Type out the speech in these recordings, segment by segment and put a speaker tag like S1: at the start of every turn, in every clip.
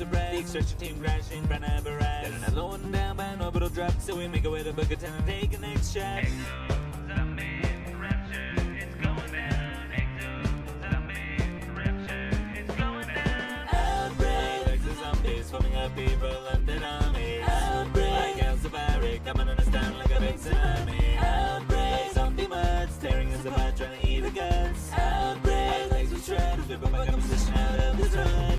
S1: a break. The extraction team crashing, front of a rat. Got another one down by an orbital drop, so we make our way to book a 10 and take a next shot. Swarming up people landed on me. Outbreak, like calcific, coming on us down like a big tsunami. Outbreak, zombie mud staring us apart, trying to eat the guts. Outbreak, legs we shred, flip up our composition out of this run.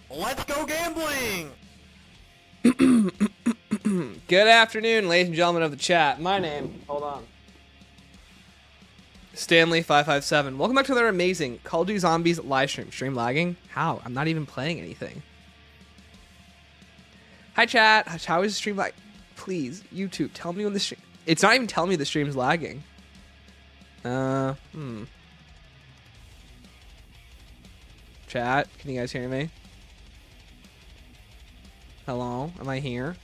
S2: Let's go gambling!
S3: Good afternoon, ladies and gentlemen of the chat. My name, hold on, Stanley557. Welcome back to another amazing Call of Duty Zombies live stream. Stream lagging? How? I'm not even playing anything. Hi chat. How is the stream lag? Please, YouTube, tell me when the stream... It's not even telling me the stream's lagging. Chat, can you guys hear me? Hello, am I here?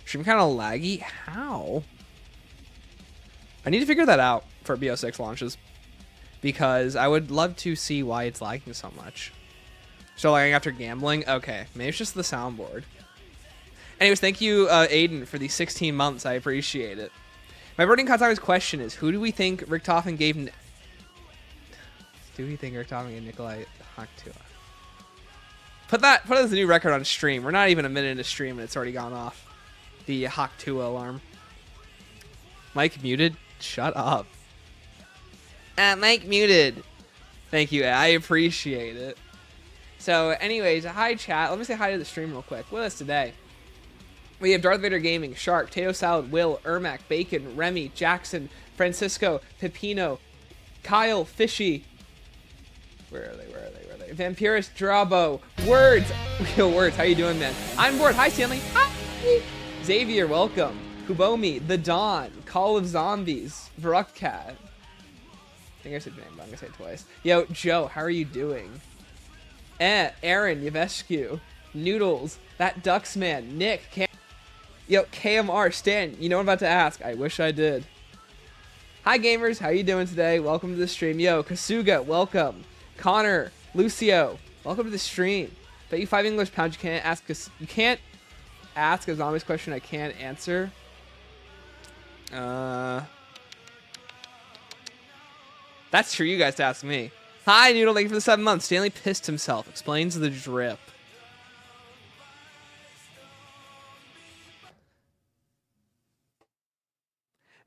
S3: Stream kind of laggy? How? I need to figure that out for Bo6 launches, because I would love to see why it's lagging so much. So lagging after gambling? Okay, maybe it's just the soundboard. Anyways, thank you, Aiden, for the 16 months. I appreciate it. My burning Kata's question is, who do we think Richtofen gave... Nikolai Haktua? Put that as a new record on stream. We're not even a minute into stream and it's already gone off. The Haktua alarm. Mike muted? Shut up. Mike muted. Thank you. I appreciate it. So anyways, hi chat. Let me say hi to the stream real quick. With us today, we have Darth Vader Gaming, Shark, Tato Salad, Will, Ermac, Bacon, Remy, Jackson, Francisco, Pepino, Kyle, Fishy. Where are they? Vampirus, Drabo, Words. Yo, Words, how you doing, man? I'm bored. Hi, Stanley. Hi. Xavier, welcome. Kubomi, The Dawn, Call of Zombies, Vrukcat. I think I said your name, but I'm gonna say it twice. Yo, Joe, how are you doing? Aaron, Yevescu, Noodles, That Ducksman, Nick, Yo, KMR, Stan, you know what I'm about to ask. I wish I did. Hi, gamers, how you doing today? Welcome to the stream. Yo, Kasuga, welcome. Connor, Lucio, welcome to the stream. Bet you 5 English pounds. You can't ask a zombies question I can't answer. That's for you guys to ask me. Hi, Noodle. Thank you for the 7 months. Stanley pissed himself. Explains the drip.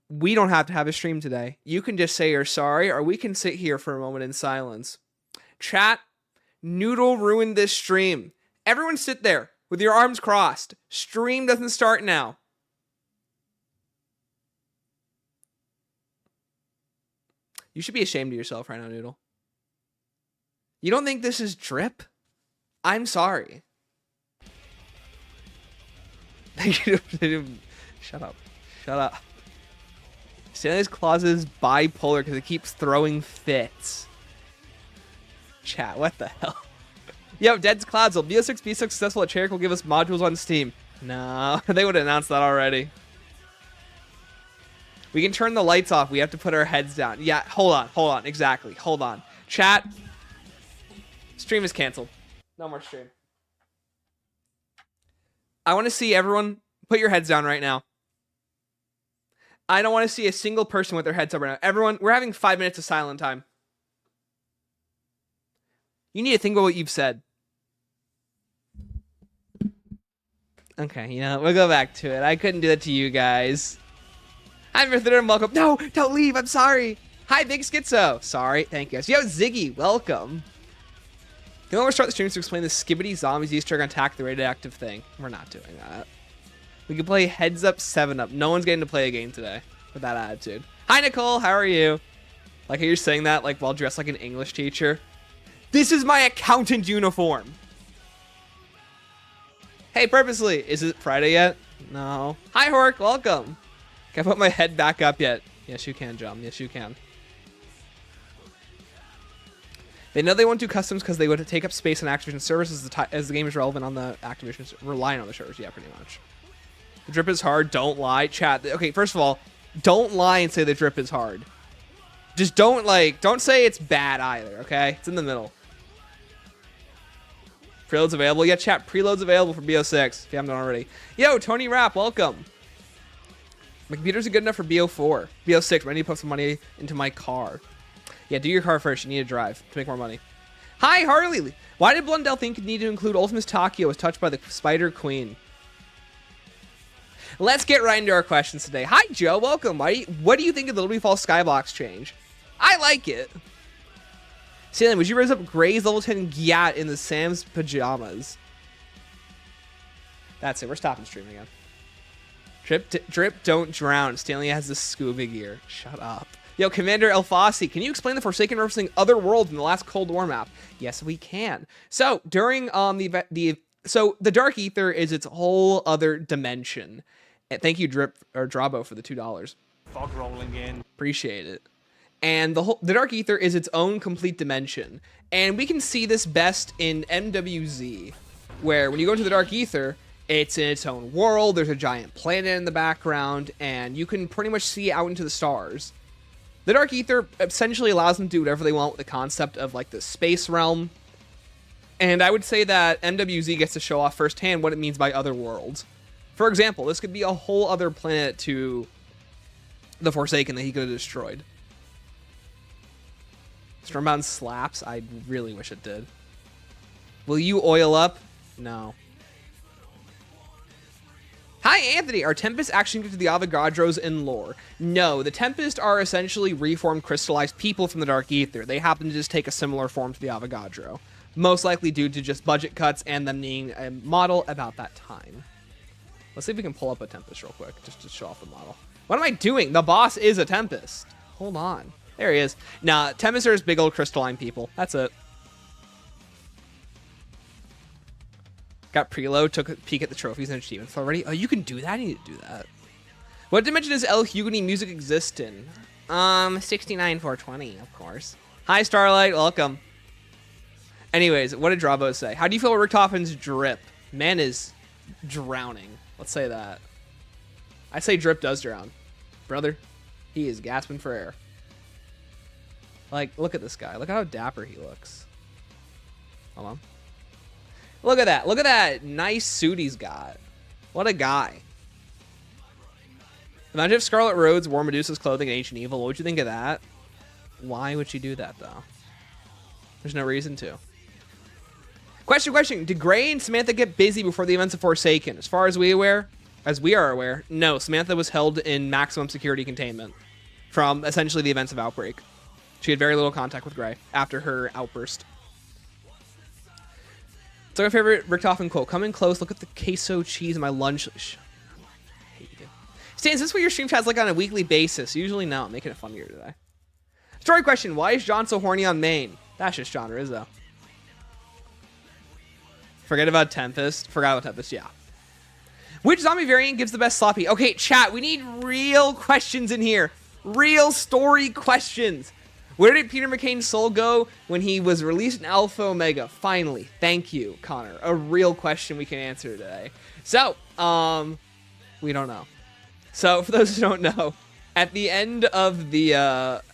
S3: We don't have to have a stream today. You can just say you're sorry, or we can sit here for a moment in silence. Chat, Noodle ruined this stream. Everyone sit there with your arms crossed. Stream doesn't start now. You should be ashamed of yourself right now, Noodle. You don't think this is drip? I'm sorry. Shut up. Shut up. Stanley's Claus is bipolar because it keeps throwing fits. Chat, what the hell? Yo, Dead's Clouds. Will Bo6 be successful at Cherrick will give us modules on Steam. No, they would have announced that already. We can turn the lights off. We have to put our heads down. Yeah, hold on. Exactly. Hold on. Chat. Stream is canceled. No more stream. I want to see everyone put your heads down right now. I don't want to see a single person with their heads up right now. Everyone, we're having 5 minutes of silent time. You need to think about what you've said. Okay, you know, we'll go back to it. I couldn't do that to you guys. I'm your third and welcome. No, don't leave. I'm sorry. Hi, Big Schizo. Sorry. Thank you guys. Yo, Ziggy, welcome. Can we start the streams to explain the Skibbity Zombies Easter egg on Attack the Radioactive thing? We're not doing that. We can play Heads Up 7-Up. No one's getting to play a game today with that attitude. Hi, Nicole. How are you? Like how you're saying that like while dressed like an English teacher. This is my accountant uniform. Hey, Purposely. Is it Friday yet? No. Hi, Hork. Welcome. Can I put my head back up yet? Yes, you can, Jum. Yes, you can. They know they won't do customs because they would take up space on Activision servers as the game is relevant on the Activision, relying on the servers. Yeah, pretty much. The drip is hard. Don't lie. Chat. Okay, first of all, don't lie and say the drip is hard. Just don't say it's bad either, okay? It's in the middle. Preload's available. Yeah, chat. Preload's available for BO6 if you haven't done already. Yo, Tony Rapp, welcome. My computers are good enough for BO4. BO6, but I need to put some money into my car. Yeah, do your car first. You need to drive to make more money. Hi, Harley. Why did Blundell think it needed to include Ultimus Takio was touched by the Spider Queen? Let's get right into our questions today. Hi, Joe. Welcome. What do you think of the Liberty Falls Skybox change? I like it. Salem, would you raise up Gray's level 10 Gyat in the Sam's pajamas? That's it. We're stopping streaming again. Drip, don't drown. Stanley has the scuba gear. Shut up. Yo, Commander Elfasi, can you explain the Forsaken referencing other worlds in the last Cold War map? Yes, we can. So during so the Dark Ether is its whole other dimension. And thank you, Drabo, for the $2.
S2: Fog rolling in.
S3: Appreciate it. And the Dark Ether is its own complete dimension. And we can see this best in MWZ, where when you go into the Dark Ether, it's in its own world, there's a giant planet in the background, and you can pretty much see out into the stars. The Dark Ether essentially allows them to do whatever they want with the concept of like the space realm. And I would say that MWZ gets to show off firsthand what it means by other worlds. For example, this could be a whole other planet to the Forsaken that he could have destroyed. Stormbound slaps? I really wish it did. Will you oil up? No. Hi, Anthony. Are Tempests actually connected to the Avogadros in lore? No, the Tempests are essentially reformed crystallized people from the Dark Ether. They happen to just take a similar form to the Avogadro. Most likely due to just budget cuts and them needing a model about that time. Let's see if we can pull up a Tempest real quick, just to show off the model. What am I doing? The boss is a Tempest. Hold on. There he is. Nah, Tempests are just big old crystalline people. That's it. Got preload, took a peek at the trophies and achievements already. Oh, you can do that? I need to do that. What dimension does El Hugany music exist in? 69420, of course. Hi, Starlight. Welcome. Anyways, what did Drabo say? How do you feel about Richtofen's drip? Man is drowning. Let's say that. I say drip does drown. Brother, he is gasping for air. Like, look at this guy. Look how dapper he looks. Hold on. Look at that. Look at that nice suit he's got. What a guy. Imagine if Scarlet Rhodes wore Medusa's clothing in Ancient Evil. What would you think of that? Why would she do that, though? There's no reason to. Question. Did Gray and Samantha get busy before the events of Forsaken? As far as we are aware, no. Samantha was held in maximum security containment from essentially the events of Outbreak. She had very little contact with Gray after her outburst. So my favorite Richtofen quote: "Come in close, look at the queso cheese in my lunch." I hate you. Stan, is this what your stream chat's like on a weekly basis? Usually no. I'm making it funnier today. Story question: why is John so horny on main? That's just John Rizzo. Forget about Tempest. Forgot about Tempest, yeah. Which zombie variant gives the best sloppy? Okay, chat, we need real questions in here. Real story questions. Where did Peter McCain's soul go when he was released in Alpha Omega? Finally. Thank you, Connor. A real question we can answer today. So, we don't know. So, for those who don't know, at the end of the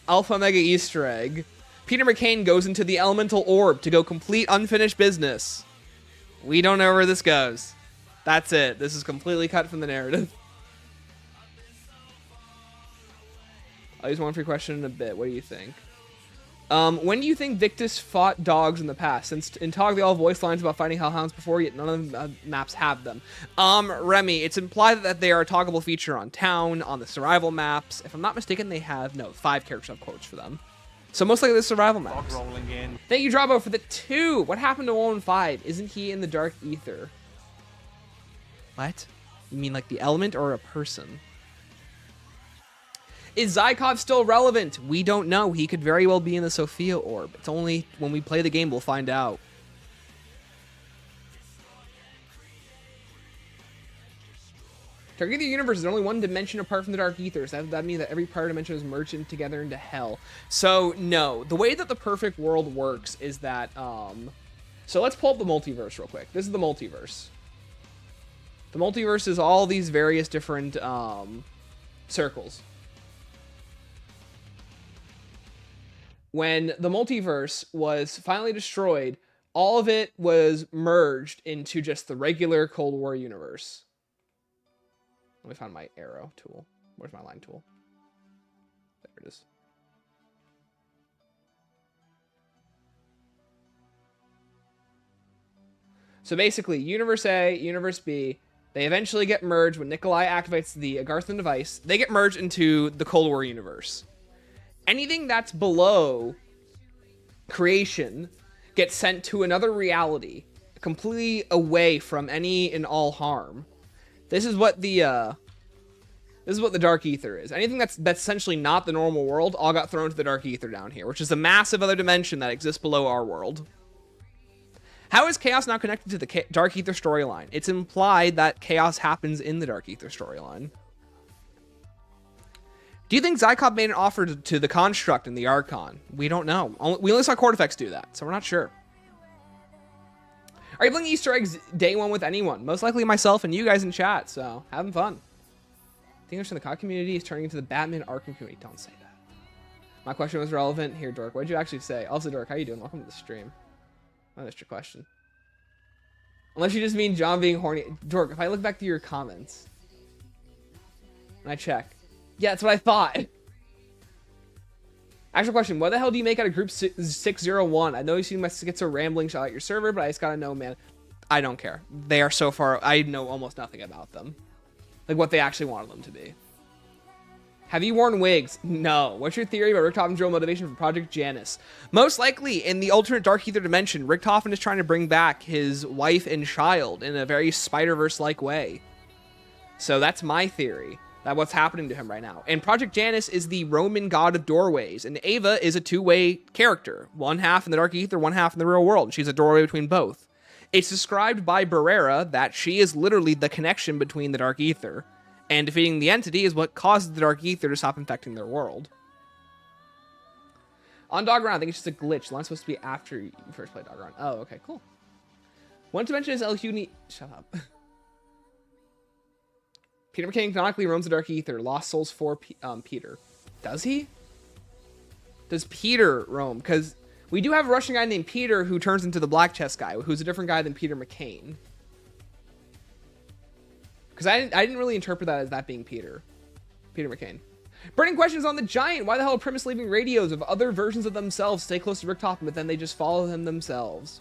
S3: Alpha Omega Easter egg, Peter McCain goes into the elemental orb to go complete unfinished business. We don't know where this goes. That's it. This is completely cut from the narrative. I'll use one free question in a bit. What do you think? When do you think Victus fought dogs in the past? Since in TOG they all have voice lines about fighting hellhounds before, yet none of the maps have them. Remy, it's implied that they are a toggable feature on town, on the survival maps. If I'm not mistaken, they have, 5 characters have quotes for them. So most likely the survival maps.
S2: Rolling in.
S3: Thank you, Drabo, for the 2. What happened to 115? Isn't he in the Dark Ether? What? You mean like the element or a person? Is Zykov still relevant? We don't know. He could very well be in the Sophia Orb. It's only when we play the game we'll find out. Dark Ether universe is only one dimension apart from the Dark Ethers. That means that every prior dimension is merged in together into hell. So, no. The way that the perfect world works is that, so let's pull up the multiverse real quick. This is the multiverse. The multiverse is all these various different, circles. When the multiverse was finally destroyed, all of it was merged into just the regular Cold War universe. Let me find my arrow tool. Where's my line tool? There it is. So basically, Universe A, Universe B, they eventually get merged when Nikolai activates the Agarthan device. They get merged into the Cold War universe. Anything that's below creation gets sent to another reality, completely away from any and all harm. This is what the Dark Ether is. Anything that's essentially not the normal world all got thrown to the Dark Ether down here, which is a massive other dimension that exists below our world. How is Chaos now connected to the Dark Ether storyline? It's implied that Chaos happens in the Dark Ether storyline. Do you think Zykov made an offer to the Construct in the Archon? We don't know. We only saw Cortifex do that, so we're not sure. Are you playing Easter eggs day one with anyone? Most likely myself and you guys in chat, so having fun. I think the COD community is turning into the Batman Arkham community. Don't say that. My question was relevant. Here, Dork, what did you actually say? Also, Dork, how you doing? Welcome to the stream. I missed your question. Unless you just mean John being horny. Dork, if I look back to your comments and I check. Yeah, that's what I thought. Actual question, what the hell do you make out of group 601? I know you seem like schizo rambling shot at your server, but I just gotta know, man. I don't care. They are so far, I know almost nothing about them. Like what they actually wanted them to be. Have you worn wigs? No. What's your theory about Richtofen drill motivation for Project Janus? Most likely, in the alternate Dark Ether dimension, Richtofen is trying to bring back his wife and child in a very Spider-Verse-like way. So that's my theory. That what's happening to him right now. And Project Janus is the Roman god of doorways, and Ava is a two-way character. One half in the Dark Ether, one half in the real world. She's a doorway between both. It's described by Barrera that she is literally the connection between the Dark Ether, and defeating the entity is what causes the Dark Ether to stop infecting their world. On Dog Run, I think it's just a glitch. The line's supposed to be after you first play Dog Run. Oh, okay, cool. One dimension is El Huni. Shut up. Peter McKay canonically roams the Dark Ether. Lost Souls for Peter. Does he? Does Peter roam? Because we do have a Russian guy named Peter who turns into the Black Chest guy, who's a different guy than Peter McCain. Because I didn't really interpret that as that being Peter McCain. Burning questions on the Giant. Why the hell are Primus leaving radios of other versions of themselves stay close to Richtofen, but then they just follow him themselves?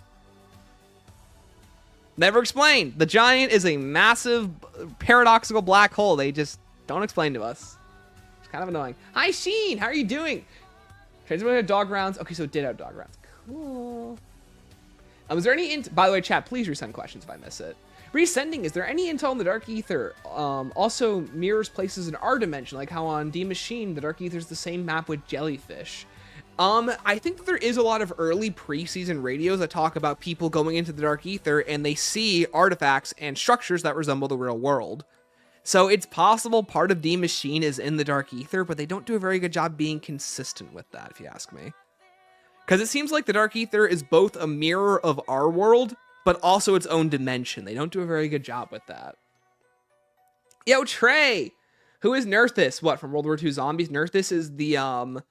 S3: Never explained. The Giant is a massive paradoxical black hole. They just don't explain to us. It's kind of annoying. Hi, Sheen. How are you doing? Transmitted dog rounds. Okay, so it did have dog rounds. Cool. Is there any by the way, chat, please resend questions if I miss it. Resending, is there any intel on the Dark Ether? Also mirrors places in our dimension, like how on D Machine, the Dark Ether is the same map with jellyfish. I think that there is a lot of early preseason radios that talk about people going into the Dark Ether and they see artifacts and structures that resemble the real world. So it's possible part of D Machine is in the Dark Ether, but they don't do a very good job being consistent with that, if you ask me. Because it seems like the Dark Ether is both a mirror of our world, but also its own dimension. They don't do a very good job with that. Yo, Trey! Who is Nerthus? What, from World War II Zombies? Nerthus is the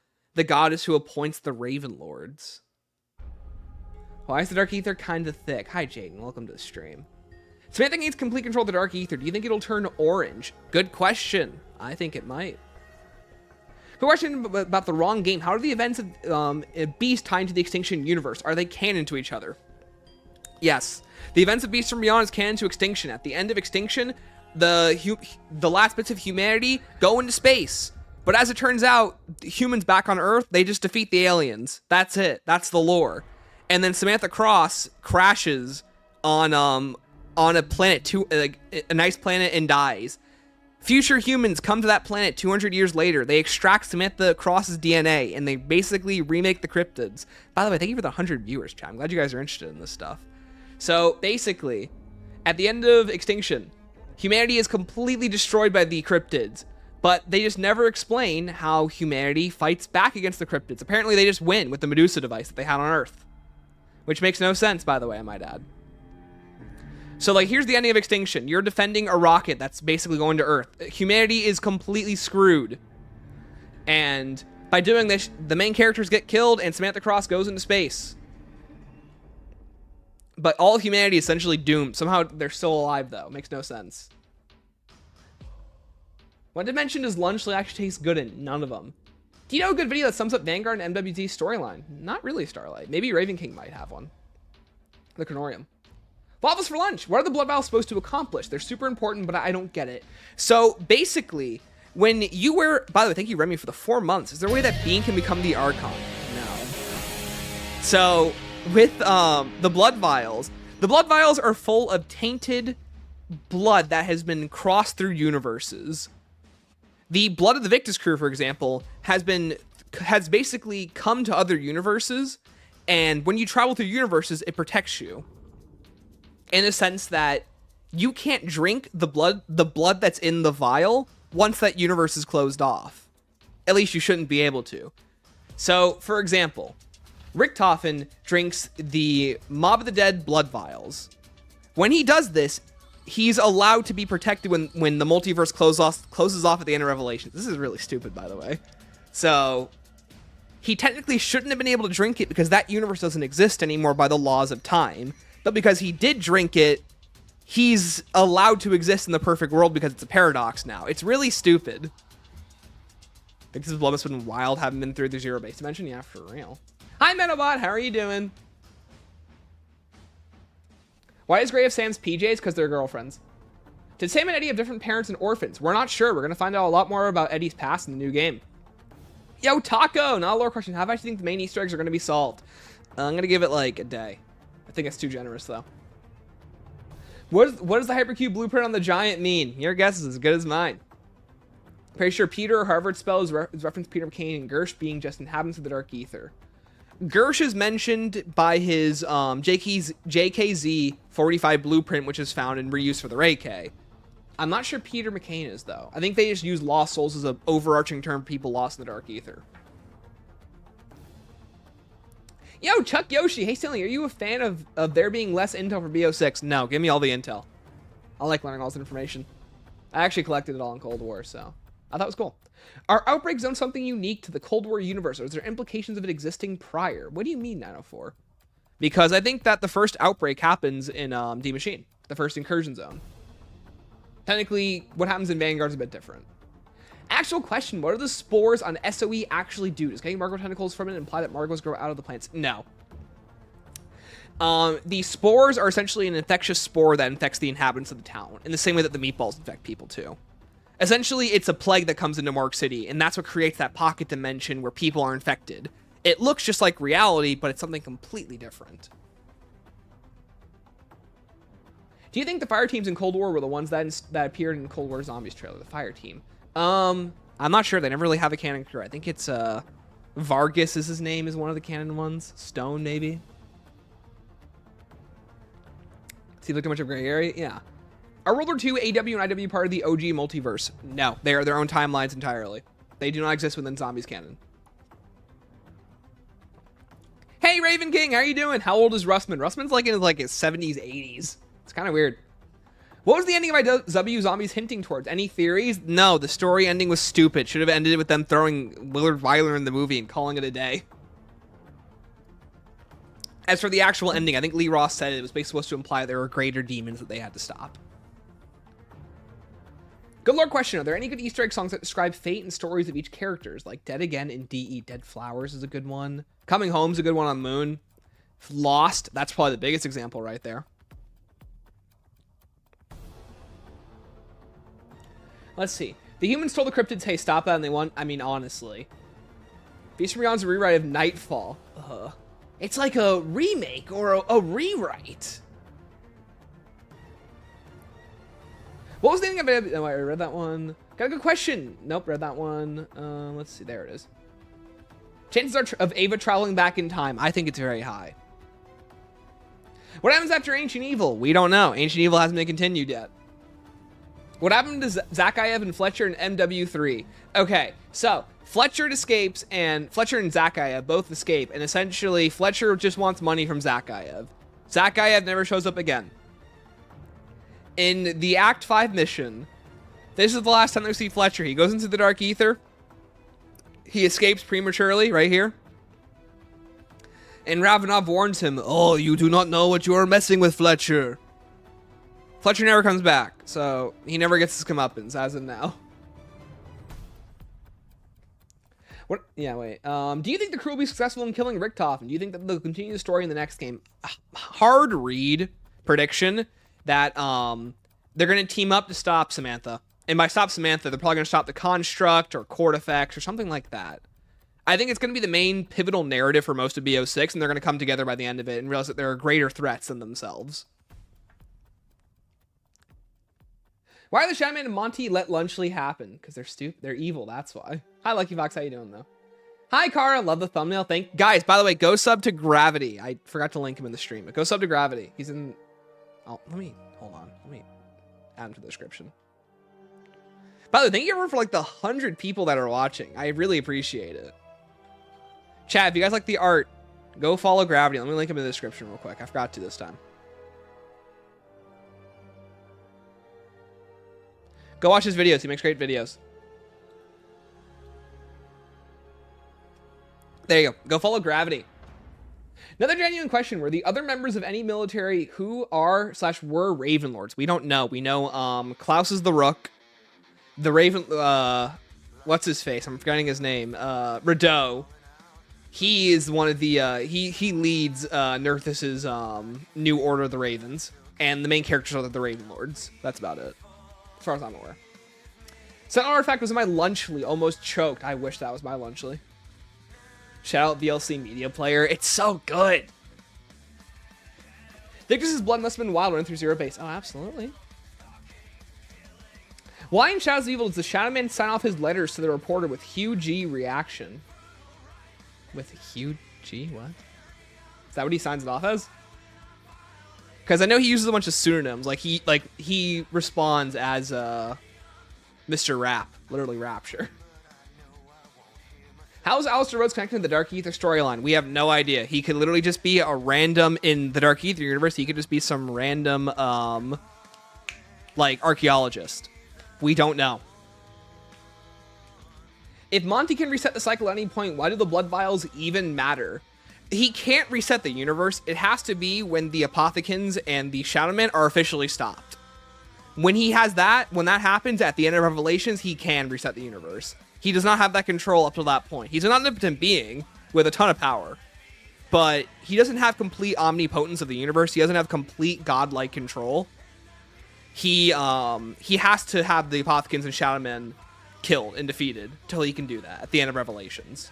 S3: goddess who appoints the Raven Lords. Why is the Dark Ether kind of thick? Hi, Jaden. Welcome to the stream. Samantha needs complete control of the Dark Ether. Do you think it'll turn orange? Good question. I think it might. Good question about the wrong game. How are the events of Beast tied into the Extinction universe? Are they canon to each other? Yes. The events of Beast from Beyond is canon to Extinction. At the end of Extinction, the last bits of humanity go into space. But as it turns out, humans back on Earth, they just defeat the aliens. That's it. That's the lore. And then Samantha Cross crashes on a planet, a nice planet, and dies. Future humans come to that planet 200 years later. They extract Samantha Cross's DNA, and they basically remake the cryptids. By the way, thank you for the 100 viewers, chat. I'm glad you guys are interested in this stuff. So basically, at the end of Extinction, Humanity is completely destroyed by the cryptids, but they just never explain how humanity fights back against the cryptids. Apparently, they just win with the Medusa device that they had on Earth, which makes no sense, by the way, I might add. So, like, here's the ending of Extinction. You're defending a rocket that's basically going to Earth. Humanity is completely screwed. And by doing this, the main characters get killed and Samantha Cross goes into space. But all of humanity is essentially doomed. Somehow they're still alive, though. Makes no sense. What dimension does lunch actually taste good in? None of them. Do you know a good video that sums up Vanguard and MWT storyline? Not really, Starlight. Maybe Raven King might have one. The Chronorium. Waffles for lunch. What are the blood vials supposed to accomplish? They're super important, but I don't get it. So, basically, when you wear... By the way, thank you, Remy, for the 4 months. Is there a way that Bean can become the Archon? No. So... with the blood vials are full of tainted blood that has been crossed through universes. The blood of the Victus crew, for example, has basically come to other universes, and when you travel through universes, it protects you. In a sense that you can't drink the blood that's in the vial once that universe is closed off. At least you shouldn't be able to. So, for example, Richtofen drinks the Mob of the Dead blood vials. When he does this, he's allowed to be protected when the multiverse closes off at the end of Revelations. This is really stupid, by the way. So, he technically shouldn't have been able to drink it because that universe doesn't exist anymore by the laws of time. But because he did drink it, he's allowed to exist in the perfect world because it's a paradox now. It's really stupid. Victus' blood must have been wild, haven't been through the zero base dimension. Yeah, for real. Hi, Menobot. How are you doing? Why is Gray of Sam's PJs? Because they're girlfriends. Did Sam and Eddie have different parents and orphans? We're not sure. We're going to find out a lot more about Eddie's past in the new game. Yo, Taco. Not a lore question. How do I think the main Easter eggs are going to be solved? I'm going to give it like a day. I think it's too generous, though. What does the Hypercube blueprint on the giant mean? Your guess is as good as mine. Pretty sure Peter or Harvard spell is reference Peter McCain and Gersh being just inhabitants of the Dark Ether. Gersh is mentioned by his JKZ 45 blueprint, which is found and reused for the Ray K. I'm not sure Peter McCain is, though. I think they just use Lost Souls as an overarching term for people lost in the Dark Ether. Yo, Chuck Yoshi. Hey, Stanley, are you a fan of there being less intel for BO6? No, give me all the intel. I like learning all this information. I actually collected it all in Cold War, so I thought it was cool. Are Outbreak Zone something unique to the Cold War universe, or is there implications of it existing prior? What do you mean, 904? Because I think that the first outbreak happens in D Machine, the first incursion zone. Technically, what happens in Vanguard is a bit different. Actual question, what do the spores on SOE actually do? Does getting Margot tentacles from it imply that Margos grow out of the plants? No. The spores are essentially an infectious spore that infects the inhabitants of the town, in the same way that the meatballs infect people too. Essentially, it's a plague that comes into Mark City, and that's what creates that pocket dimension where people are infected. It looks just like reality, but it's something completely different. Do you think the fire teams in Cold War were the ones that appeared in Cold War Zombies trailer? The fire team. I'm not sure. They never really have a canon crew. I think it's Vargas is his name, is one of the canon ones. Stone, maybe. See, look too much of Gray Area? Yeah. Are World War II, AW, and IW part of the OG multiverse? No, they are their own timelines entirely. They do not exist within Zombies canon. Hey, Raven King, how are you doing? How old is Russman? Russman's like in his 70s, 80s. It's kind of weird. What was the ending of IW Zombies hinting towards? Any theories? No, the story ending was stupid. Should have ended with them throwing Willard Weiler in the movie and calling it a day. As for the actual ending, I think Lee Ross said it was basically supposed to imply there were greater demons that they had to stop. Good Lord question, are there any good Easter egg songs that describe fate and stories of each characters? Like Dead Again in DE. Dead Flowers is a good one. Coming Home's a good one on Moon. Lost, that's probably the biggest example right there. Let's see. The humans told the cryptids, hey, stop that, and they won. I mean, honestly. Feast from Beyond's a rewrite of Nightfall. It's like a remake or a rewrite. What was the ending of it? Oh, I read that one. Got a good question. Nope, read that one. Let's see. There it is. Chances are of Ava traveling back in time. I think it's very high. What happens after Ancient Evil? We don't know. Ancient Evil hasn't been continued yet. What happened to Zakayev and Fletcher in MW3? Okay, so Fletcher escapes, and Fletcher and Zakayev both escape, and essentially Fletcher just wants money from Zakayev. Zakayev never shows up again. In the Act 5 mission, this is the last time we see Fletcher. He goes into the Dark Ether. He escapes prematurely right here. And Ravenov warns him, "Oh, you do not know what you are messing with, Fletcher." Fletcher never comes back, so he never gets his comeuppance as of now. What? Yeah, wait. Do you think the crew will be successful in killing Richtofen? Do you think that they'll continue the story in the next game? Hard read prediction that they're going to team up to stop Samantha. And by stop Samantha, they're probably going to stop the Construct or Court Effects or something like that. I think it's going to be the main pivotal narrative for most of BO6, and they're going to come together by the end of it and realize that there are greater threats than themselves. Why are the Shaman and Monty let Lunchley happen? Because they're stupid. They're evil, that's why. Hi, Lucky Fox. How you doing, though? Hi, Kara. Love the thumbnail. Guys, by the way, go sub to Gravity. I forgot to link him in the stream, but go sub to Gravity. He's in... Oh, hold on. Let me add him to the description. By the way, thank you everyone for like the 100 people that are watching. I really appreciate it. Chat, if you guys like the art, go follow Gravity. Let me link him in the description real quick. I forgot to this time. Go watch his videos. He makes great videos. There you go. Go follow Gravity. Another genuine question. Were the other members of any military who are/were Raven Lords? We don't know. We know Klaus is the Rook. The Raven... what's his face? I'm forgetting his name. Rideau. He is one of the... he leads Nerthus's New Order of the Ravens. And the main characters are the Raven Lords. That's about it. As far as I'm aware. Sentinel Artifact was in my Lunchley. Almost choked. I wish that was my Lunchley. Shout out VLC Media Player. It's so good. Victus's blood must have been wild running through zero base. Oh, absolutely. Why in Shadows of Evil does the Shadow Man sign off his letters to the reporter with Hugh G reaction? With Hugh G? What? Is that what he signs it off as? Because I know he uses a bunch of pseudonyms. Like he responds as Mr. Rap, literally Rapture. How is Alistair Rhodes connected to the Dark Ether storyline? We have no idea. He could literally just be a random in the Dark Ether universe. He could just be some random like archaeologist. We don't know. If Monty can reset the cycle at any point, why do the blood vials even matter? He can't reset the universe. It has to be when the Apothicons and the Shadow Man are officially stopped. When he has that, when that happens at the end of Revelations, he can reset the universe. He does not have that control up to that point. He's an omnipotent being with a ton of power, but he doesn't have complete omnipotence of the universe. He doesn't have complete godlike control. He has to have the Apothicons and Shadow Men killed and defeated till he can do that at the end of Revelations.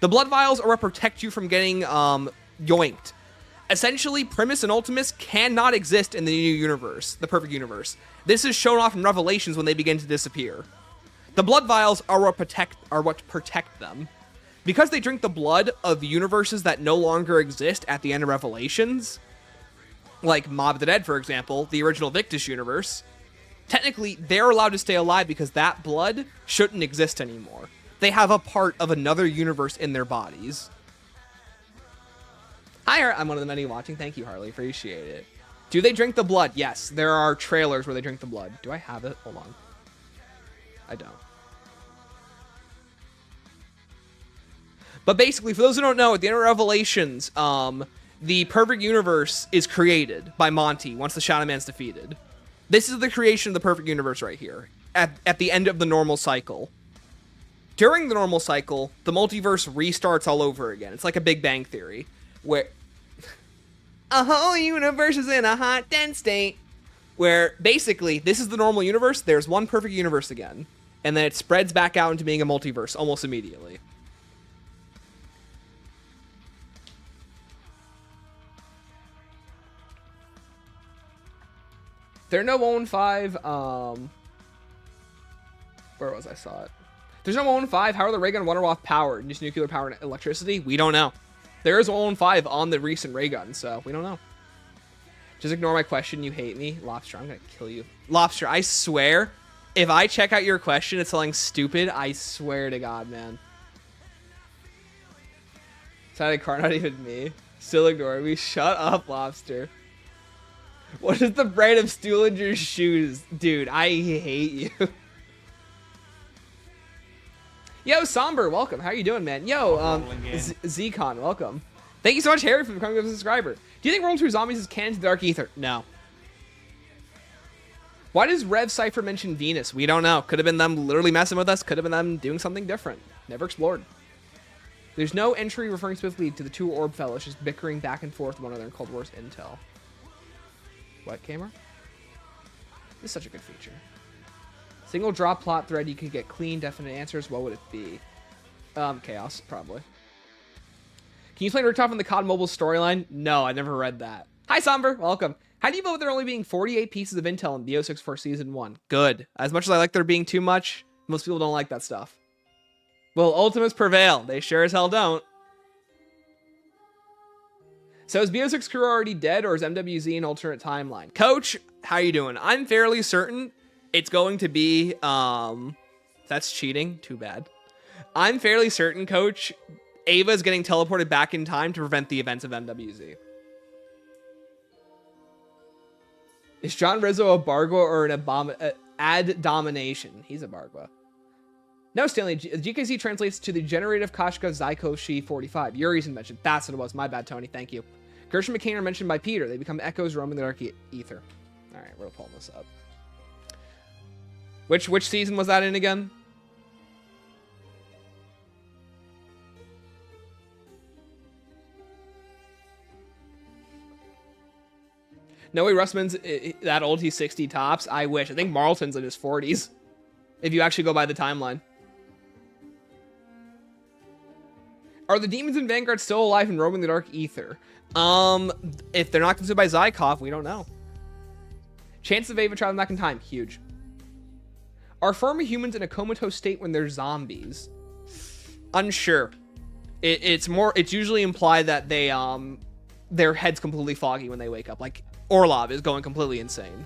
S3: The blood vials are what protect you from getting yoinked. Essentially, Primus and Ultimus cannot exist in the new universe, the perfect universe. This is shown off in Revelations when they begin to disappear. The blood vials are what protect them. Because they drink the blood of universes that no longer exist at the end of Revelations, like Mob of the Dead, for example, the original Victus universe, technically they're allowed to stay alive because that blood shouldn't exist anymore. They have a part of another universe in their bodies. Hi, I'm one of the many watching. Thank you, Harley. Appreciate it. Do they drink the blood? Yes, there are trailers where they drink the blood. Do I have it? Hold on. I don't. But basically, for those who don't know, at the end of Revelations, the perfect universe is created by Monty once the Shadow Man's defeated. This is the creation of the perfect universe right here, at the end of the normal cycle. During the normal cycle, the multiverse restarts all over again. It's like a Big Bang Theory, where a whole universe is in a hot, dense state, where basically, this is the normal universe, there's one perfect universe again, and then it spreads back out into being a multiverse almost immediately. There are no 115, where was I saw it? There's no 115, how are the ray gun water off powered? Just nuclear power and electricity? We don't know. There is 115 on the recent ray gun, so we don't know. Just ignore my question. You hate me. Lobster, I'm going to kill you. Lobster, I swear, if I check out your question, it's something stupid. I swear to God, man. Side car, not even me. Still ignore me. Shut up, Lobster. What is the brand of Stuhlinger's shoes? Dude, I hate you. Yo, Somber, welcome. How you doing, man? Yo, Zcon, welcome. Thank you so much, Harry, for becoming a subscriber. Do you think World 2 Zombies is canon to Dark Ether? No. Why does Rev Cypher mention Venus? We don't know. Could have been them literally messing with us. Could have been them doing something different. Never explored. There's no entry referring specifically to the two orb fellows just bickering back and forth with one another in Cold War's intel. What, Gamer? This is such a good feature. Single drop plot thread, you could get clean, definite answers. What would it be? Chaos, probably. Can you play Rooftop in the COD Mobile storyline? No, I never read that. Hi, Somber. Welcome. How do you vote with there only being 48 pieces of intel in BO6 for Season 1? Good. As much as I like there being too much, most people don't like that stuff. Will Ultimates prevail? They sure as hell don't. So is BO6 crew already dead, or is MWZ an alternate timeline? Coach, how you doing? I'm fairly certain it's going to be, that's cheating. Too bad. I'm fairly certain, Coach, Ava is getting teleported back in time to prevent the events of MWZ. Is John Rizzo a Bargwa or an ad domination? He's a Bargwa. No, Stanley. GKC translates to the generative Kashka Zykoshi 45. Yuri's mentioned. That's what it was. My bad, Tony. Thank you. Gershon and McCain are mentioned by Peter. They become echoes roaming the dark ether. All right, we're pulling this up. Which season was that in again? No way Russman's that old. He's 60 tops. I wish. I think Marlton's in his 40s. If you actually go by the timeline. Are the demons in Vanguard still alive and roaming the dark ether? If they're not consumed by Zykov, we don't know. Chances of Ava traveling back in time, huge. Are former humans in a comatose state when they're zombies? Unsure. It's usually implied that they their head's completely foggy when they wake up. Like Orlov is going completely insane.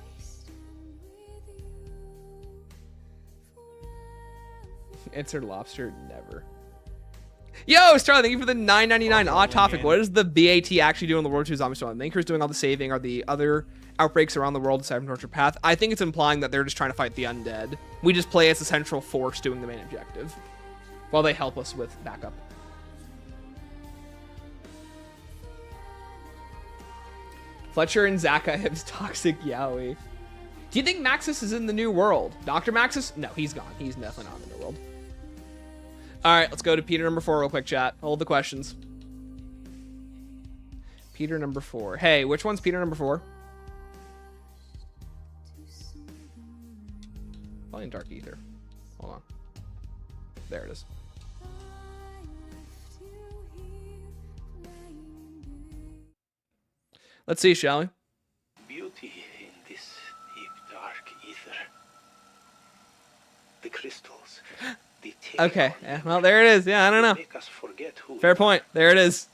S3: Answer Lobster, never. Yo, Starlight, thank you for the $9.99 odd topic. What is the BAT actually doing in the World 2 Zombie Storm? Maker's doing all the saving. Are the other outbreaks around the world deciding torture path? I think it's implying that they're just trying to fight the undead. We just play as the central force doing the main objective, while they help us with backup. Fletcher and Zaka have toxic yaoi. Do you think Maxis is in the new world? Dr. Maxis? No, he's gone. He's definitely not in the new world. All right, let's go to Peter number 4 real quick, chat. Hold the questions. Peter number 4. Hey, which one's Peter number 4? Probably in Dark Ether. Hold on. There it is. Let's see, shall we?
S4: Beauty in this deep, dark ether. The crystals.
S3: Okay, yeah, well, there it is. Yeah, I don't know.
S4: Make us forget who
S3: Fair point. There it is.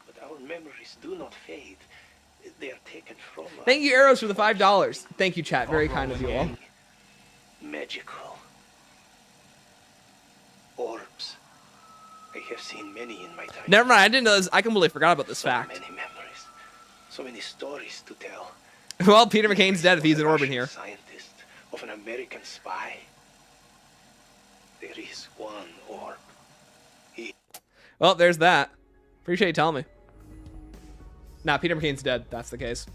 S4: But our memories do not fade. They are taken from us.
S3: Thank you, Arrows, for the $5. Thank you, chat. Very kind of you all.
S4: Magical. Orbs. I have seen many in my time.
S3: Never mind. I didn't know this. I completely forgot about this fact.
S4: So many memories. So many stories to tell.
S3: Well, Peter McCain's dead if he's an Orban here.
S4: Scientist of an American spy. There is one orb.
S3: Well, there's that. Appreciate you telling me. Nah, Peter McCain's dead. That's the case.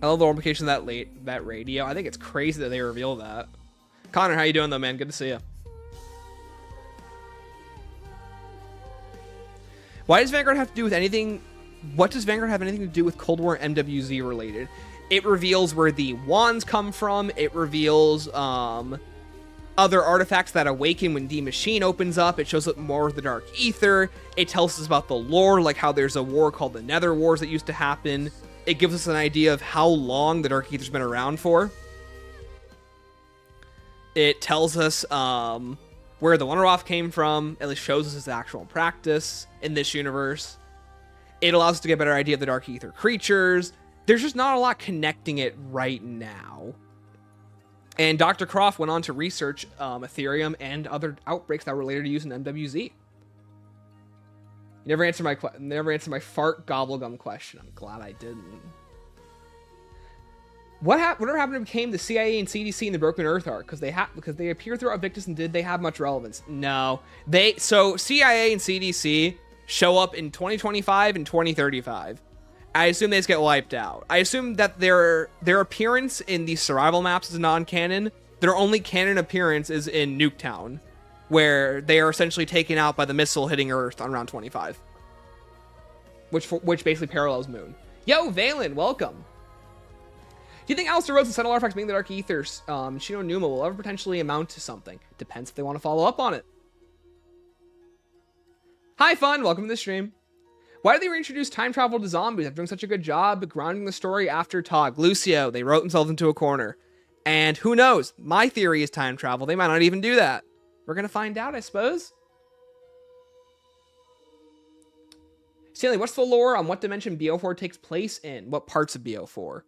S3: I love the implication of that radio. I think it's crazy that they reveal that. Connor, how you doing though, man? Good to see you. Why does Vanguard have to do with anything? What does Vanguard have anything to do with Cold War MWZ related? It reveals where the wands come from. It reveals other artifacts that awaken when D Machine opens up. It shows up more of the Dark Ether. It tells us about the lore, like how there's a war called the Nether Wars that used to happen. It gives us an idea of how long the Dark Ether's been around for. It tells us where the Wonder Waff came from. At least shows us his actual practice in this universe. It allows us to get a better idea of the Dark Ether creatures. There's just not a lot connecting it right now. And Dr. Croft went on to research Ethereum and other outbreaks that were later used in MWZ. You never answered my fart gobblegum question. I'm glad I didn't. Whatever happened became the CIA and CDC in the Broken Earth arc? Because they appear throughout Victus, and did they have much relevance? No. So CIA and CDC show up in 2025 and 2035. I assume they just get wiped out. I assume that their appearance in the survival maps is non-canon. Their only canon appearance is in Nuketown, where they are essentially taken out by the missile hitting Earth on round 25, which basically parallels Moon. Yo, Valen, welcome. Do you think Alistair Rhodes and Sentinel Artifacts being the Dark Ethers, Shino Numa, will ever potentially amount to something? Depends if they want to follow up on it. Hi, Fun. Welcome to the stream. Why did they reintroduce time travel to zombies after doing such a good job grounding the story after Tog? Lucio, they wrote themselves into a corner. And who knows? My theory is time travel. They might not even do that. We're going to find out, I suppose. Stanley, what's the lore on what dimension BO4 takes place in? What parts of BO4?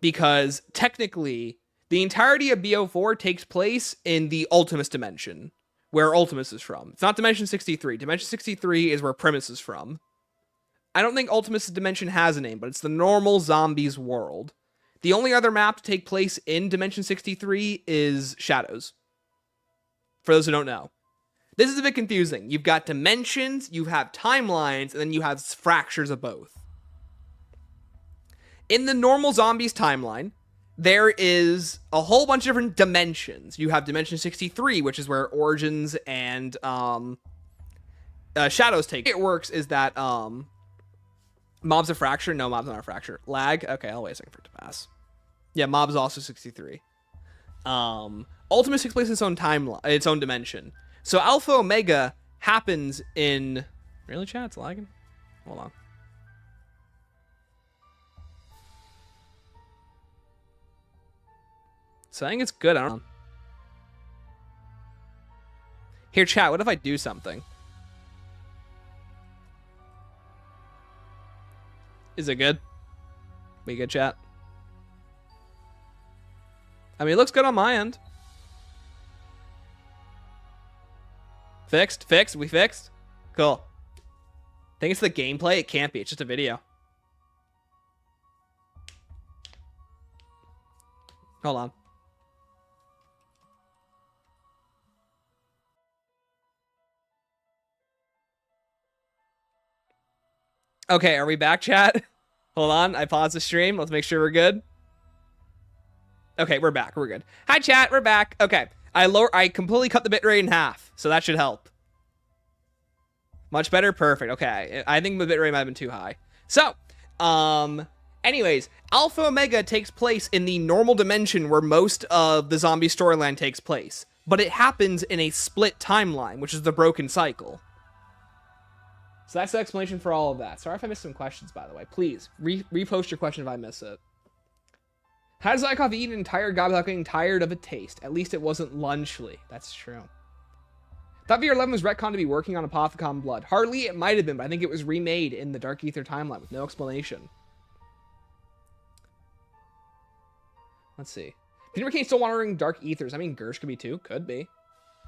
S3: Because technically, the entirety of BO4 takes place in the Ultimus dimension, where Ultimus is from. It's not Dimension 63. Dimension 63 is where Primus is from. I don't think Ultimus' dimension has a name, but it's the normal zombies world. The only other map to take place in Dimension 63 is Shadows. For those who don't know. This is a bit confusing. You've got dimensions, you have timelines, and then you have fractures of both. In the normal zombies timeline, there is a whole bunch of different dimensions. You have Dimension 63, which is where Origins and Shadows take. The way it works is that Mob's a fracture. No, Mob's not a fracture. Lag. Okay, I'll wait a second for it to pass. Yeah, Mob's also 63. Ultimus takes place in its own timeline, its own dimension. So Alpha Omega happens in... Really, chat? It's lagging? Hold on. So I think it's good. I don't know. Here, chat, what if I do something? Is it good? We good, chat? I mean, it looks good on my end. Fixed? Fixed? We fixed? Cool. Think it's the gameplay? It can't be. It's just a video. Hold on. Okay, are we back, chat? Hold on, I paused the stream. Let's make sure we're good. Okay, we're back. We're good. Hi, chat. We're back. Okay, I completely cut the bitrate in half, so that should help. Much better. Perfect. Okay, I think the bitrate might have been too high. So, anyways, Alpha Omega takes place in the normal dimension where most of the zombie storyline takes place, but it happens in a split timeline, which is the broken cycle. So that's the explanation for all of that. Sorry if I missed some questions, by the way. Please, repost your question if I miss it. How does Zykov eat an entire gob without getting tired of a taste? At least it wasn't lunchly. That's true. Thought VR11 was retconned to be working on Apothecon Blood. Hardly it might have been, but I think it was remade in the Dark Ether timeline with no explanation. Let's see. Peter McCain still wandering Dark Ethers. I mean, Gersh could be too. Could be.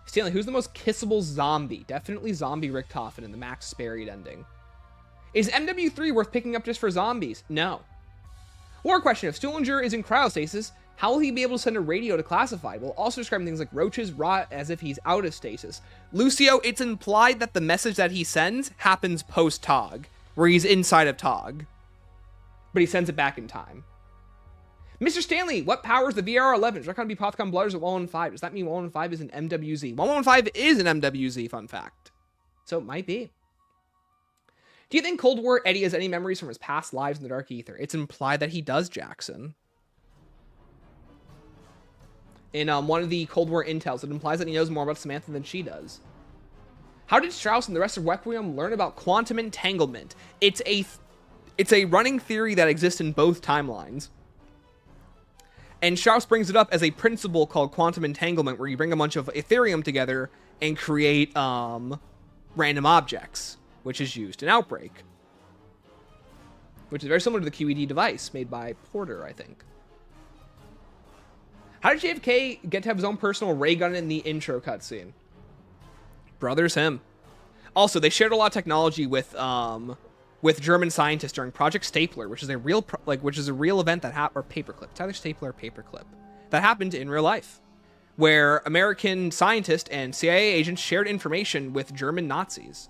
S3: Stanley, who's the most kissable zombie? Definitely Zombie Richtofen in the Max Sparried ending. Is MW3 worth picking up just for zombies? No. War question, if Stuhlinger is in cryostasis, how will he be able to send a radio to Classified? While also describing things like roaches rot as if he's out of stasis. Lucio, it's implied that the message that he sends happens post-Tog, where he's inside of Tog. But he sends it back in time. Mr. Stanley, what powers the VR11? Is that going to be Pothcon Blooders at 115? Does that mean 115 is an MWZ? 115 is an MWZ, fun fact. So it might be. Do you think Cold War Eddie has any memories from his past lives in the Dark Ether? It's implied that he does, Jackson. In one of the Cold War intels, it implies that he knows more about Samantha than she does. How did Strauss and the rest of Requiem learn about quantum entanglement? It's a running theory that exists in both timelines. And Strauss brings it up as a principle called quantum entanglement, where you bring a bunch of Ethereum together and create random objects, which is used in Outbreak. Which is very similar to the QED device made by Porter, I think. How did JFK get to have his own personal ray gun in the intro cutscene? Brothers him. Also, they shared a lot of technology with German scientists during Project Stapler, which is a real event that happened, or Paperclip. It's either Stapler or Paperclip. That happened in real life, where American scientists and CIA agents shared information with German Nazis,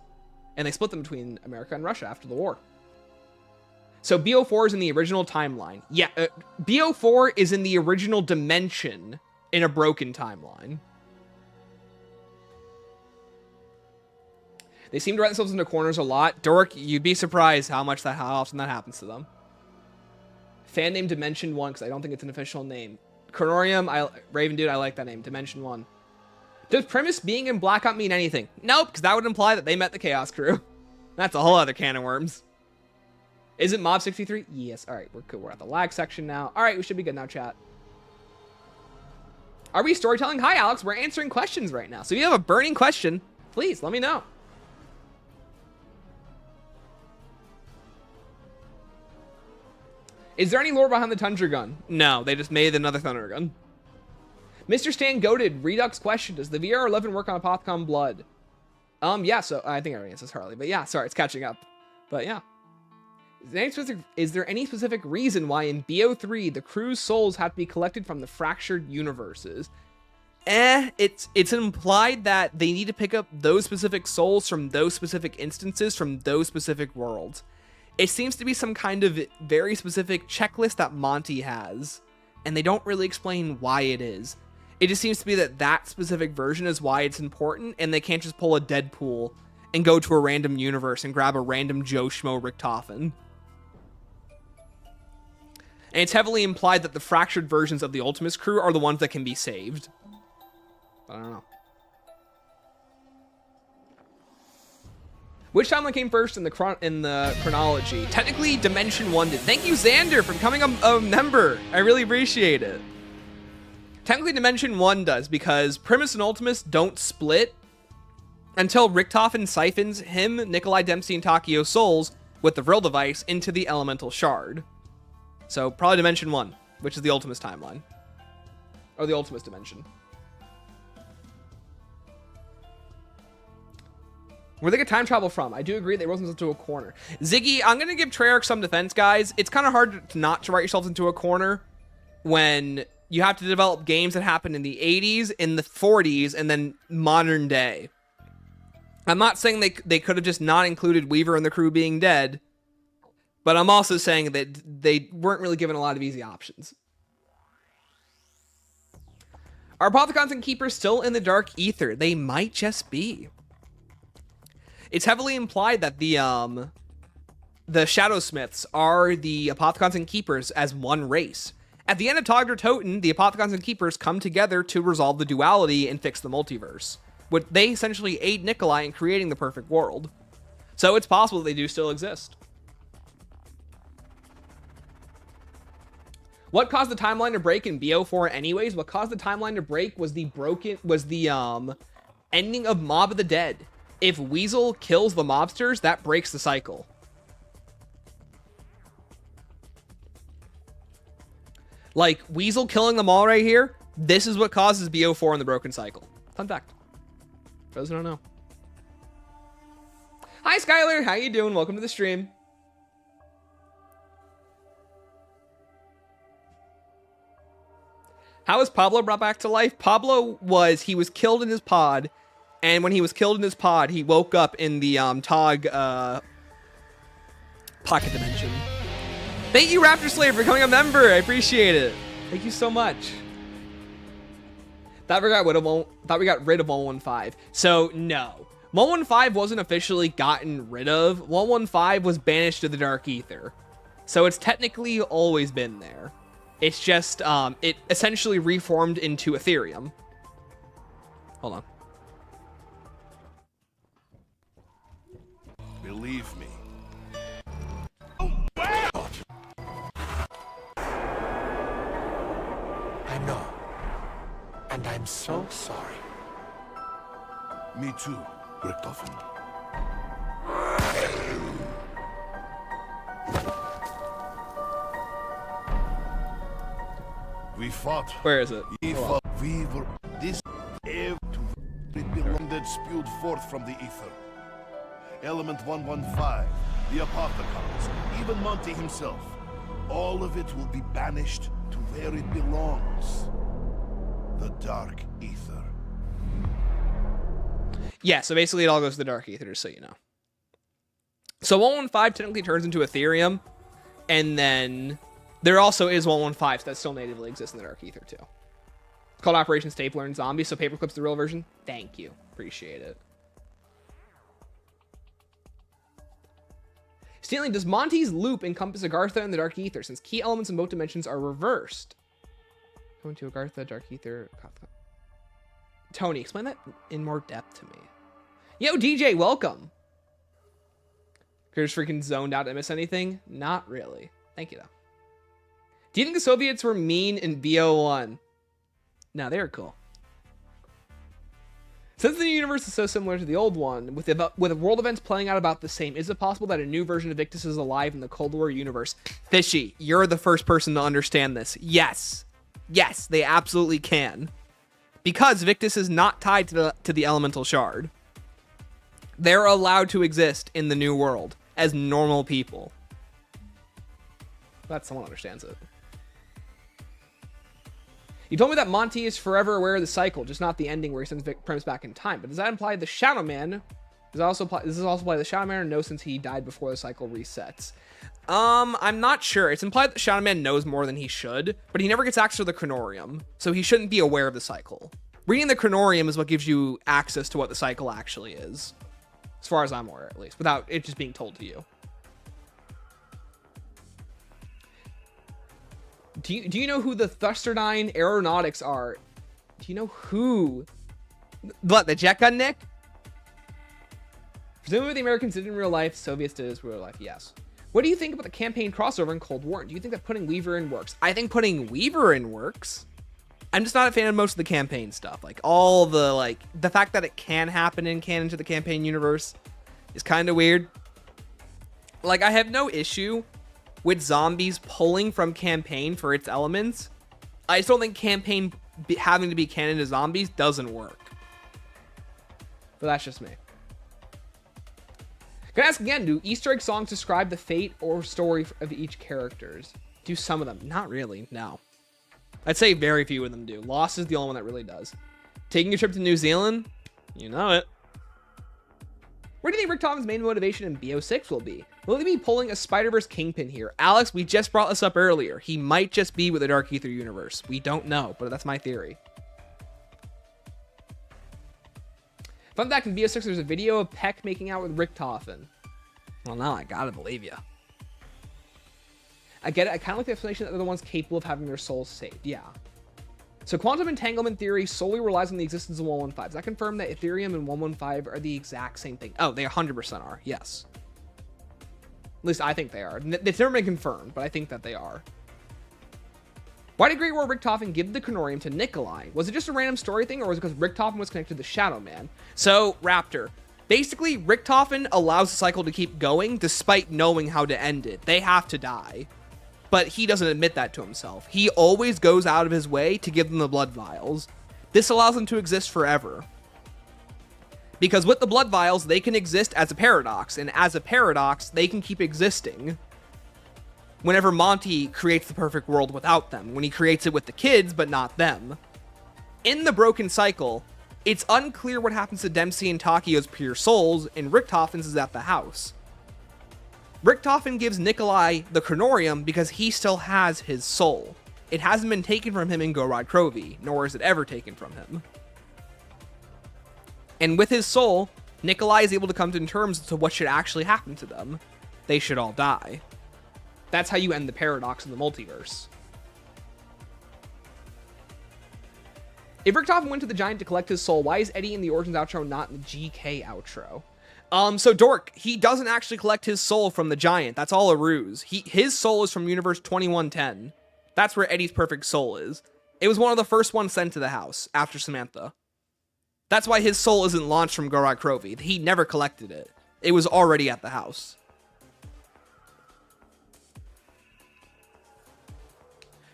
S3: and they split them between America and Russia after the war. So BO4 is in the original timeline. Yeah, BO4 is in the original dimension in a broken timeline. They seem to write themselves into corners a lot. Dork, you'd be surprised how often that happens to them. Fan name Dimension 1, because I don't think it's an official name. Chronorium, Raven Dude, I like that name. Dimension 1. Does Primus being in Blackout mean anything? Nope, because that would imply that they met the Chaos Crew. That's a whole other can of worms. Is it Mob 63? Yes. All right, we're good. We're at the lag section now. All right, we should be good now, chat. Are we storytelling? Hi, Alex. We're answering questions right now. So if you have a burning question, please let me know. Is there any lore behind the Tundra gun? No, they just made another Thunder gun. Mr. Stan Goated, Redux question. Does the VR11 work on Apothicon Blood? Yeah, so I think I already answered this, Harley. But yeah, sorry, it's catching up. But yeah. Is there any specific reason why in BO3 the crew's souls have to be collected from the fractured universes? It's implied that they need to pick up those specific souls from those specific instances from those specific worlds. It seems to be some kind of very specific checklist that Monty has, and they don't really explain why it is. It just seems to be that that specific version is why it's important, and they can't just pull a Deadpool and go to a random universe and grab a random Joe Schmo Richtofen. And it's heavily implied that the fractured versions of the Ultimus crew are the ones that can be saved. I don't know. Which timeline came first in the chronology? Technically, Dimension 1 did. Thank you, Xander, for becoming a member. I really appreciate it. Technically, Dimension 1 does, because Primus and Ultimus don't split until Richtofen siphons him, Nikolai Dempsey, and Takio's souls with the Vril device into the Elemental Shard. So, probably Dimension 1, which is the Ultimus timeline. Or the Ultimus dimension. Where they get time travel from? I do agree they wrote themselves into a corner. Ziggy, I'm going to give Treyarch some defense, guys. It's kind of hard not to write yourselves into a corner when you have to develop games that happen in the 80s, in the 40s, and then modern day. I'm not saying they could have just not included Weaver and the crew being dead, but I'm also saying that they weren't really given a lot of easy options. Are Apothicons and Keepers still in the Dark Ether? They might just be. It's heavily implied that the Shadowsmiths are the Apothicons and Keepers as one race. At the end of Togder Toten, the Apothicons and Keepers come together to resolve the duality and fix the multiverse. They essentially aid Nikolai in creating the perfect world. So it's possible that they do still exist. What caused the timeline to break in BO4 anyways? What caused the timeline to break was the ending of Mob of the Dead. If Weasel kills the mobsters, that breaks the cycle. Like, Weasel killing them all right here, this is what causes BO4 in the broken cycle. Fun fact. For those who don't know. Hi, Skylar. How you doing? Welcome to the stream. How was Pablo brought back to life? He was killed in his pod. And when he was killed in his pod, he woke up in the Tog pocket dimension. Thank you, Raptor Slave, for becoming a member. I appreciate it. Thank you so much. Thought we got rid of 115. So, no. 115 wasn't officially gotten rid of. 115 was banished to the Dark Ether. So it's technically always been there. It's just, it essentially reformed into Ethereum. Hold on.
S5: Believe me. I know. And I'm so sorry.
S6: Me too, Richtofen. We fought.
S3: Where is it?
S6: We fought. We were this air to it belonged that spewed forth from the ether. Element 115, the apothecaries, even Monty himself. All of it will be banished to where it belongs. The dark ether.
S3: Yeah, so basically it all goes to the dark ether, just so you know. So 115 technically turns into Ethereum, and then there also is 115 that still natively exists in the dark ether too. It's called Operation Stapler and Zombie, so Paperclip's the real version. Thank you. Appreciate it. Stealing, does Monty's loop encompass Agartha and the dark ether, since key elements in both dimensions are reversed? Going to Agartha, dark ether, Kafka. Tony, explain that in more depth to me. Yo, DJ, welcome. Just freaking zoned out to miss anything? Not really. Thank you, though. Do you think the Soviets were mean in BO1? No, they were cool. Since the new universe is so similar to the old one, with world events playing out about the same, is it possible that a new version of Victus is alive in the Cold War universe? Fishy, you're the first person to understand this. Yes. Yes, they absolutely can. Because Victus is not tied to the elemental shard. They're allowed to exist in the new world as normal people. Glad someone understands it. You told me that Monty is forever aware of the cycle, just not the ending where he sends Premise back in time. But does that imply the Shadow Man? Does this also apply the Shadow Man, or no, since he died before the cycle resets? I'm not sure. It's implied that Shadow Man knows more than he should, but he never gets access to the Chronorium, so he shouldn't be aware of the cycle. Reading the Chronorium is what gives you access to what the cycle actually is. As far as I'm aware, at least, without it just being told to you. Do you know who the Thusterdine Aeronautics are? Do you know who? What, the jet gun, Nick? Presumably the Americans did in real life, Soviets did in real life, yes. What do you think about the campaign crossover in Cold War? Do you think that putting Weaver in works? I think putting Weaver in works. I'm just not a fan of most of the campaign stuff. Like, all the, the fact that it can happen in canon to the campaign universe is kind of weird. Like, I have no issue with zombies pulling from campaign for its elements. I just don't think campaign having to be canon to zombies doesn't work. But that's just me. Gonna ask again, do Easter egg songs describe the fate or story of each characters? Do some of them? Not really, no. I'd say very few of them do. Lost is the only one that really does. Taking a trip to New Zealand? You know it. Where do you think Richtofen's main motivation in BO6 will be? Will he be pulling a Spider-Verse Kingpin here? Alex, we just brought this up earlier. He might just be with the Dark Ether universe. We don't know, but that's my theory. Fun fact, in BO6, there's a video of Peck making out with Richtofen. Well, now I gotta believe you. I get it. I kind of like the explanation that they're the ones capable of having their souls saved. Yeah. So quantum entanglement theory solely relies on the existence of 115. Does that confirm that Ethereum and 115 are the exact same thing? Oh, they 100% are. Yes. At least I think they are. It's never been confirmed, but I think that they are. Why did Great War Richtofen give the Chronorium to Nikolai? Was it just a random story thing, or was it because Richtofen was connected to the Shadow Man? So, Raptor. Basically, Richtofen allows the cycle to keep going despite knowing how to end it. They have to die. But he doesn't admit that to himself. He always goes out of his way to give them the blood vials. This allows them to exist forever. Because with the blood vials, they can exist as a paradox, and as a paradox, they can keep existing. Whenever Monty creates the perfect world without them, when he creates it with the kids, but not them. In the broken cycle, it's unclear what happens to Dempsey and Takio's pure souls, and Richtofen's is at the house. Richtofen gives Nikolai the Chronorium because he still has his soul. It hasn't been taken from him in Gorod Krovi, nor is it ever taken from him. And with his soul, Nikolai is able to come to terms as to what should actually happen to them. They should all die. That's how you end the paradox in the multiverse. If Richtofen went to the Giant to collect his soul, why is Eddie in the Origins outro not in the GK outro? So Dork, he doesn't actually collect his soul from the Giant. That's all a ruse. His soul is from Universe 2110. That's where Eddie's perfect soul is. It was one of the first ones sent to the house after Samantha. That's why his soul isn't launched from Gorod Krovi. He never collected it. It was already at the house.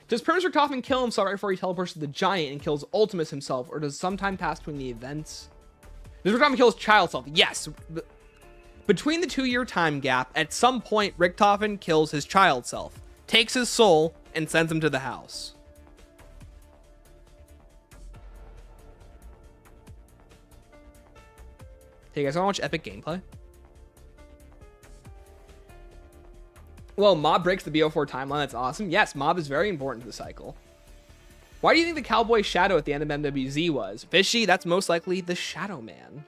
S3: Does Primus Richtofen kill himself right before he teleports to the Giant and kills Ultimus himself, or does some time pass between the events? Does Richtofen kill his child self? Yes. Between the 2-year time gap, at some point, Richtofen kills his child self, takes his soul, and sends him to the house. Hey guys, want to watch epic gameplay? Well, Mob breaks the BO4 timeline. That's awesome. Yes, Mob is very important to the cycle. Why do you think the Cowboy Shadow at the end of MWZ was? Fishy, that's most likely the Shadow Man.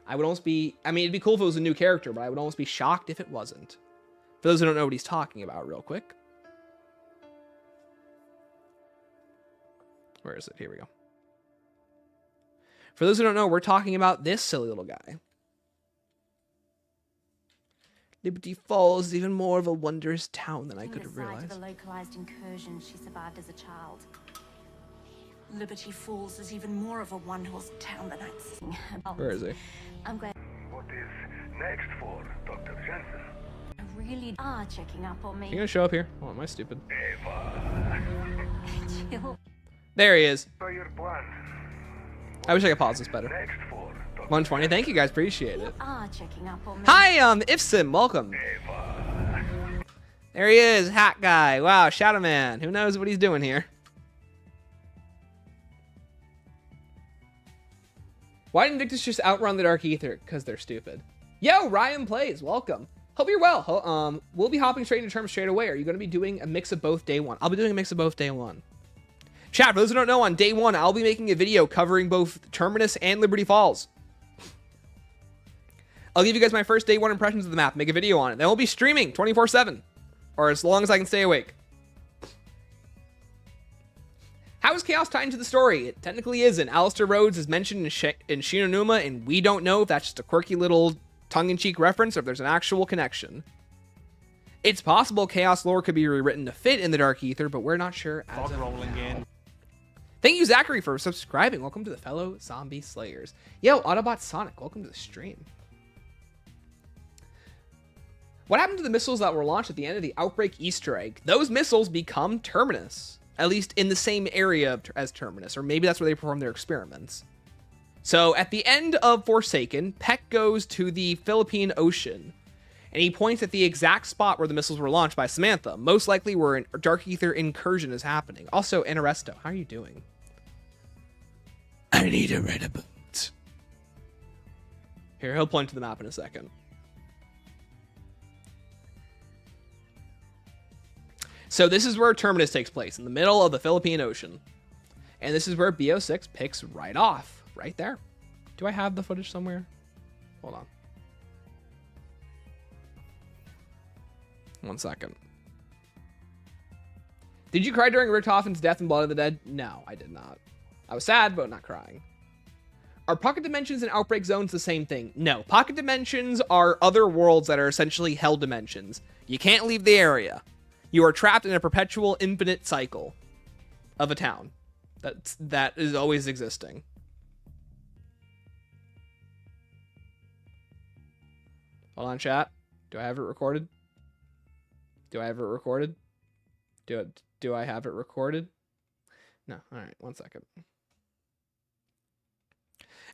S3: I would almost be... I mean, it'd be cool if it was a new character, but I would almost be shocked if it wasn't. For those who don't know what he's talking about, real quick. Where is it? Here we go. For those who don't know, we're talking about this silly little guy. Liberty Falls is even more of a wondrous town than I could have realized.
S7: The localized incursion she survived as a child.
S8: Liberty Falls is even more of a one-horse town than I'd seen.
S3: Where is he?
S7: I'm glad
S4: What is next for Dr. Jensen?
S7: you really are checking up on
S3: You
S7: me.
S3: gonna show up here? Oh, am I stupid?
S7: Jill.
S3: There he is.
S4: So your plan
S3: I wish I could pause this better.
S4: next for Dr.
S3: 120. Thank you guys. Appreciate it.
S7: Are checking up on me.
S3: Hi, Ifsim. Welcome. There he is. Hat guy. Wow, Shadow Man. Who knows what he's doing here? Why didn't Victus just outrun the Dark Ether? Because they're stupid. Yo, Ryan Plays. Welcome. Hope you're well. We'll be hopping straight into terms straight away. Are you going to be doing a mix of both day one? I'll be doing a mix of both day one. Chat, for those who don't know, on day one, I'll be making a video covering both Terminus and Liberty Falls. I'll give you guys my first day one impressions of the map, make a video on it. Then we'll be streaming 24/7, or as long as I can stay awake. How is Chaos tied into the story? It technically isn't. Alistair Rhodes is mentioned in Shinonuma, and we don't know if that's just a quirky little tongue-in-cheek reference or if there's an actual connection. It's possible Chaos lore could be rewritten to fit in the Dark Ether, but we're not sure as of now. Thank you, Zachary, for subscribing. Welcome to the fellow zombie slayers. Yo, Autobot Sonic, welcome to the stream. What happened to the missiles that were launched at the end of the Outbreak Easter egg? Those missiles become Terminus, at least in the same area as Terminus, or maybe that's where they perform their experiments. So at the end of Forsaken, Peck goes to the Philippine Ocean, and he points at the exact spot where the missiles were launched by Samantha, most likely where a Dark Ether incursion is happening. Also, Anaresto, how are you doing? I need a red boot. Here, he'll point to the map in a second. So this is where Terminus takes place, in the middle of the Philippine Ocean. And this is where BO6 picks right off, right there. Do I have the footage somewhere? Hold on. 1 second. Did you cry during Richtofen's death in Blood of the Dead? No, I did not. I was sad, but not crying. Are pocket dimensions and outbreak zones the same thing? No. Pocket dimensions are other worlds that are essentially hell dimensions. You can't leave the area. You are trapped in a perpetual infinite cycle of a town that is always existing. Hold on, chat. Do I have it recorded? Do I have it recorded? Do I have it recorded? No. All right. 1 second.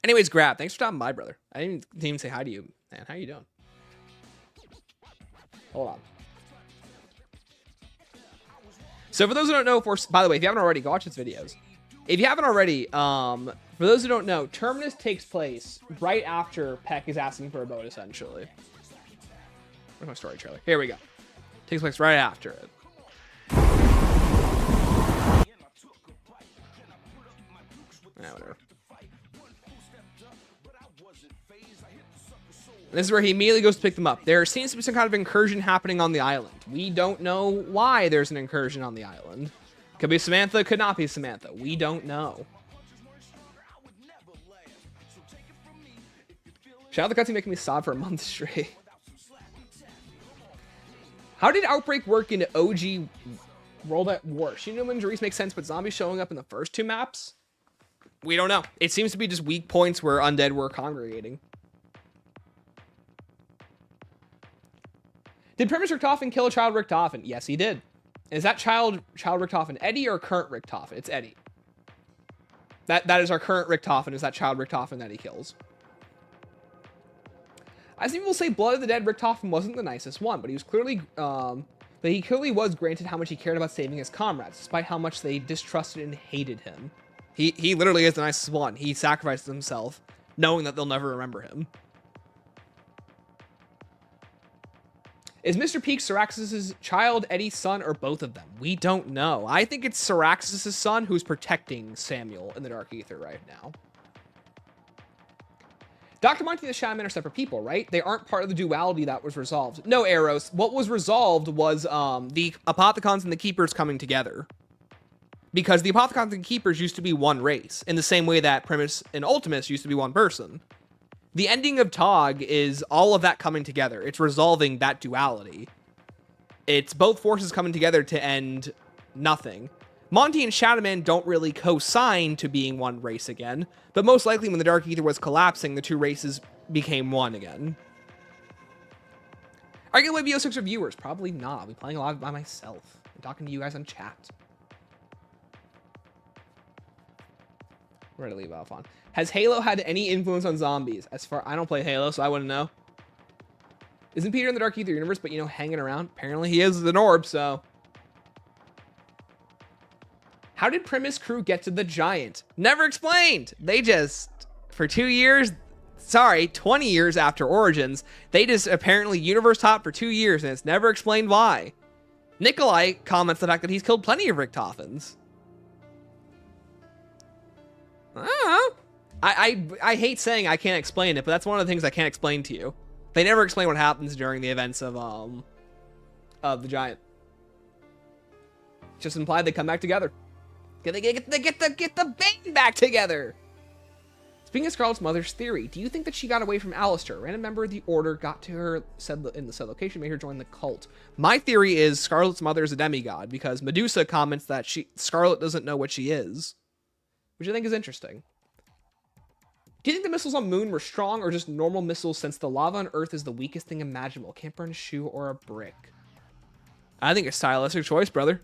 S3: Anyways, Grab, thanks for stopping by, brother. I didn't even say hi to you, man. How you doing? Hold on. So for those who don't know, by the way, if you haven't already, go watch his videos. If you haven't already, for those who don't know, Terminus takes place right after Peck is asking for a boat, essentially. Where's my story trailer? Here we go. Takes place right after it. Whatever. And this is where he immediately goes to pick them up. There seems to be some kind of incursion happening on the island. We don't know why there's an incursion on the island. Could be Samantha, could not be Samantha. We don't know. Shout out the cutscene making me sob for a month straight. How did Outbreak work in OG World at War. Shinigami injuries make sense, but zombies showing up in the first 2 maps? We don't know. It seems to be just weak points where undead were congregating. Did Primus Richtofen kill a child Richtofen? Yes, he did. Is that child Richtofen Eddie or current Richtofen? It's Eddie. That is our current Richtofen, is that child Richtofen that he kills. As people say, Blood of the Dead Richtofen wasn't the nicest one, but he was clearly, he clearly was granted how much he cared about saving his comrades, despite how much they distrusted and hated him. He literally is the nicest one. He sacrificed himself, knowing that they'll never remember him. Is Mr. Peak Syraxis' child, Eddie's son, or both of them? We don't know. I think it's Syraxis' son who's protecting Samuel in the Dark Aether right now. Dr. Monty and the Shadow Man are separate people, right? They aren't part of the duality that was resolved. No, Eros. What was resolved was the Apothecons and the Keepers coming together. Because the Apothecons and Keepers used to be one race, in the same way that Primus and Ultimus used to be one person. The ending of Tog is all of that coming together. It's resolving that duality. It's both forces coming together to end nothing. Monty and Shadow Man don't really co-sign to being one race again, but most likely when the Dark Aether was collapsing, the 2 races became one again. Are you going to play BO6 reviewers? Probably not. I'll be playing a lot by myself. I'm talking to you guys on chat. Where to leave off on? Has Halo had any influence on zombies? As far I don't play Halo, so I wouldn't know. Isn't Peter in the Dark Aether universe, but you know, hanging around? Apparently he is an orb, so. How did Primus crew get to the giant? Never explained. They just, for 2 years, sorry, 20 years after Origins, they just apparently universe hopped for 2 years, and it's never explained why. Nikolai comments the fact that he's killed plenty of Richtofens. I don't know. I hate saying I can't explain it, but that's one of the things I can't explain to you. They never explain what happens during the events of the giant. Just implied they come back together. Get the band back together. Speaking of Scarlet's mother's theory, do you think that she got away from Alistair? A random member of the Order got to her in the said location, made her join the cult. My theory is Scarlet's mother is a demigod because Medusa comments that Scarlet doesn't know what she is, which I think is interesting. Do you think the missiles on Moon were strong or just normal missiles since the lava on Earth is the weakest thing imaginable? Can't burn a shoe or a brick. I think a stylistic choice, brother.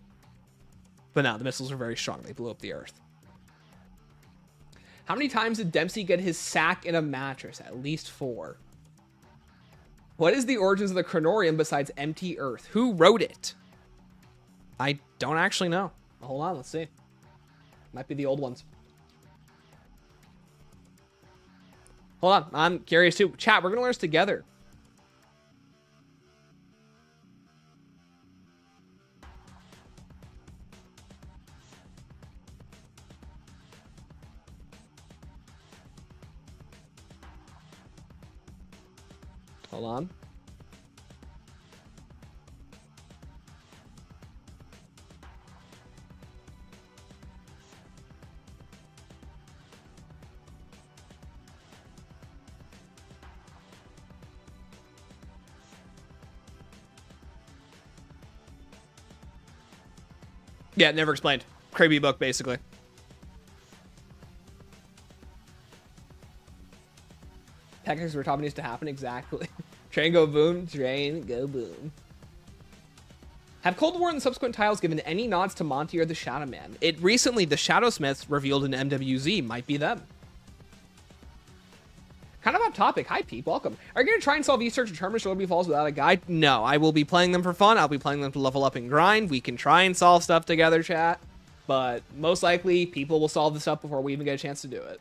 S3: But no, the missiles are very strong. They blew up the Earth. How many times did Dempsey get his sack in a mattress? At least 4. What is the origins of the Chronorium besides empty Earth? Who wrote it? I don't actually know. Hold on, let's see. Might be the old ones. Hold on, I'm curious too. Chat, we're gonna learn this together. Hold on. Yeah, never explained. Creepy book, basically. Tactics where top needs to happen, exactly. Train go boom, train go boom. Have Cold War and the subsequent titles given any nods to Monty or the Shadow Man? It recently, the Shadowsmiths revealed in MWZ might be them. Kind of off topic. Hi, Pete. Welcome. Are you going to try and solve Easter Determinist or Falls without a guide? No, I will be playing them for fun. I'll be playing them to level up and grind. We can try and solve stuff together, chat. But most likely, people will solve this up before we even get a chance to do it.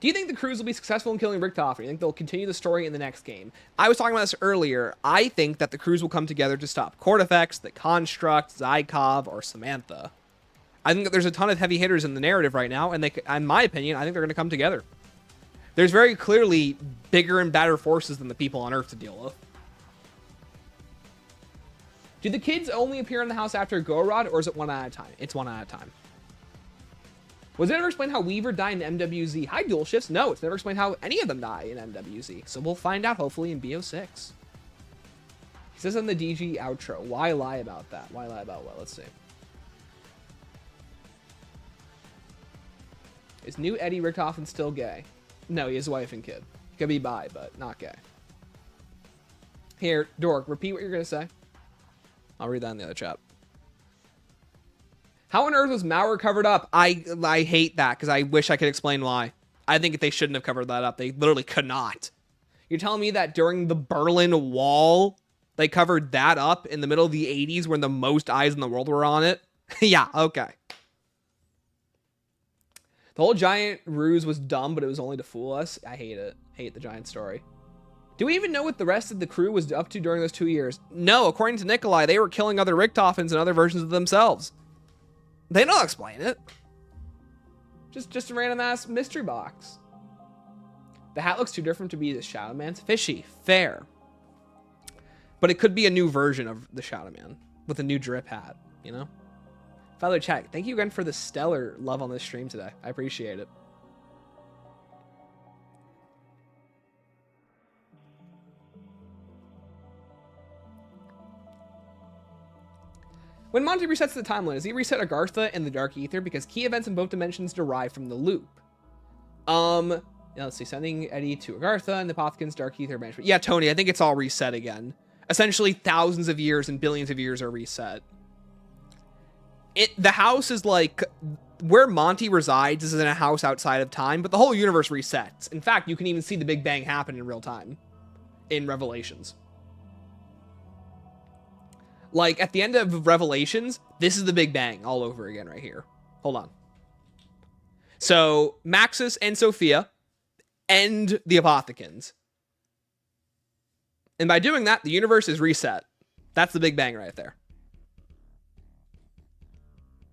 S3: Do you think the crews will be successful in killing Richtofen? Do you think they'll continue the story in the next game? I was talking about this earlier. I think that the crews will come together to stop Cortifex, the Construct, Zykov, or Samantha. I think that there's a ton of heavy hitters in the narrative right now, and in my opinion, I think they're going to come together. There's very clearly bigger and badder forces than the people on Earth to deal with. Do the kids only appear in the house after Gorod, or is it one at a time? It's one at a time. Was it ever explained how Weaver died in MWZ? Hi, Dual Shifts. No, it's never explained how any of them die in MWZ. So we'll find out, hopefully, in BO6. says on the DG outro. Why lie about that? Why lie about what? Let's see. Is new Eddie Richtofen still gay? No, he has a wife and kid. He could be bi, but not gay. Here, Dork, repeat what you're going to say. I'll read that in the other chat. How on earth was Maurer covered up? I hate that because I wish I could explain why. I think they shouldn't have covered that up. They literally could not. You're telling me that during the Berlin Wall, they covered that up in the middle of the 80s when the most eyes in the world were on it? Yeah, okay. The whole giant ruse was dumb, but it was only to fool us. I hate it. Hate the giant story. Do we even know what the rest of the crew was up to during those 2 years? No, according to Nikolai, they were killing other Richthofens and other versions of themselves. They don't explain it. Just a random ass mystery box. The hat looks too different to be the Shadow Man's. Fishy. Fair. But it could be a new version of the Shadow Man with a new drip hat, you know? Father Chat, thank you again for the stellar love on this stream today. I appreciate it. When Monty resets the timeline, does he reset Agartha and the Dark Ether? Because key events in both dimensions derive from the loop. Yeah, let's see. Sending Eddie to Agartha and the Pothkin's Dark Ether management. Yeah, Tony, I think it's all reset again. Essentially, thousands of years and billions of years are reset. The house is like... Where Monty resides is in a house outside of time, but the whole universe resets. In fact, you can even see the Big Bang happen in real time. In Revelations. Like, at the end of Revelations, this is the Big Bang all over again right here. Hold on. So, Maxis and Sophia end the Apothicans. And by doing that, the universe is reset. That's the Big Bang right there.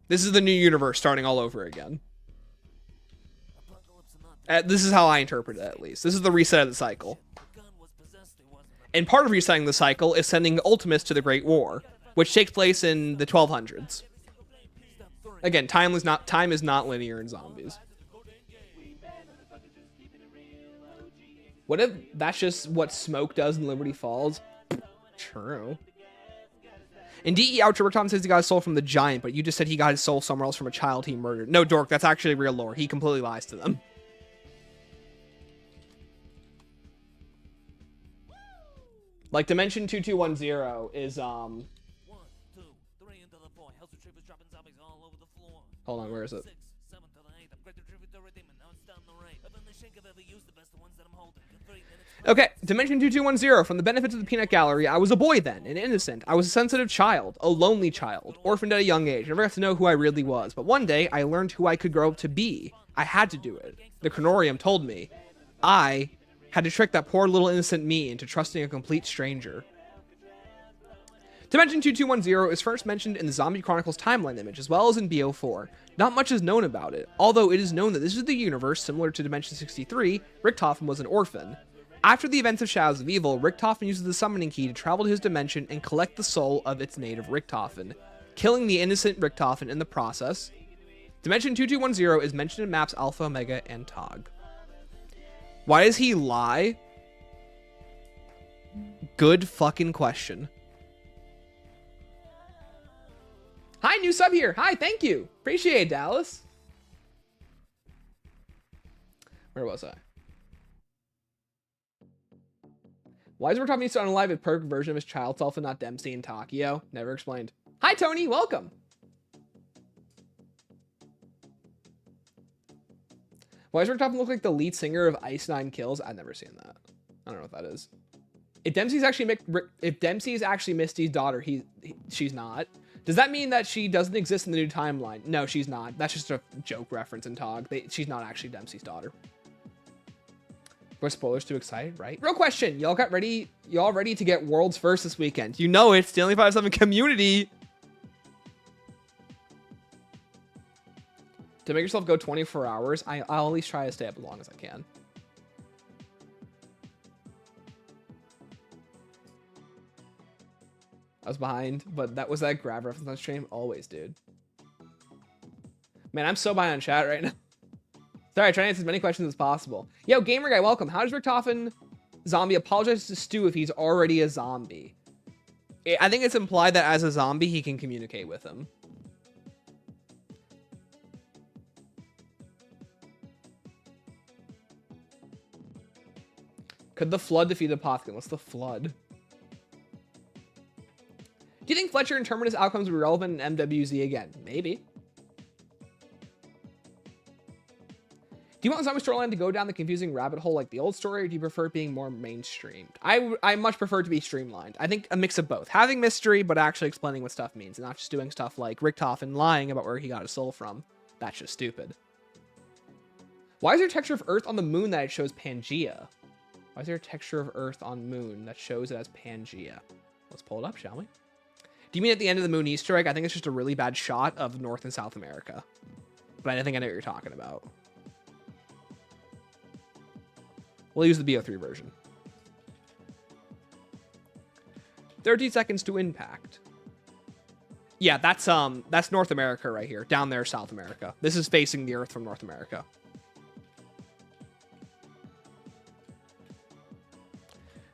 S3: This is the new universe starting all over again. This is how I interpret it, at least. This is the reset of the cycle. And part of resetting the cycle is sending Ultimus to the Great War, which takes place in the 1200s. Again, time is not linear in zombies. What if that's just what smoke does in Liberty Falls? True. In DE Outro, Tom says he got his soul from the giant, but you just said he got his soul somewhere else from a child he murdered. No, Dork, that's actually real lore. He completely lies to them. Like, Dimension 2210 is, Hold on, where is it? Okay, Dimension 2210. From the benefits of the Peanut Gallery, I was a boy then, an innocent. I was a sensitive child, a lonely child, orphaned at a young age. Never got to know who I really was. But one day, I learned who I could grow up to be. I had to do it. The Chronorium told me. I had to trick that poor little innocent me into trusting a complete stranger. Dimension 2210 is first mentioned in the Zombie Chronicles timeline image, as well as in BO4. Not much is known about it, although it is known that this is the universe similar to Dimension 63. Richtofen was an orphan. After the events of Shadows of Evil, Richtofen uses the summoning key to travel to his dimension and collect the soul of its native Richtofen, killing the innocent Richtofen in the process. Dimension 2210 is mentioned in maps Alpha, Omega, and Tog. Why does he lie? Good fucking question. Hi, new sub here. Hi, thank you. Appreciate it, Dallas. Where was I? Why is Richtofen used to unalive a perfect version of his child self and not Dempsey and Takio? Never explained. Hi, Tony. Welcome. Why does Richtofen look like the lead singer of Ice Nine Kills? I've never seen that. I don't know what that is. If Dempsey's actually Misty's daughter, she's not. Does that mean that she doesn't exist in the new timeline? No, she's not. That's just a joke reference in Tog. She's not actually Dempsey's daughter. We're spoilers too excited, right? Real question. Y'all got ready? Y'all ready to get Worlds First this weekend? You know it's the only 5-7 community. To make yourself go 24 hours, I'll at least try to stay up as long as I can. I was behind, but that was that grab reference on stream. Always, dude. Man, I'm so behind on chat right now. Sorry, trying to answer as many questions as possible. Yo, Gamer Guy, welcome. How does Richtofen zombie apologize to Stu if he's already a zombie? I think it's implied that as a zombie, he can communicate with him. Could the Flood defeat the Apothecon? What's the Flood? Do you think Fletcher and Terminus outcomes will be relevant in MWZ again? Maybe. Do you want Zombie Storyline to go down the confusing rabbit hole like the old story, or do you prefer it being more mainstreamed? I much prefer it to be streamlined. I think a mix of both. Having mystery, but actually explaining what stuff means, and not just doing stuff like Richtofen lying about where he got his soul from. That's just stupid. Why is there a texture of Earth on the moon that it shows Pangea? Why is there a texture of Earth on moon that shows it as Pangea? Let's pull it up, shall we? Do you mean at the end of the moon Easter egg? I think it's just a really bad shot of North and South America. But I think I know what you're talking about. We'll use the BO3 version. 30 seconds to impact. Yeah, that's North America right here. Down there, South America. This is facing the Earth from North America.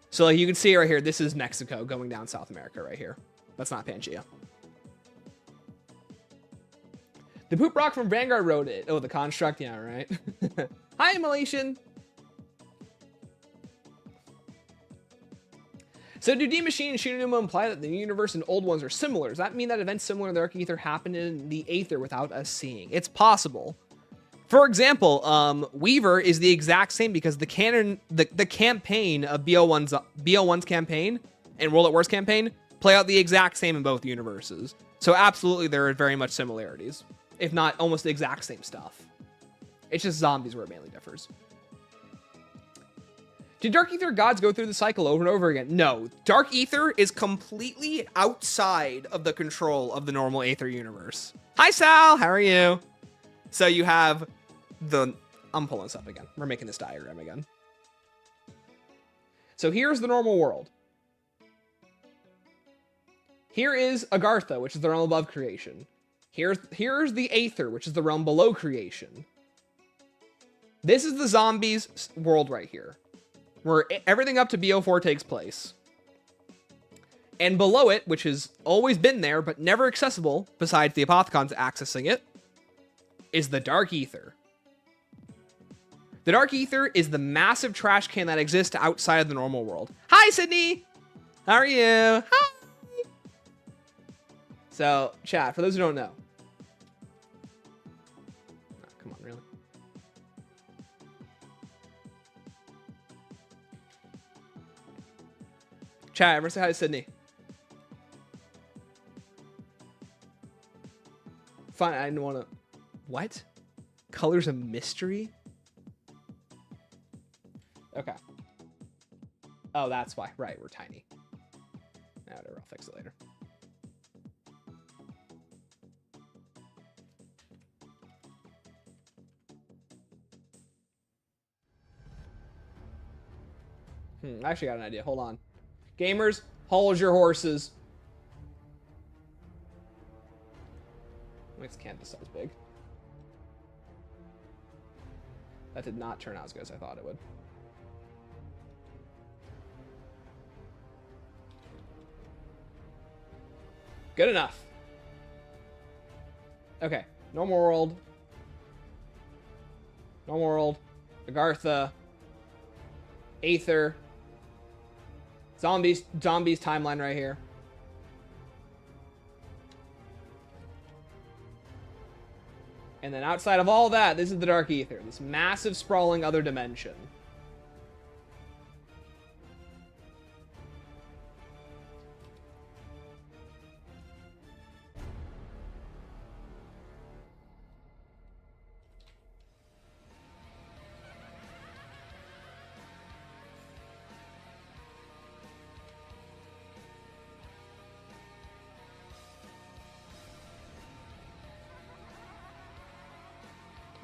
S3: So like you can see right here, this is Mexico going down South America right here. That's not Pangea. The Poop Rock from Vanguard wrote it. Oh, the construct, yeah, right. Hi, Malaysian. So do D Machine and Shinonuma imply that the new universe and old ones are similar? Does that mean that events similar to the Dark Ether happened in the Aether without us seeing? It's possible. For example, Weaver is the exact same because the canon, the campaign of BO1's campaign and World at War's campaign play out the exact same in both universes. So absolutely there are very much similarities, if not almost the exact same stuff. It's just zombies where it mainly differs. Did Dark Ether gods go through the cycle over and over again? No. Dark Ether is completely outside of the control of the normal Aether universe. Hi, Sal. How are you? So you have the... I'm pulling this up again. We're making this diagram again. So here's the normal world. Here is Agartha, which is the realm above creation. Here's the Aether, which is the realm below creation. This is the zombies world right here, where everything up to BO4 takes place. And below it, which has always been there, but never accessible, besides the Apothecons accessing it, is the Dark Ether. The Dark Ether is the massive trash can that exists outside of the normal world. Hi, Sydney! How are you? Hi! So, chat, for those who don't know. Oh, come on, really? Chat, everyone say hi to Sydney. Fine, I didn't want to... What? Colors of mystery? Okay. Oh, that's why. Right, we're tiny. Nah, whatever, I'll fix it later. I actually got an idea. Hold on. Gamers, hold your horses. Makes canvas size big. That did not turn out as good as I thought it would. Good enough. Okay. Normal world. Normal world. Agartha. Aether. Zombies timeline right here. And then outside of all that, this is the Dark Ether, this massive sprawling other dimension.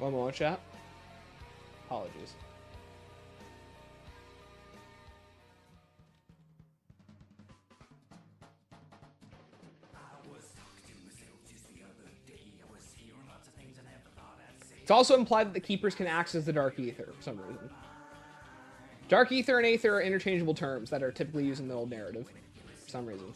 S3: One more chat. Apologies. It's also implied that the Keepers can access the Dark Ether for some reason. Dark Ether and Aether are interchangeable terms that are typically used in the old narrative for some reason.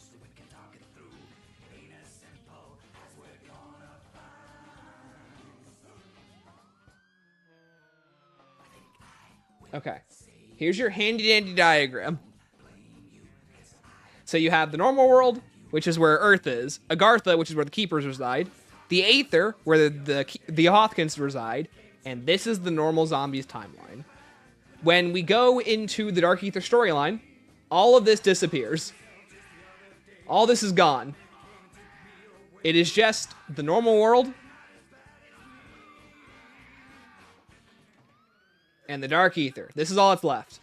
S3: Okay. Here's your handy-dandy diagram. So you have the normal world, which is where Earth is. Agartha, which is where the Keepers reside. The Aether, where the Hothkins reside. And this is the normal zombies timeline. When we go into the Dark Aether storyline, all of this disappears. All this is gone. It is just the normal world and the Dark Aether. This is all that's left.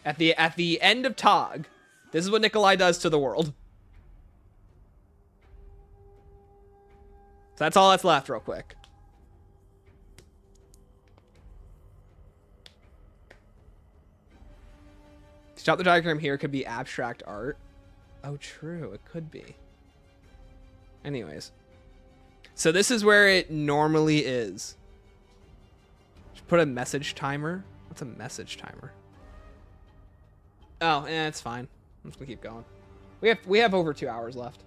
S3: At the end of Tog, this is what Nikolai does to the world. So that's all that's left, real quick. Stop the diagram here could be abstract art. Oh, true. It could be. Anyways. So this is where it normally is. Just put a message timer. What's a message timer? Oh, it's fine. I'm just gonna keep going. We have over 2 hours left.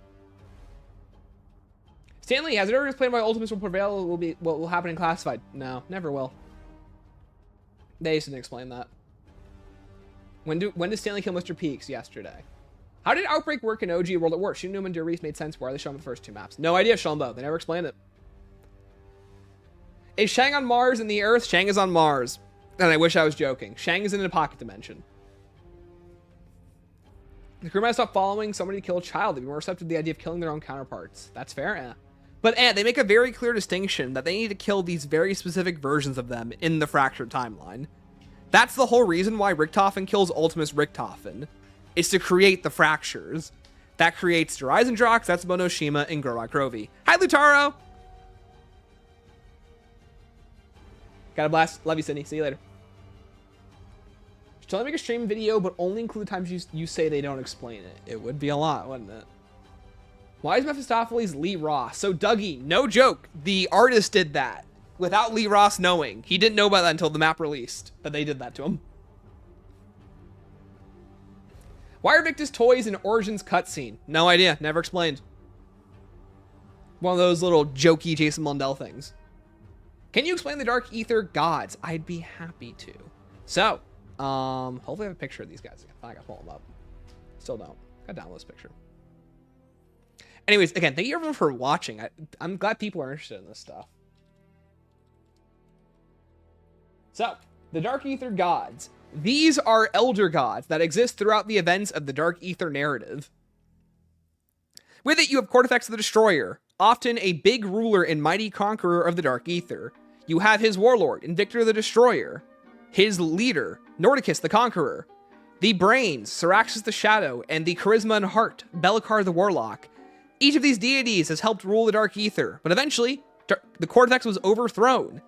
S3: Stanley, has it ever explained why Ultimates will prevail? Will be what will happen in Classified? No, never will. They just didn't explain that. When did Stanley kill Mr. Peaks? Yesterday. How did Outbreak work in OG World at War? Shooting Newman Durice made sense. Why are they showing the first 2 maps? No idea, Shalombo. They never explained it. Is Shang on Mars and the Earth? Shang is on Mars. And I wish I was joking. Shang is in a pocket dimension. The crew might stop following somebody to kill a child. They'd be more receptive to the idea of killing their own counterparts. That's fair, But they make a very clear distinction that they need to kill these very specific versions of them in the Fractured timeline. That's the whole reason why Richtofen kills Ultimus Richtofen, is to create the fractures. That creates Horizon-Drox, that's Monoshima, and Gorok Rovi. Hi, Lutaro! Got a blast. Love you, Sydney. See you later. Should I make a stream video, but only include the times you say they don't explain it? It would be a lot, wouldn't it? Why is Mephistopheles Lee Ross? So, Dougie, no joke. The artist did that without Lee Ross knowing. He didn't know about that until the map released, that they did that to him. Why are Victus toys in Origins cutscene? No idea. Never explained. One of those little jokey Jason Blundell things. Can you explain the Dark Aether gods? I'd be happy to. So, hopefully I have a picture of these guys. I gotta pull them up. Still don't. Gotta download this picture. Anyways, again, thank you everyone for watching. I'm glad people are interested in this stuff. So, the Dark Aether gods. These are elder gods that exist throughout the events of the Dark Aether narrative. With it, you have Cortifex the Destroyer, often a big ruler and mighty conqueror of the Dark Aether. You have his warlord, Invictor the Destroyer, his leader, Nordicus the Conqueror, the brains, Syraxis the Shadow, and the charisma and heart, Belikar the Warlock. Each of these deities has helped rule the Dark Aether, but eventually, the Cortifex was overthrown,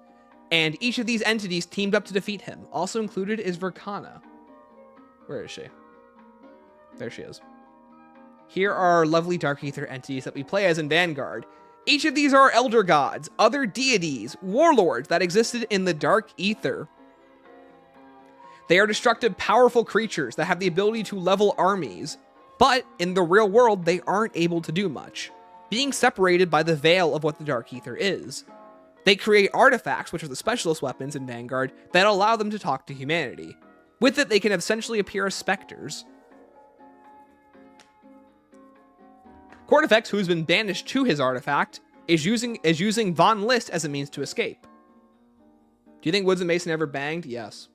S3: and each of these entities teamed up to defeat him. Also included is Verkana. Where is she? There she is. Here are lovely Dark Aether entities that we play as in Vanguard. Each of these are elder gods, other deities, warlords that existed in the Dark Aether. They are destructive, powerful creatures that have the ability to level armies, but in the real world, they aren't able to do much, being separated by the veil of what the Dark Aether is. They create artifacts, which are the specialist weapons in Vanguard, that allow them to talk to humanity. With it, they can essentially appear as specters. Cortifex, who's been banished to his artifact, is using Von List as a means to escape. Do you think Woods and Mason ever banged? Yes.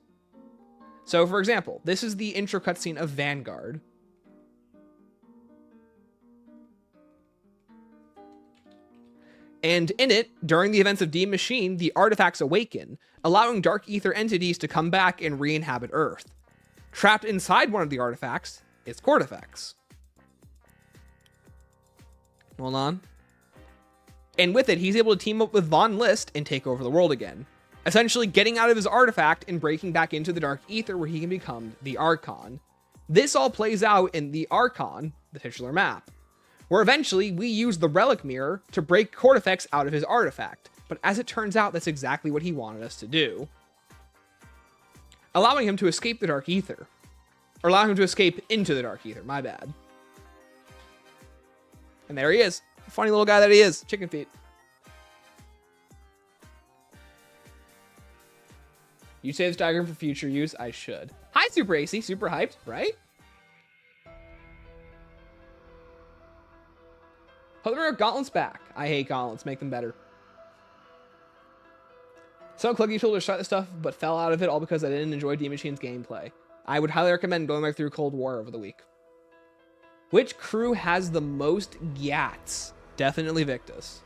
S3: So, for example, this is the intro cutscene of Vanguard. And in it, during the events of Deep Machine, the artifacts awaken, allowing Dark Aether entities to come back and re-inhabit Earth. Trapped inside one of the artifacts is Cortifex. Hold on. And with it, he's able to team up with Von List and take over the world again, essentially getting out of his artifact and breaking back into the Dark Aether where he can become the Archon. This all plays out in the Archon, the titular map, where eventually we use the Relic Mirror to break Cortifex out of his artifact. But as it turns out, that's exactly what he wanted us to do, allowing him to escape the Dark Aether. Or allowing him to escape into the Dark Aether, my bad. And there he is. Funny little guy that he is. Chicken feet. You say this diagram for future use? I should. Hi, Super AC. Super hyped, right? However, Gauntlets back. I hate gauntlets. Make them better. Some clicky told to start this stuff, but fell out of it all because I didn't enjoy D Machine's gameplay. I would highly recommend going back through Cold War over the week. Which crew has the most Gyats? Definitely Victus.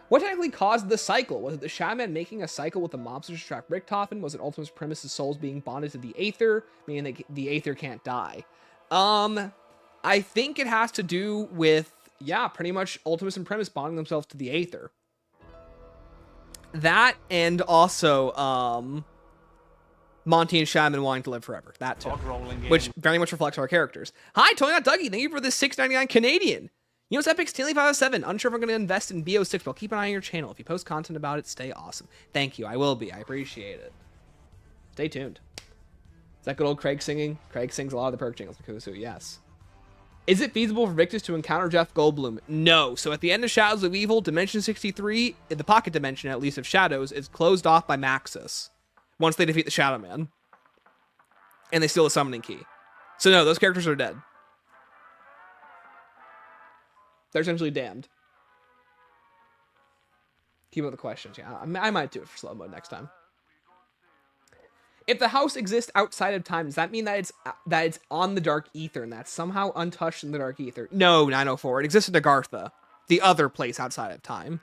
S3: What technically caused the cycle? Was it the Shaman making a cycle with the mobsters to trap Richtofen? Was it Ultimus Primus' souls being bonded to the Aether, meaning that the Aether can't die? I think it has to do with, yeah, pretty much Ultimus and Primus bonding themselves to the Aether. That, and also, Monty and Shaman wanting to live forever. That too. Which very much reflects our characters. Hi, Tony Not Dougie. Thank you for this $6.99 Canadian. You know, it's Epic Stanley 507. Unsure if I'm going to invest in BO6, but I'll keep an eye on your channel. If you post content about it, stay awesome. Thank you. I will be. I appreciate it. Stay tuned. Is that good old Craig singing? Craig sings a lot of the perk jingles for Kusu. Yes. Is it feasible for Victus to encounter Jeff Goldblum? No. So at the end of Shadows of Evil, Dimension 63, the pocket dimension, at least of Shadows, is closed off by Maxis once they defeat the Shadow Man. And they steal the summoning key. So no, those characters are dead. They're essentially damned. Keep up the questions. Yeah, I might do it for slow mode next time. If the house exists outside of time, does that mean that it's on the Dark Ether and that's somehow untouched in the Dark Ether? No, 904. It exists in Agartha, the other place outside of time.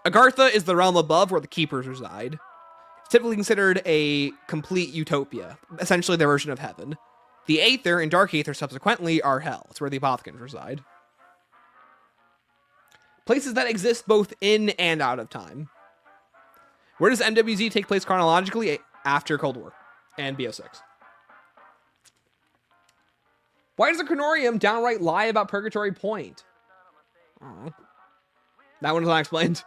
S3: Agartha is the realm above where the Keepers reside. It's typically considered a complete utopia, essentially their version of heaven. The Aether and Dark Ether subsequently are hell. It's where the Apothecans reside. Places that exist both in and out of time. Where does MWZ take place chronologically? After Cold War and BO6. Why does the Chronorium downright lie about Purgatory Point? Oh. That one is not explained.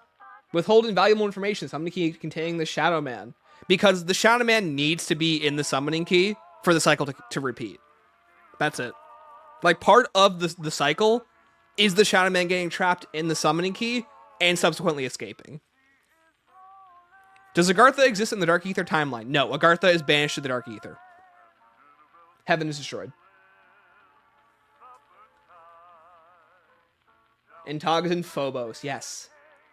S3: Withholding valuable information, summoning key containing the Shadow Man. Because the Shadow Man needs to be in the summoning key for the cycle to repeat. That's it. Like, part of the cycle is the Shadow Man getting trapped in the summoning key and subsequently escaping. Does Agartha exist in the Dark Ether timeline? No, Agartha is banished to the Dark Ether. Heaven is destroyed. And Tog is in Phobos. Yes,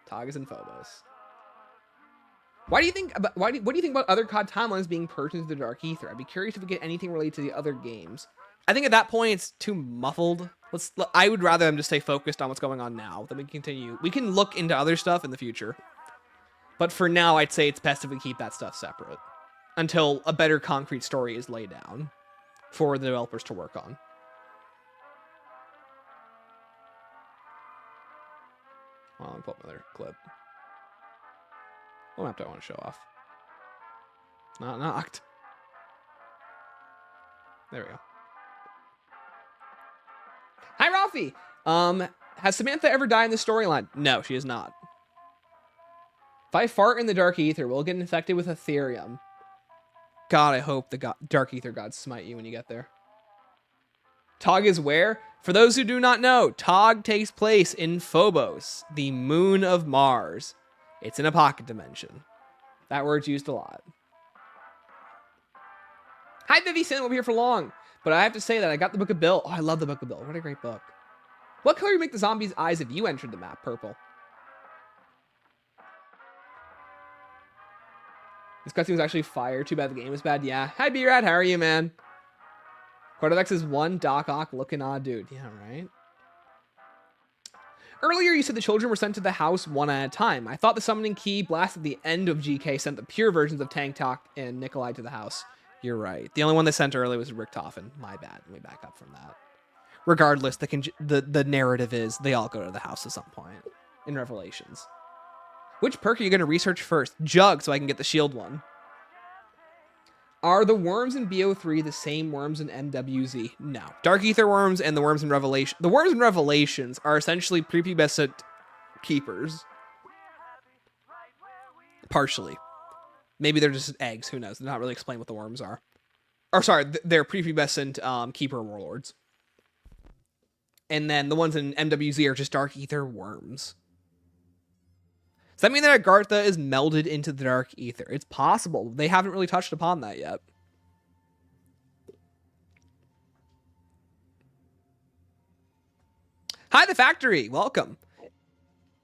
S3: Tog is in Phobos. What do you think about other COD timelines being purged into the Dark Ether? I'd be curious if we get anything related to the other games. I think at that point it's too muffled. I would rather them just stay focused on what's going on now. Then we can continue. We can look into other stuff in the future. But for now, I'd say it's best if we keep that stuff separate until a better concrete story is laid down for the developers to work on. Well, I'll put another clip. What map do I want to show off? Not knocked. There we go. Hi, Ralphie. Has Samantha ever died in the storyline? No, she has not. If I fart in the Dark Ether, we'll get infected with Ethereum. God, I hope the Dark Ether gods smite you when you get there. Tog is where? For those who do not know, Tog takes place in Phobos, the moon of Mars. It's in a pocket dimension. That word's used a lot. Hi, Vivi Sin, we'll be here for long. But I have to say that I got the Book of Bill. Oh, I love the Book of Bill. What a great book. What color would make the zombies' eyes if you entered the map? Purple. This cutscene was actually fire. Too bad the game was bad. Yeah. Hi, B-Rad. How are you, man? Quartervex is one Doc Ock looking odd dude. Yeah, right? Earlier, you said the children were sent to the house one at a time. I thought the summoning key blast at the end of GK sent the pure versions of Tank Talk and Nikolai to the house. You're right. The only one they sent early was Richtofen. My bad. Let me back up from that. Regardless, the narrative is they all go to the house at some point in Revelations. Which perk are you going to research first? Jug, so I can get the shield one. Are the worms in BO3 the same worms in MWZ? No. Dark Ether worms and the worms in Revelation. The worms in Revelations are essentially prepubescent keepers. Partially. Maybe they're just eggs. Who knows? They're not really explain what the worms are. Or sorry, they're prepubescent keeper warlords. And then the ones in MWZ are just Dark Ether worms. Does that mean that Agartha is melded into the Dark Ether? It's possible. They haven't really touched upon that yet. Hi, The Factory. Welcome.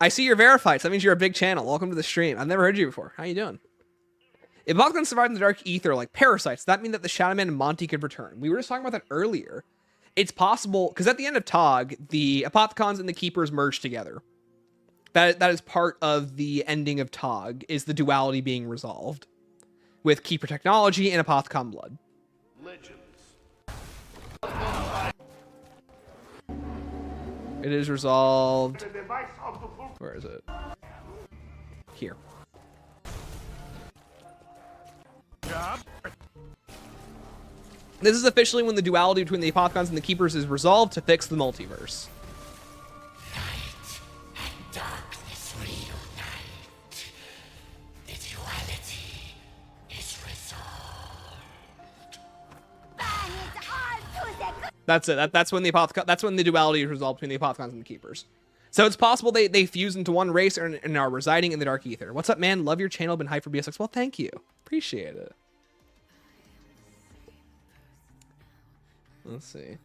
S3: I see you're verified, so that means you're a big channel. Welcome to the stream. I've never heard you before. How you doing? If Apothicons survived in the Dark Ether like parasites, does that mean that the Shadow Man and Monty could return? We were just talking about that earlier. It's possible, because at the end of Tog, the Apothicons and the Keepers merge together. That is part of the ending of Tog, is the duality being resolved. With Keeper technology and Apothicon blood.
S6: Legends.
S3: It is resolved. Where is it? Here. This is officially when the duality between the Apothicons and the Keepers is resolved to fix the multiverse.
S5: Light and darkness reunite. The duality is resolved.
S3: That's it. That's when the duality is resolved between the Apothicons and the Keepers. So it's possible they fuse into one race and are residing in the Dark Ether. What's up, man? Love your channel. Been hyped for BS6. Well, thank you. Appreciate it. Let's see.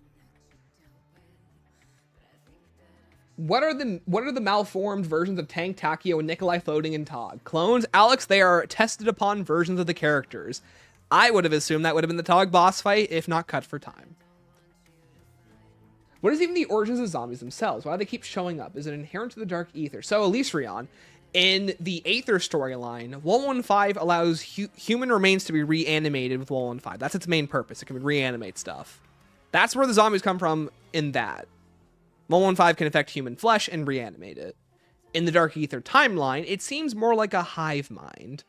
S3: What are the malformed versions of Tank, Takio, and Nikolai floating in Tog? Clones? Alex, they are tested upon versions of the characters. I would have assumed that would have been the Tog boss fight, if not cut for time. What is even the origins of zombies themselves? Why do they keep showing up? Is it inherent to the Dark Ether? So, Elysian, in the Aether storyline, 115 allows human remains to be reanimated with 115. That's its main purpose. It can reanimate stuff. That's where the zombies come from in that. 115 can affect human flesh and reanimate it. In the Dark Ether timeline, it seems more like a hive mind.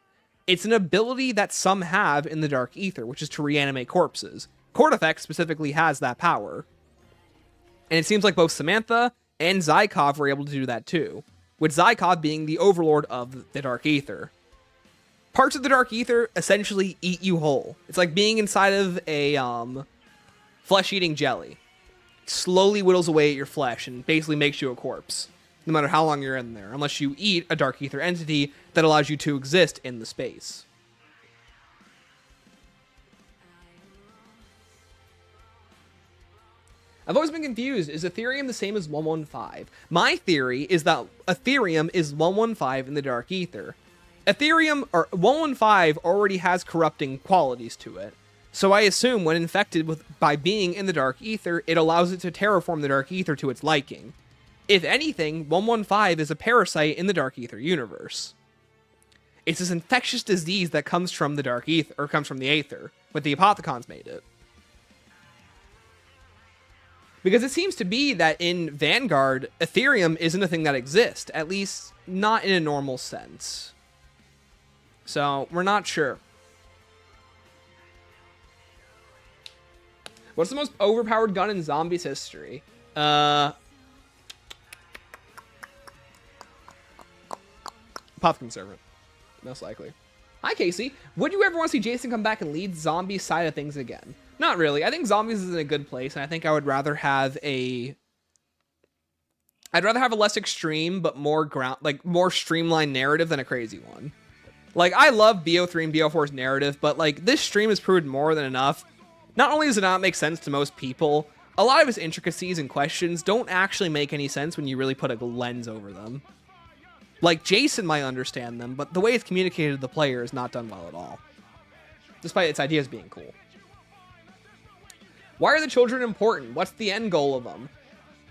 S3: It's an ability that some have in the Dark Ether, which is to reanimate corpses. Cortifex specifically has that power. And it seems like both Samantha and Zykov were able to do that too, with Zykov being the overlord of the Dark Ether. Parts of the Dark Ether essentially eat you whole. It's like being inside of a flesh-eating jelly. It slowly whittles away at your flesh and basically makes you a corpse, no matter how long you're in there, unless you eat a Dark Ether entity that allows you to exist in the space. I've always been confused. Is Ethereum the same as 115? My theory is that Ethereum is 115 in the Dark Ether. Ethereum, or 115, already has corrupting qualities to it. So I assume when infected by being in the Dark Ether, it allows it to terraform the Dark Ether to its liking. If anything, 115 is a parasite in the Dark Ether universe. It's this infectious disease that comes from the Dark Ether, or comes from the Aether, but the Apothicons made it. Because it seems to be that in Vanguard, Ethereum isn't a thing that exists, at least not in a normal sense. So, we're not sure. What's the most overpowered gun in Zombies history? Apothicon Servant. Most likely. Hi, Casey. Would you ever want to see Jason come back and lead zombie side of things again? Not really. I think Zombies is in a good place, and I think I would rather have a... I'd rather have a less extreme, but more more streamlined narrative than a crazy one. Like, I love BO3 and BO4's narrative, but, like, this stream has proved more than enough. Not only does it not make sense to most people, a lot of its intricacies and questions don't actually make any sense when you really put a lens over them. Like, Jason might understand them, but the way it's communicated to the player is not done well at all. Despite its ideas being cool. Why are the children important? What's the end goal of them?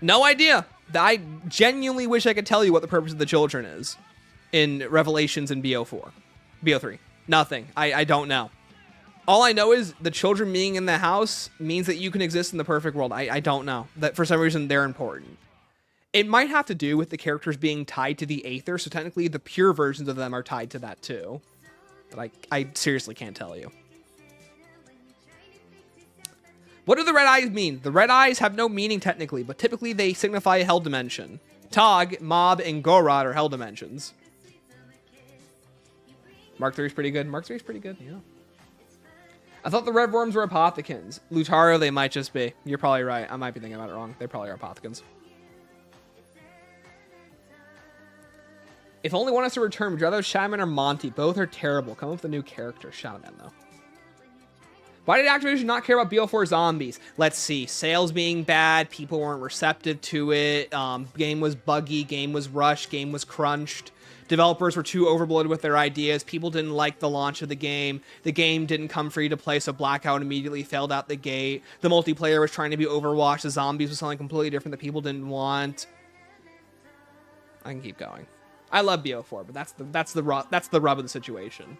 S3: No idea. I genuinely wish I could tell you what the purpose of the children is in Revelations and BO3. Nothing. I don't know. All I know is the children being in the house means that you can exist in the perfect world. I don't know. That for some reason they're important. It might have to do with the characters being tied to the Aether, so technically the pure versions of them are tied to that too. But I seriously can't tell you. What do the red eyes mean? The red eyes have no meaning technically, but typically they signify a hell dimension. Tog, Mob, and Gorod are hell dimensions. Mark 3 is pretty good. Mark 3 is pretty good, yeah. I thought the red worms were Apothicons. Lutario, they might just be. You're probably right. I might be thinking about it wrong. They probably are Apothicons. If only one has to return, would you rather Shaman or Monty? Both are terrible. Come up with a new character. Shaman, though. Why did Activision not care about BO4 Zombies? Let's see. Sales being bad. People weren't receptive to it. Game was buggy. Game was rushed. Game was crunched. Developers were too overbloated with their ideas. People didn't like the launch of the game. The game didn't come free to play, so Blackout immediately failed out the gate. The multiplayer was trying to be Overwatch. The Zombies was something completely different that people didn't want. I can keep going. I love BO4, but that's the rub of the situation.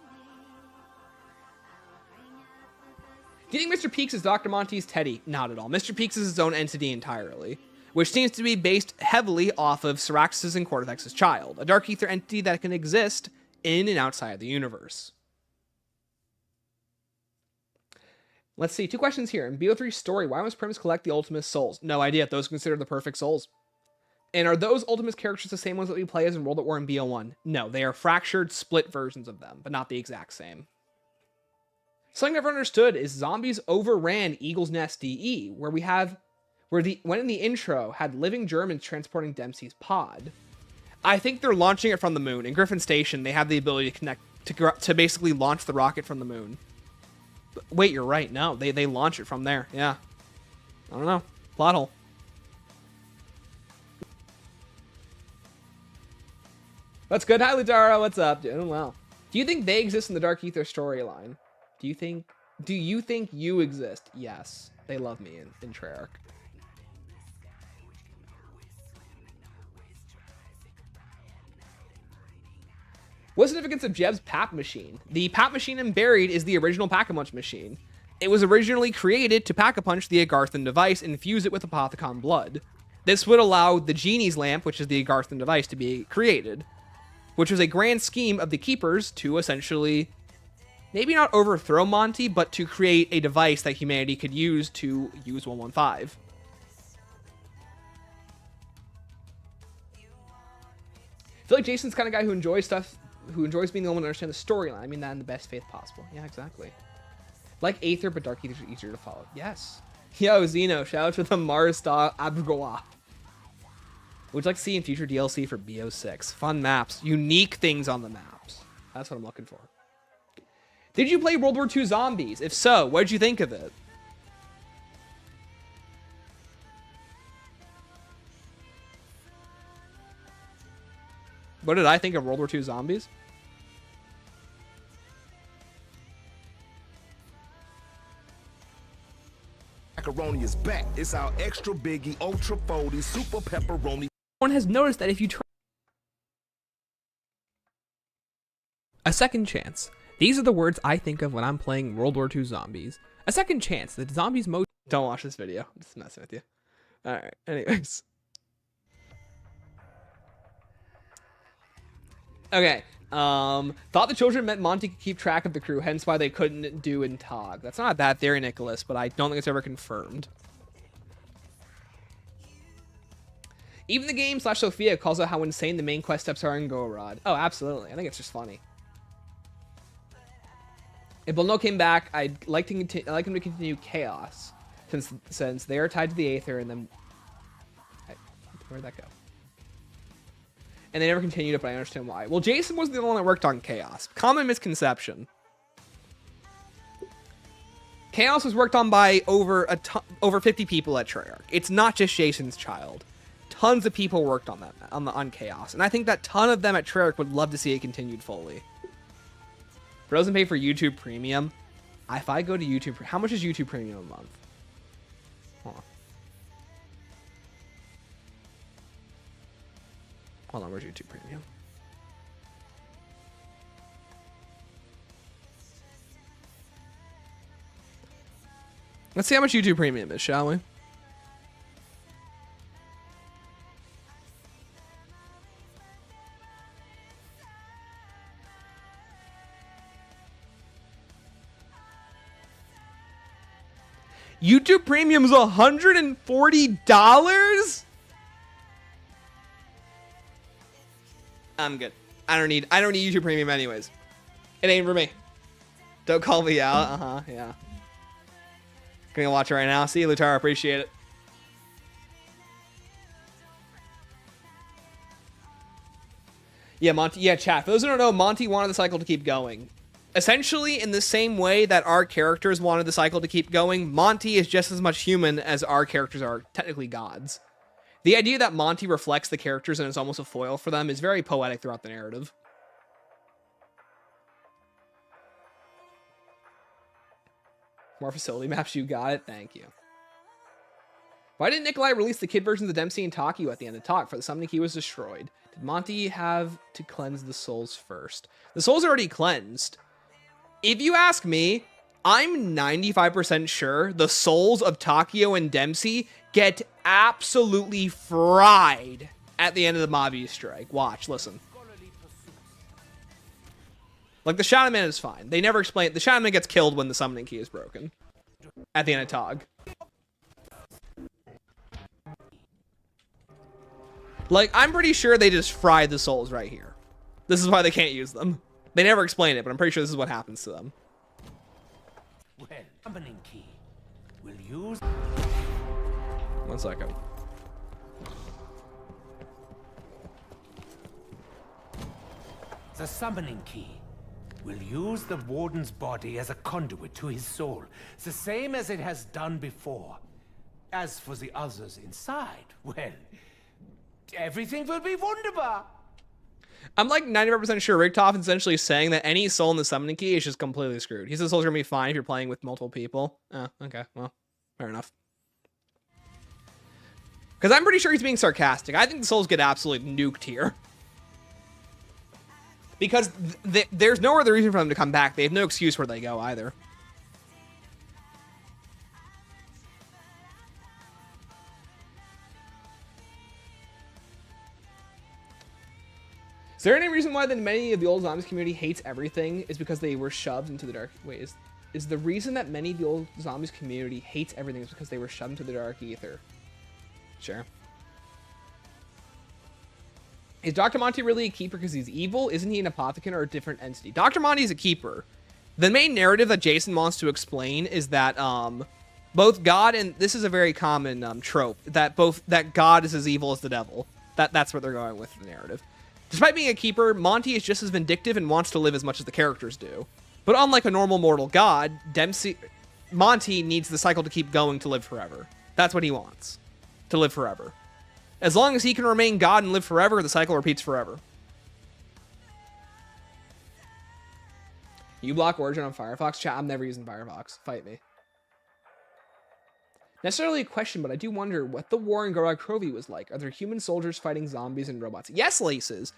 S3: Do you think Mr. Peaks is Dr. Monty's Teddy? Not at all. Mr. Peaks is his own entity entirely, which seems to be based heavily off of Syraxis and Cortex's child, a Dark Ether entity that can exist in and outside of the universe. Let's see, 2 questions here. In BO3's story, why must Primus collect the Ultimus souls? No idea. Those are considered the perfect souls. And are those Ultimus characters the same ones that we play as in World at War and BO1? No, they are fractured, split versions of them, but not the exact same. Something I've never understood is Zombies overran Eagle's Nest DE, when in the intro had living Germans transporting Dempsey's pod. I think they're launching it from the moon. In Griffin Station, they have the ability to connect to basically launch the rocket from the moon. But wait, you're right. No, they launch it from there. Yeah. I don't know. Plot hole. What's good? Hi, Lutaro. What's up? Doing well. Do you think they exist in the Dark Ether storyline? Do you think you exist? Yes. They love me in Treyarch. What's the significance of Jeb's PAP machine? The PAP machine in Buried is the original Pack-a-Punch machine. It was originally created to Pack-a-Punch the Agarthan device and fuse it with Apothicon blood. This would allow the Genie's lamp, which is the Agarthan device, to be created, which was a grand scheme of the Keepers to essentially maybe not overthrow Monty, but to create a device that humanity could use to use 115. I feel like Jason's the kind of guy who enjoys being the only one to understand the storyline. I mean that in the best faith possible. Yeah, exactly. Like Aether, but Dark Aether's easier to follow. Yes. Yo, Zeno, shout out to the Mars Star Abgoa. Would you like to see in future DLC for BO6? Fun maps. Unique things on the maps. That's what I'm looking for. Did you play World War II Zombies? If so, what did you think of it? What did I think of World War II Zombies?
S9: Macaroni is back. It's our extra biggie, ultra foldy, super pepperoni.
S3: One has noticed that if you try a second chance. These are the words I think of when I'm playing World War II Zombies. A second chance. The zombies mode. Don't watch this video. I'm just messing with you. Alright, anyways. Okay. Thought the children meant Monty could keep track of the crew, hence why they couldn't do in TOG. That's not a bad theory, Nicholas, but I don't think it's ever confirmed. Even the game / Sophia calls out how insane the main quest steps are in Go Rod. Oh, absolutely. I think it's just funny. If Bolno came back, I'd like him to continue Chaos, since they are tied to the Aether, and then where'd that go? And they never continued it, but I understand why. Well, Jason wasn't the only one that worked on Chaos. Common misconception. Chaos was worked on by over 50 people at Treyarch. It's not just Jason's child. Tons of people worked on that on Chaos, and I think that ton of them at Treyarch would love to see it continued fully. Doesn't pay for YouTube Premium. If I go to YouTube, how much is YouTube Premium a month? Hold on, where's YouTube Premium? Let's see how much YouTube Premium is, shall we? YouTube Premium is $140? I'm good. I don't need YouTube Premium anyways. It ain't for me. Don't call me out. Yeah. Gonna watch it right now. See you, Lutaro. Appreciate it. Yeah, Monty. Yeah, chat. For those who don't know, Monty wanted the cycle to keep going. Essentially, in the same way that our characters wanted the cycle to keep going, Monty is just as much human as our characters are technically gods. The idea that Monty reflects the characters and is almost a foil for them is very poetic throughout the narrative. More facility maps, you got it. Thank you. Why didn't Nikolai release the kid versions of Dempsey and Takio at the end of Talk? For the summoning key was destroyed. Did Monty have to cleanse the souls first? The souls are already cleansed. If you ask me, I'm 95% sure the souls of Takio and Dempsey get absolutely fried at the end of the Mabu strike. Watch, listen. Like, the Shadow Man is fine. They never explain. The Shadow Man gets killed when the summoning key is broken at the end of Tog. Like, I'm pretty sure they just fried the souls right here. This is why they can't use them. They never explain it, but I'm pretty sure this is what happens to them.
S5: Well, summoning key will use.
S3: 1 second.
S5: The summoning key will use the warden's body as a conduit to his soul, the same as it has done before. As for the others inside, well, everything will be wunderbar.
S3: I'm like 95% sure Richtofen is essentially saying that any soul in the summoning key is just completely screwed. He says souls are going to be fine if you're playing with multiple people. Oh, okay. Well, fair enough. Because I'm pretty sure he's being sarcastic. I think the souls get absolutely nuked here. Because there's no other reason for them to come back. They have no excuse where they go either. Is there any reason why many of the old zombies community hates everything is because they were shoved into the dark? Wait, is the reason that many of the old zombies community hates everything is because they were shoved into the dark ether? Sure. Is Dr. Monty really a keeper because he's evil? Isn't he an apothecary or a different entity? Dr. Monty is a keeper. The main narrative that Jason wants to explain is that both God and this is a very common trope that God is as evil as the devil. That's what they're going with the narrative. Despite being a keeper, Monty is just as vindictive and wants to live as much as the characters do. But unlike a normal mortal god, Monty needs the cycle to keep going to live forever. That's what he wants. To live forever. As long as he can remain God and live forever, the cycle repeats forever. You block Origin on Firefox? Chat, I'm never using Firefox. Fight me. Necessarily a question, but I do wonder what the war in Gorod Krovi was like. Are there human soldiers fighting zombies and robots? Yes, Laces.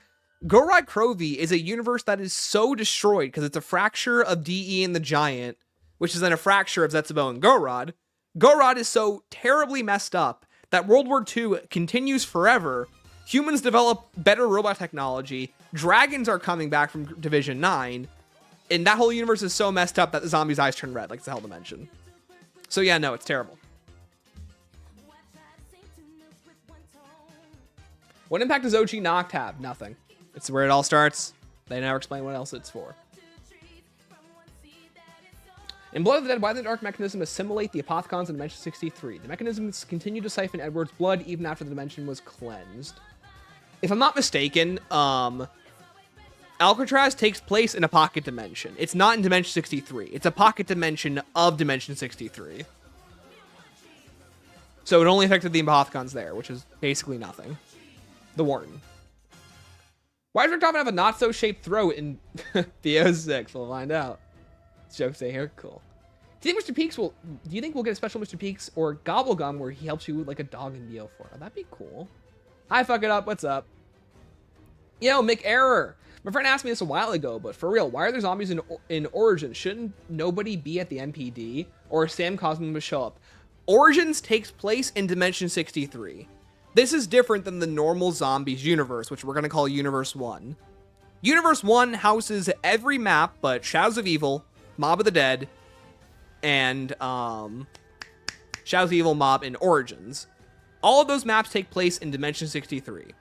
S3: Gorod Krovi is a universe that is so destroyed because it's a fracture of DE and the Giant, which is then a fracture of Zetsubo and Gorod. Gorod is so terribly messed up that World War II continues forever. Humans develop better robot technology. Dragons are coming back from Division 9. And that whole universe is so messed up that the zombies' eyes turn red, like it's a hell dimension. So yeah, no, it's terrible. What impact does OG Noct have? Nothing. It's where it all starts. They never explain what else it's for. In Blood of the Dead, why did the Dark Mechanism assimilate the Apothecons in Dimension 63? The mechanisms continue to siphon Edward's blood even after the dimension was cleansed. If I'm not mistaken, Alcatraz takes place in a pocket dimension. It's not in Dimension 63. It's a pocket dimension of Dimension 63. So it only affected the Apothecons there, which is basically nothing. The Warden. Why does Richtofen have a not-so-shaped throat in BO6? We'll find out. Jokes say here. Cool. Do you think Mr. Peaks will... Do you think we'll get a special Mr. Peaks or Gobblegum where he helps you like a dog in BO4? Oh, that'd be cool. Hi, fuck it up. What's up? Yo, Mick Error. My friend asked me this a while ago, but for real, why are there zombies in Origins? Shouldn't nobody be at the MPD? Or Sam Cosmo would show up? Origins takes place in Dimension 63. This is different than the normal zombies universe, which we're going to call Universe 1. Universe 1 houses every map but Shadows of Evil, Mob of the Dead, and Shadows of Evil, Mob, and Origins. All of those maps take place in Dimension 63.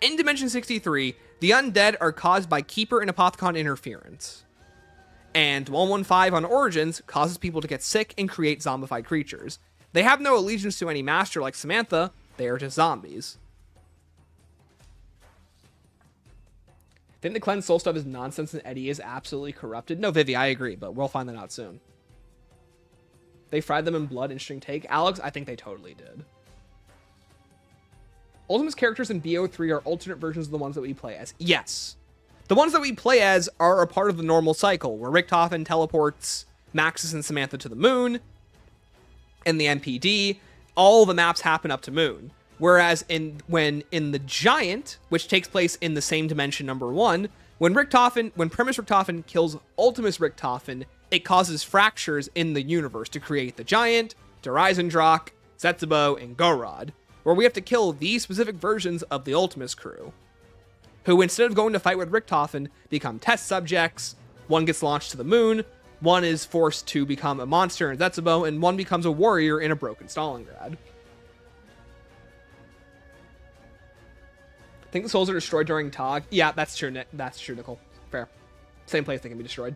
S3: In Dimension 63, the undead are caused by Keeper and Apothecon interference. And 115 on Origins causes people to get sick and create zombified creatures. They have no allegiance to any master like Samantha, they are just zombies. I think the cleanse soul stuff is nonsense and Eddie is absolutely corrupted. No, Vivi, I agree, but we'll find that out soon. They fried them in blood. Interesting take. Alex, I think they totally did. Ultimate's characters in BO3 are alternate versions of the ones that we play as. Yes. The ones that we play as are a part of the normal cycle, where Richtofen teleports Maxis and Samantha to the moon, and the MPD, all the maps happen up to moon. Whereas in the Giant, which takes place in the same dimension number 1, when Primus Richtofen kills Ultimus Richtofen, it causes fractures in the universe to create the Giant, Derizendrach, Setsubo, and Gorod, where we have to kill these specific versions of the Ultimus crew, who instead of going to fight with Richtofen, become test subjects. One gets launched to the moon, one is forced to become a monster in Setsubo, and one becomes a warrior in a broken Stalingrad. I think the souls are destroyed during Tog. Yeah, that's true, Nick. That's true, Nicole. Fair. Same place they can be destroyed.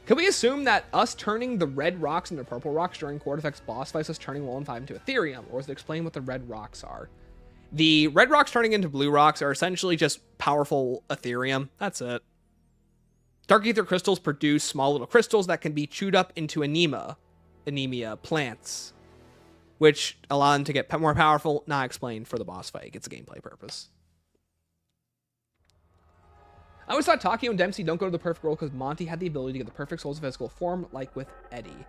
S3: Can we assume that us turning the red rocks into purple rocks during Cortifex boss fights us turning 1 and 5 into Ethereum? Or is it explain what the red rocks are? The red rocks turning into blue rocks are essentially just powerful Ethereum. That's it. Dark Ether crystals produce small little crystals that can be chewed up into anemia plants, which allow them to get more powerful. Not explained for the boss fight. It's a gameplay purpose. I always thought Takio and Dempsey don't go to the perfect world because Monty had the ability to get the perfect souls of physical form, like with Eddie.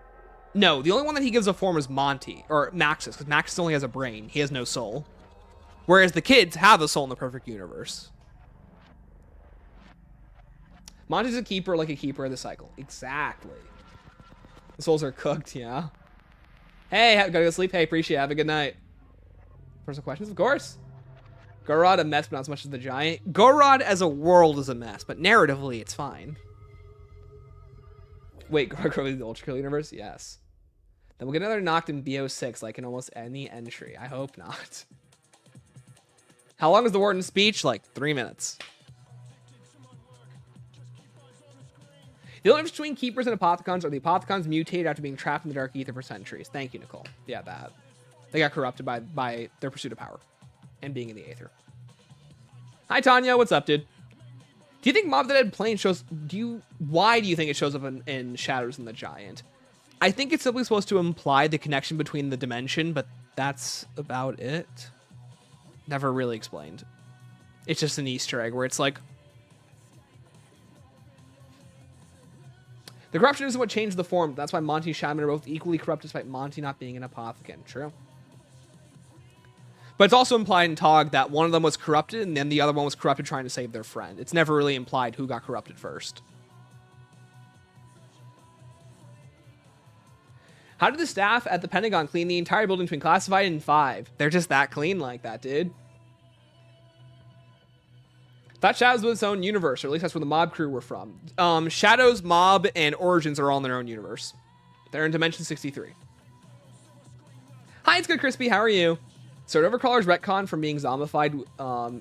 S3: No, the only one that he gives a form is Monty, or Maxis, because Maxis only has a brain. He has no soul. Whereas the kids have a soul in the perfect universe. Monty's a keeper like a keeper of the cycle. Exactly. The souls are cooked, yeah. Hey, gotta go to sleep. Hey, appreciate it. Have a good night. Personal questions, of course. Gorod a mess, but not as much as the Giant. Gorod as a world is a mess, but narratively it's fine. Wait, Gorod is the Ultra Kill universe? Yes. Then we'll get another knocked in BO6, like in almost any entry. I hope not. How long is the Warden's speech? Like 3 minutes. The only difference between Keepers and Apothecons are the Apothecons mutated after being trapped in the Dark Ether for centuries. Thank you, Nicole. Yeah, that. They got corrupted by their pursuit of power and being in the Aether. Hi, Tanya. What's up, dude? Do you think Mob the Dead Plane shows... Why do you think it shows up in Shadows in the Giant? I think it's simply supposed to imply the connection between the dimension, but that's about it. Never really explained. It's just an Easter egg where it's like... The corruption isn't what changed the form. That's why Monty and Shaman are both equally corrupt despite Monty not being an Apothecon. True. But it's also implied in Tog that one of them was corrupted and then the other one was corrupted trying to save their friend. It's never really implied who got corrupted first. How did the staff at the Pentagon clean the entire building between Classified and 5? They're just that clean like that, dude. Thought Shadows was its own universe, or at least that's where the Mob crew were from. Shadows, Mob, and Origins are all in their own universe. They're in Dimension 63. Hi, it's good, Crispy. How are you? So Overcrawler's retcon from being zombified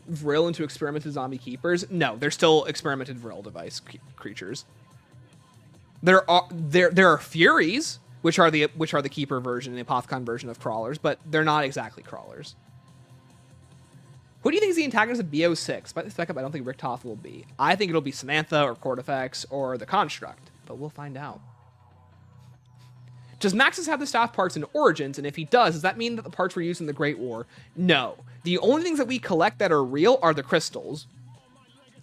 S3: Vril into experimented zombie keepers? No, they're still experimented Vril device creatures. There are Furies, which are the keeper version and the Apothecon version of crawlers, but they're not exactly crawlers. Who do you think is the antagonist of BO6? By the spec up, I don't think Richtofen will be. I think it'll be Samantha or Cortifex or the Construct, but we'll find out. Does Maxis have the staff parts in Origins? And if he does that mean that the parts were used in the Great War? No. The only things that we collect that are real are the crystals.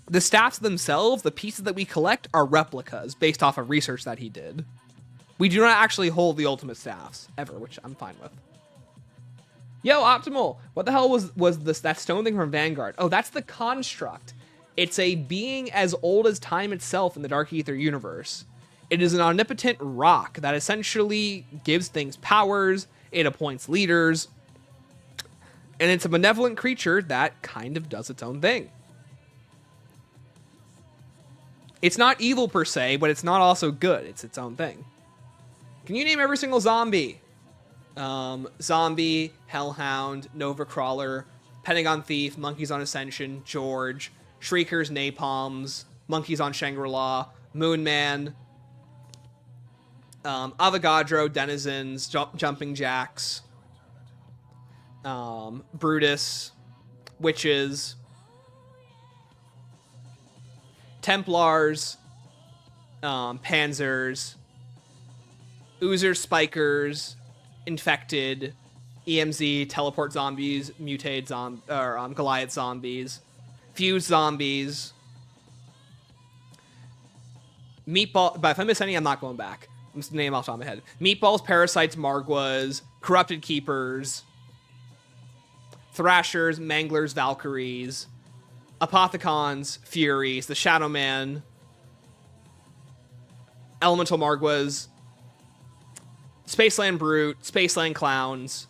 S3: The staffs themselves, the pieces that we collect, are replicas based off of research that he did. We do not actually hold the ultimate staffs, ever, which I'm fine with. Yo, Optimal, what the hell was that stone thing from Vanguard? Oh, that's the Construct. It's a being as old as time itself in the Dark Ether universe. It is an omnipotent rock that essentially gives things powers, it appoints leaders, and it's a benevolent creature that kind of does its own thing. It's not evil per se, but it's not also good. It's its own thing. Can you name every single zombie? Zombie, Hellhound, Nova Crawler, Pentagon Thief, Monkeys on Ascension, George, Shriekers, Napalms, Monkeys on Shangri-La, Moonman, Avogadro, Denizens, Jumping Jacks, Brutus, Witches, Templars, Panzers, Oozers, Spikers, Infected, EMZ, Teleport Zombies, Mutate Goliath Zombies, Fuse Zombies, Meatball. But if I miss any, I'm not going back. I'm just name off the top of my head. Meatballs, Parasites, Margwas, Corrupted Keepers, Thrashers, Manglers, Valkyries, Apothecons, Furies, the Shadow Man, Elemental Margwas, Spaceland Brute, Spaceland Clowns,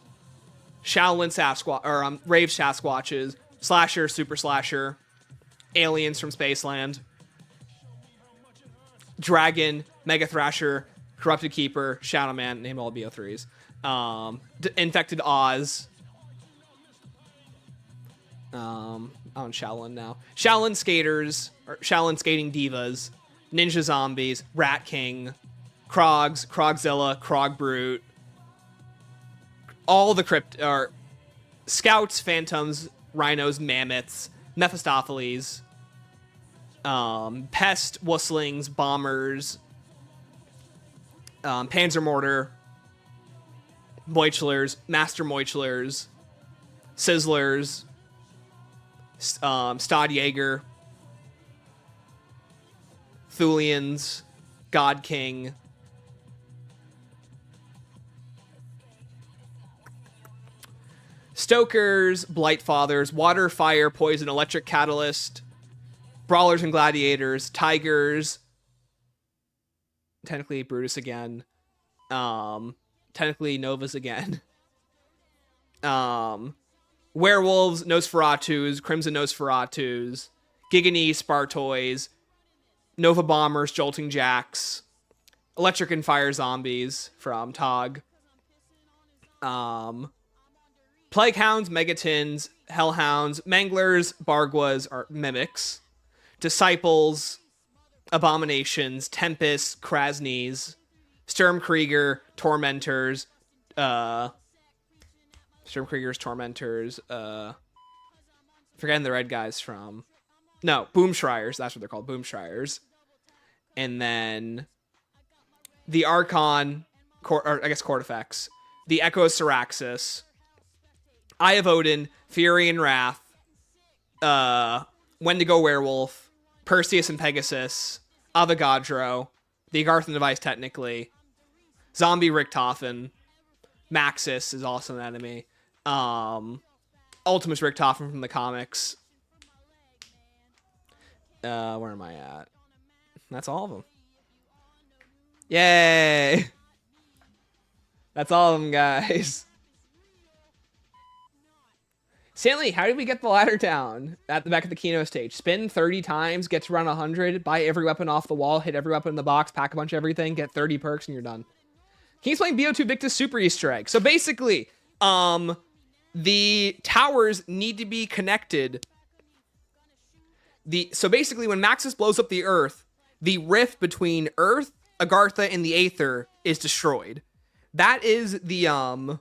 S3: Shaolin Sasquatch, or Rave Sasquatches, Slasher, Super Slasher, Aliens from Spaceland, Dragon, Mega Thrasher, Corrupted Keeper, Shadow Man, name all BO3s, Infected Oz, on Shaolin now, Shaolin Skaters, or Shaolin Skating Divas, Ninja Zombies, Rat King, Krogs, Krogzilla, Krog Brute, all the Scouts, Phantoms, Rhinos, Mammoths, Mephistopheles, Pest, Wusslings, Bombers, Panzer Mortar, Moichlers, Master Moichlers, Sizzlers, Stadjäger, Thulians, God King, Stokers, Blightfathers, Water, Fire, Poison, Electric Catalyst, Brawlers and Gladiators, Tigers, technically Brutus again, technically Novas again, Werewolves, Nosferatus, Crimson Nosferatus, Gigany, Spartoys, Nova Bombers, Jolting Jacks, Electric and Fire Zombies from Tog, Plague Hounds, Megatins, Hellhounds, Manglers, Bargwas, or Mimics, Disciples, Abominations, Tempests, Krasnies, Sturmkrieger, Tormentors, forgetting the red guys from... No, Boomshriers, that's what they're called, Boomshriers. And then the Archon, or I guess Cortifex, the Echo Syraxis, Eye of Odin, Fury and Wrath, Wendigo Werewolf, Perseus and Pegasus, Avogadro, the Agarthan device technically, Zombie Richtofen, Maxis is also an enemy, Ultimus Richtofen from the comics. Where am I at? That's all of them. Yay! That's all of them, guys. Stanley, how did we get the ladder down at the back of the Kino stage? Spin 30 times, get to run 100, buy every weapon off the wall, hit every weapon in the box, pack a bunch of everything, get 30 perks, and you're done. Can you explain BO2 Victus Super Easter egg? So basically, the towers need to be connected. So basically, when Maxis blows up the Earth, the rift between Earth, Agartha, and the Aether is destroyed. That is the,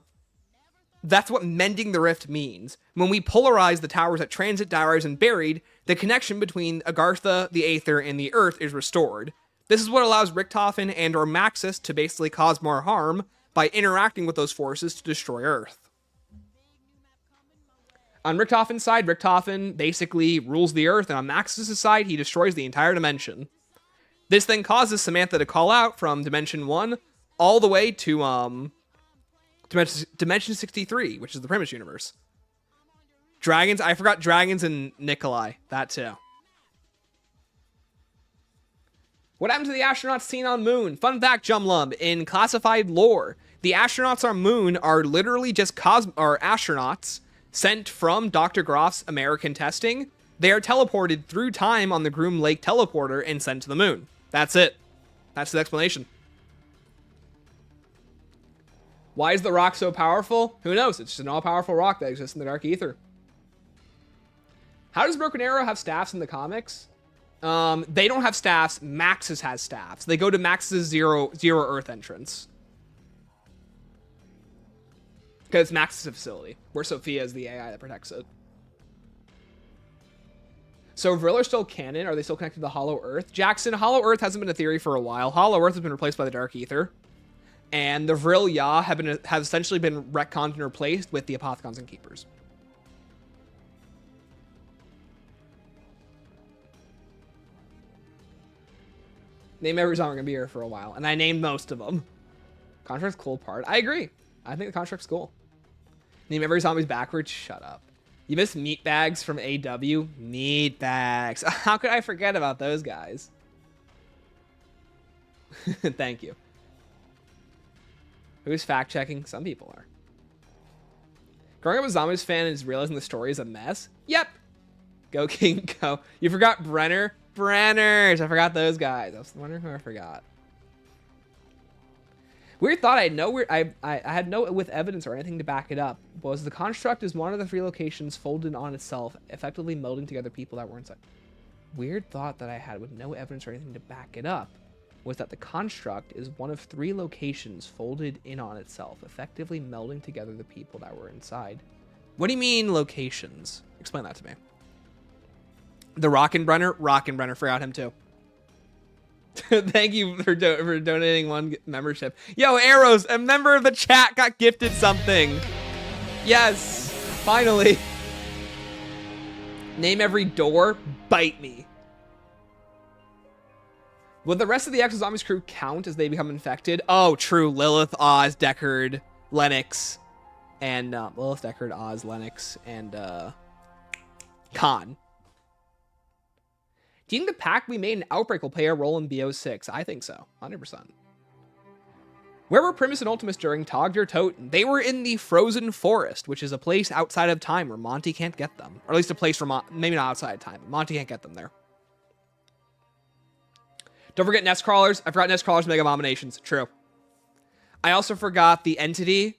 S3: that's what mending the rift means. When we polarize the towers at Transit, Diaries, and Buried, the connection between Agartha, the Aether, and the Earth is restored. This is what allows Richtofen and or Maxis to basically cause more harm by interacting with those forces to destroy Earth. On Richtofen's side, Richtofen basically rules the Earth, and on Maxis' side, he destroys the entire dimension. This then causes Samantha to call out from Dimension 1 all the way to Dimension 63, which is the Primus universe. Dragons, I forgot Dragons and Nikolai, that too. What happened to the astronauts seen on Moon? Fun fact, Jumlum, in classified lore, the astronauts on Moon are literally just astronauts sent from Dr. Groff's American testing. They are teleported through time on the Groom Lake teleporter and sent to the Moon. That's it. That's the explanation. Why is the rock so powerful? Who knows? It's just an all-powerful rock that exists in the dark ether. How does Broken Arrow have staffs in the comics? They don't have staffs. Maxis has staffs. They go to Maxis' zero Earth entrance. Because Maxis' facility, where Sophia is the AI that protects it. So Vril are still canon. Are they still connected to Hollow Earth? Jackson, Hollow Earth hasn't been a theory for a while. Hollow Earth has been replaced by the Dark Ether. And the Vril Ya have essentially been retconned and replaced with the Apothicons and Keepers. Name every song we're going to be here for a while. And I named most of them. Construct's cool part. I agree. I think the Construct's cool. Name every zombie's backwards. Shut up. You missed Meatbags from AW. Meatbags. How could I forget about those guys? Thank you. Who's fact-checking? Some people are. Growing up a Zombies fan is realizing the story is a mess? Yep. Go King, go. You forgot Brenner? Brenners. I forgot those guys. I was wondering who I forgot. Weird thought. I had no with evidence or anything to back it up. Was the construct is one of the 3 locations folded on itself, effectively melding together people that were inside. Weird thought that I had with no evidence or anything to back it up was that the construct is one of 3 locations folded in on itself, effectively melding together the people that were inside. What do you mean locations? Explain that to me. The Rockenbrenner, forgot him too. Thank you for donating 1 membership. Yo, Arrows, a member of the chat got gifted something. Yes, finally. Name every door, bite me. Will the rest of the Exo Zombies crew count as they become infected? Oh, true. Lilith, Oz, Deckard, Lennox, and Lilith, Deckard, Oz, Lennox, and Khan. Do you think the pack we made in Outbreak will play a role in BO6? I think so, 100%. Where were Primus and Ultimus during Togdir Toten? They were in the Frozen Forest, which is a place outside of time where Monty can't get them. Or at least a place where, maybe not outside of time, but Monty can't get them there. Don't forget Nest Crawlers. I forgot Nest Crawlers, Mega Abominations. True. I also forgot the Entity,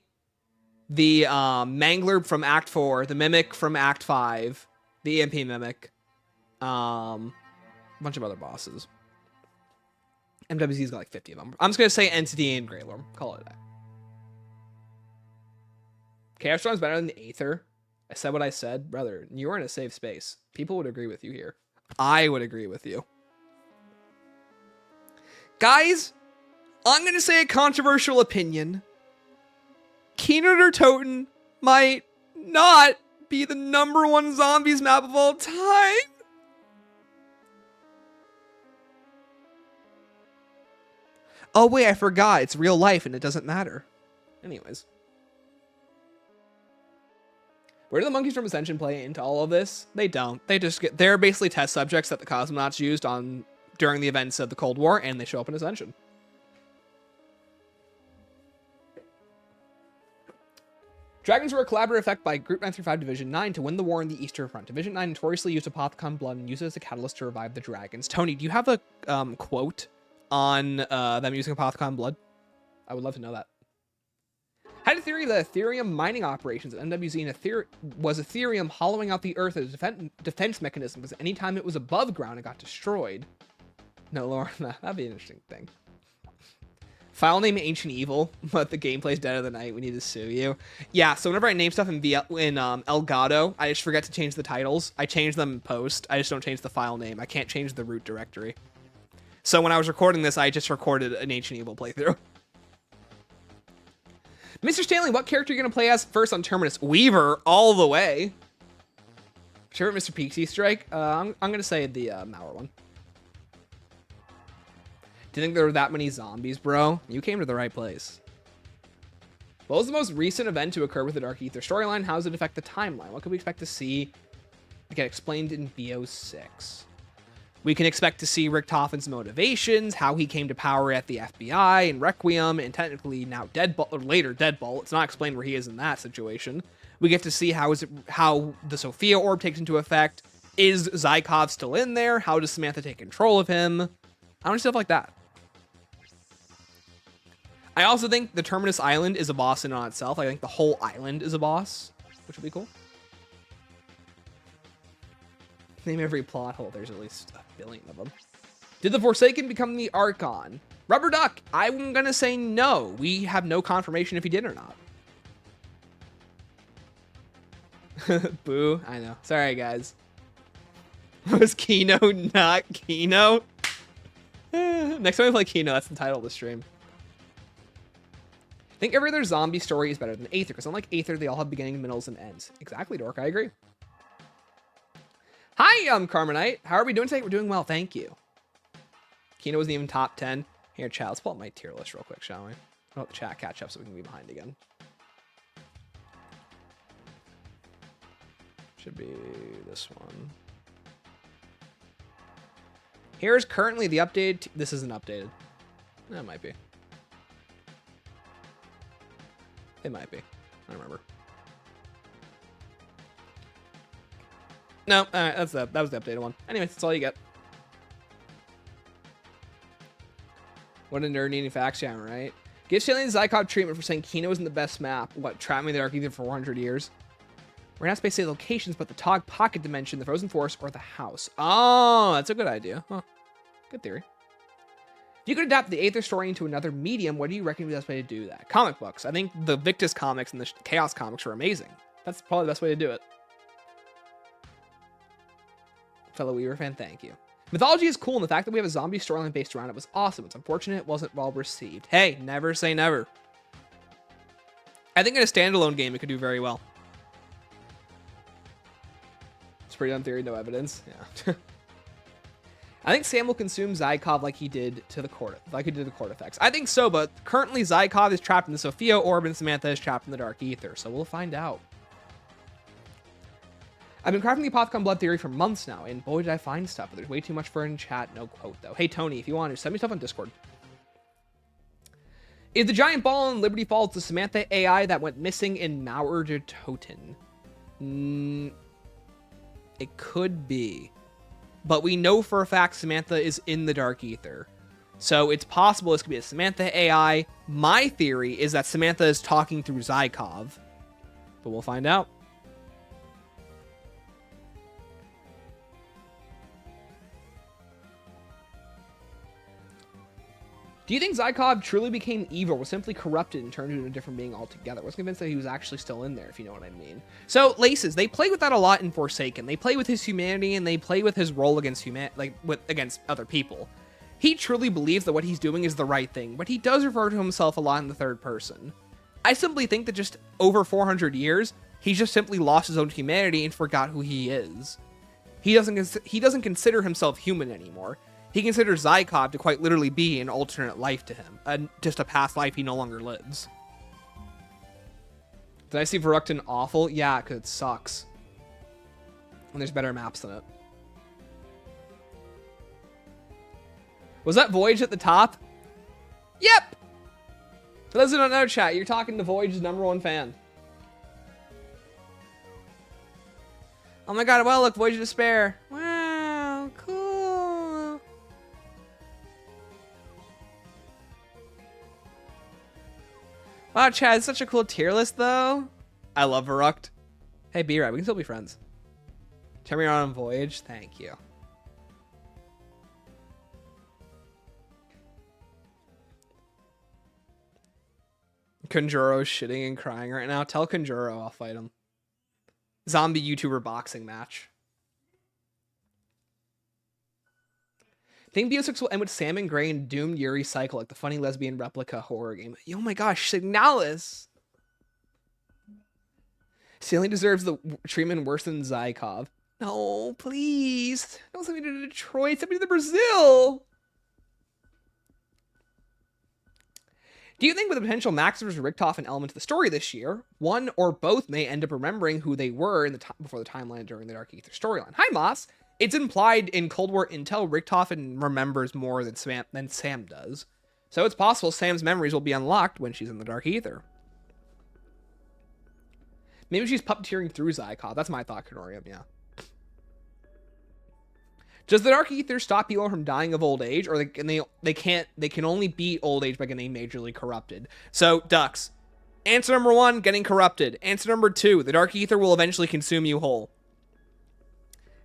S3: the Mangler from Act 4, the Mimic from Act 5, the EMP Mimic, a bunch of other bosses. MWZ's got like 50 of them. I'm just going to say Entity and Greylorm. Call it a day. Chaos Storm's better than the Aether. I said what I said. Brother, you are in a safe space. People would agree with you here. I would agree with you. Guys, I'm going to say a controversial opinion. Keener or Toten might not be the #1 zombies map of all time. Oh, wait, I forgot. It's real life and it doesn't matter. Anyways. Where do the monkeys from Ascension play into all of this? They don't. They're basically test subjects that the cosmonauts used during the events of the Cold War, and they show up in Ascension. Dragons were a collaborative effect by Group 935 Division 9 to win the war in the Eastern Front. Division 9 notoriously used Apothicon blood and used it as a catalyst to revive the dragons. Tony, do you have a quote on them using Apothicon blood? I would love to know that. Had a theory that Ethereum mining operations at MWZ was Ethereum hollowing out the Earth as a defense mechanism, because anytime it was above ground, it got destroyed. No, Lauren, that'd be an interesting thing. File name Ancient Evil, but the gameplay's Dead of the Night. We need to sue you. Yeah, so whenever I name stuff in Elgato, I just forget to change the titles. I change them in post. I just don't change the file name. I can't change the root directory. So when I was recording this, I just recorded an Ancient Evil playthrough. Mr. Stanley, what character are you going to play as first on Terminus? Weaver, all the way. Favorite Mr. Peaksy strike? I'm going to say the Mauer one. Do you think there were that many zombies, bro? You came to the right place. What was the most recent event to occur with the Dark Ether storyline? How does it affect the timeline? What could we expect to see get explained in BO6? We can expect to see Rick Toffin's motivations, how he came to power at the FBI and Requiem, and technically now Deadbolt, or later Deadbolt. It's not explained where he is in that situation. We get to see how the Sophia orb takes into effect. Is Zykov still in there? How does Samantha take control of him? I want stuff like that. I also think the Terminus Island is a boss in and on itself. I think the whole island is a boss, which would be cool. Name every plot hole. There's at least a billion of them. Did the Forsaken become the Archon? Rubber Duck, I'm going to say no. We have no confirmation if he did or not. Boo. I know. Sorry, guys. Was Kino not Kino? Next time we play Kino, that's the title of the stream. I think every other zombie story is better than Aether, because unlike Aether, they all have beginnings, middles, and ends. Exactly, Dork. I agree. Hi, Carmenite. How are we doing today? We're doing well, thank you. Kino wasn't even top 10. Here, chat, let's pull up my tier list real quick, shall we? I'll let the chat catch up so we can be behind again. Should be this one. Here's currently the updated... This isn't updated. That might be. It might be. I don't remember. No, that was the updated one. Anyway, that's all you get. What a nerd needing facts, yeah, right? Give Stallion Zykov treatment for saying Kino isn't the best map. What, trap me in the Dark Ether for 400 years? We're not space locations, but the Tog Pocket Dimension, the Frozen Forest, or the house. Oh, that's a good idea. Huh. Good theory. If you could adapt the Aether story into another medium, what do you reckon would be the best way to do that? Comic books. I think the Victus comics and the Chaos comics were amazing. That's probably the best way to do it. Fellow Weaver fan, thank you. Mythology is cool, and the fact that we have a zombie storyline based around it was awesome. It's unfortunate it wasn't well received. Hey, never say never. I think in a standalone game, it could do very well. It's pretty on theory, no evidence. Yeah. I think Sam will consume Zykov like he did to the court, effects. I think so, but currently Zykov is trapped in the Sophia orb and Samantha is trapped in the Dark Ether, so we'll find out. I've been crafting the Apothecon Blood theory for months now, and boy did I find stuff, but there's way too much for it in chat, no quote though. Hey Tony, if you want to, send me stuff on Discord. Is the giant ball in Liberty Falls the Samantha AI that went missing in Mauer de Toten? It could be. But we know for a fact Samantha is in the Dark Ether. So it's possible this could be a Samantha AI. My theory is that Samantha is talking through Zykov. But we'll find out. Do you think Zykov truly became evil, was simply corrupted and turned into a different being altogether? I was convinced that he was actually still in there, if you know what I mean. So, Laces, they play with that a lot in Forsaken. They play with his humanity, and they play with his role against against other people. He truly believes that what he's doing is the right thing, but he does refer to himself a lot in the third person. I simply think that just over 400 years, he's just simply lost his own humanity and forgot who he is. He doesn't consider himself human anymore. He considers Zykov to quite literally be an alternate life to him, just a past life he no longer lives. Did I see Verukton awful? Yeah, because it sucks. And there's better maps than it. Was that Voyage at the top? Yep! For those who don't know, chat, you're talking to Voyage's #1 fan. Oh my god, well, look, Voyage of Despair. Wow, cool. Wow, Chad, it's such a cool tier list, though. I love Verukt. Hey, B-Rad, we can still be friends. Turn me on Voyage. Thank you. Conjuro's shitting and crying right now. Tell Conjuro I'll fight him. Zombie YouTuber boxing match. Think Bo6 will end with Sam and Gray and Doomed Yuri Cycle, like the funny lesbian replica horror game. Oh my gosh, Signalis! Sailing deserves the treatment worse than Zykov. No, please. Don't send me to Detroit. Send me to Brazil. Do you think with the potential Max vs. Richtofen element to the story this year, one or both may end up remembering who they were in the before the timeline during the Dark Ether storyline? Hi, Moss. It's implied in Cold War Intel Richtofen remembers more than Sam does. So it's possible Sam's memories will be unlocked when she's in the Dark Ether. Maybe she's puppeteering through Zykov. That's my thought, Canorium, yeah. Does the Dark Ether stop people from dying of old age, or they can only beat old age by getting majorly corrupted? So, Ducks. Answer number 1, getting corrupted. Answer number 2, the Dark Ether will eventually consume you whole.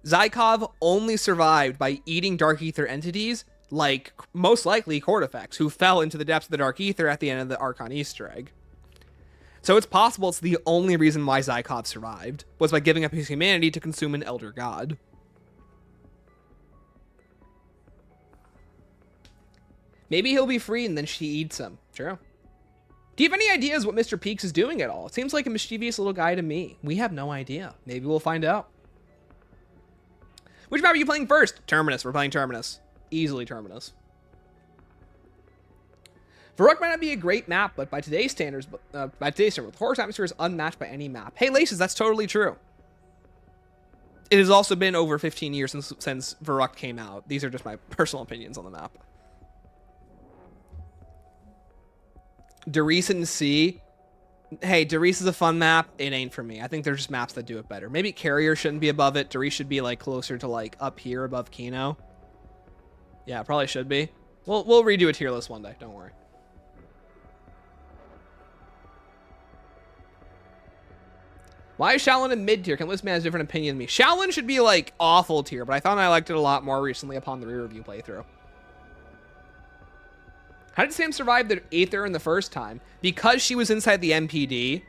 S3: Zykov only survived by eating Dark Ether entities, like, most likely, Cortifex, who fell into the depths of the Dark Ether at the end of the Archon Easter egg. So it's possible it's the only reason why Zykov survived, was by giving up his humanity to consume an Elder God. Maybe he'll be free and then she eats him. True. Do you have any ideas what Mr. Peaks is doing at all? It seems like a mischievous little guy to me. We have no idea. Maybe we'll find out. Which map are you playing first? Terminus. We're playing Terminus. Easily Terminus. Varrock might not be a great map, but by today's standards, the Horus atmosphere is unmatched by any map. Hey, Laces, that's totally true. It has also been over 15 years since Varrock came out. These are just my personal opinions on the map. Derice and C. Hey, Derice is a fun map. It ain't for me. I think there's just maps that do it better. Maybe Carrier shouldn't be above it. Derice should be like closer to like up here above Kino. Yeah, probably should be. We'll redo a tier list one day. Don't worry. Why is Shaolin in mid tier? Can Listman has a different opinion than me? Shaolin should be like awful tier, but I thought I liked it a lot more recently upon the re-review playthrough. How did Sam survive the Aether in the first time? Because she was inside the MPD.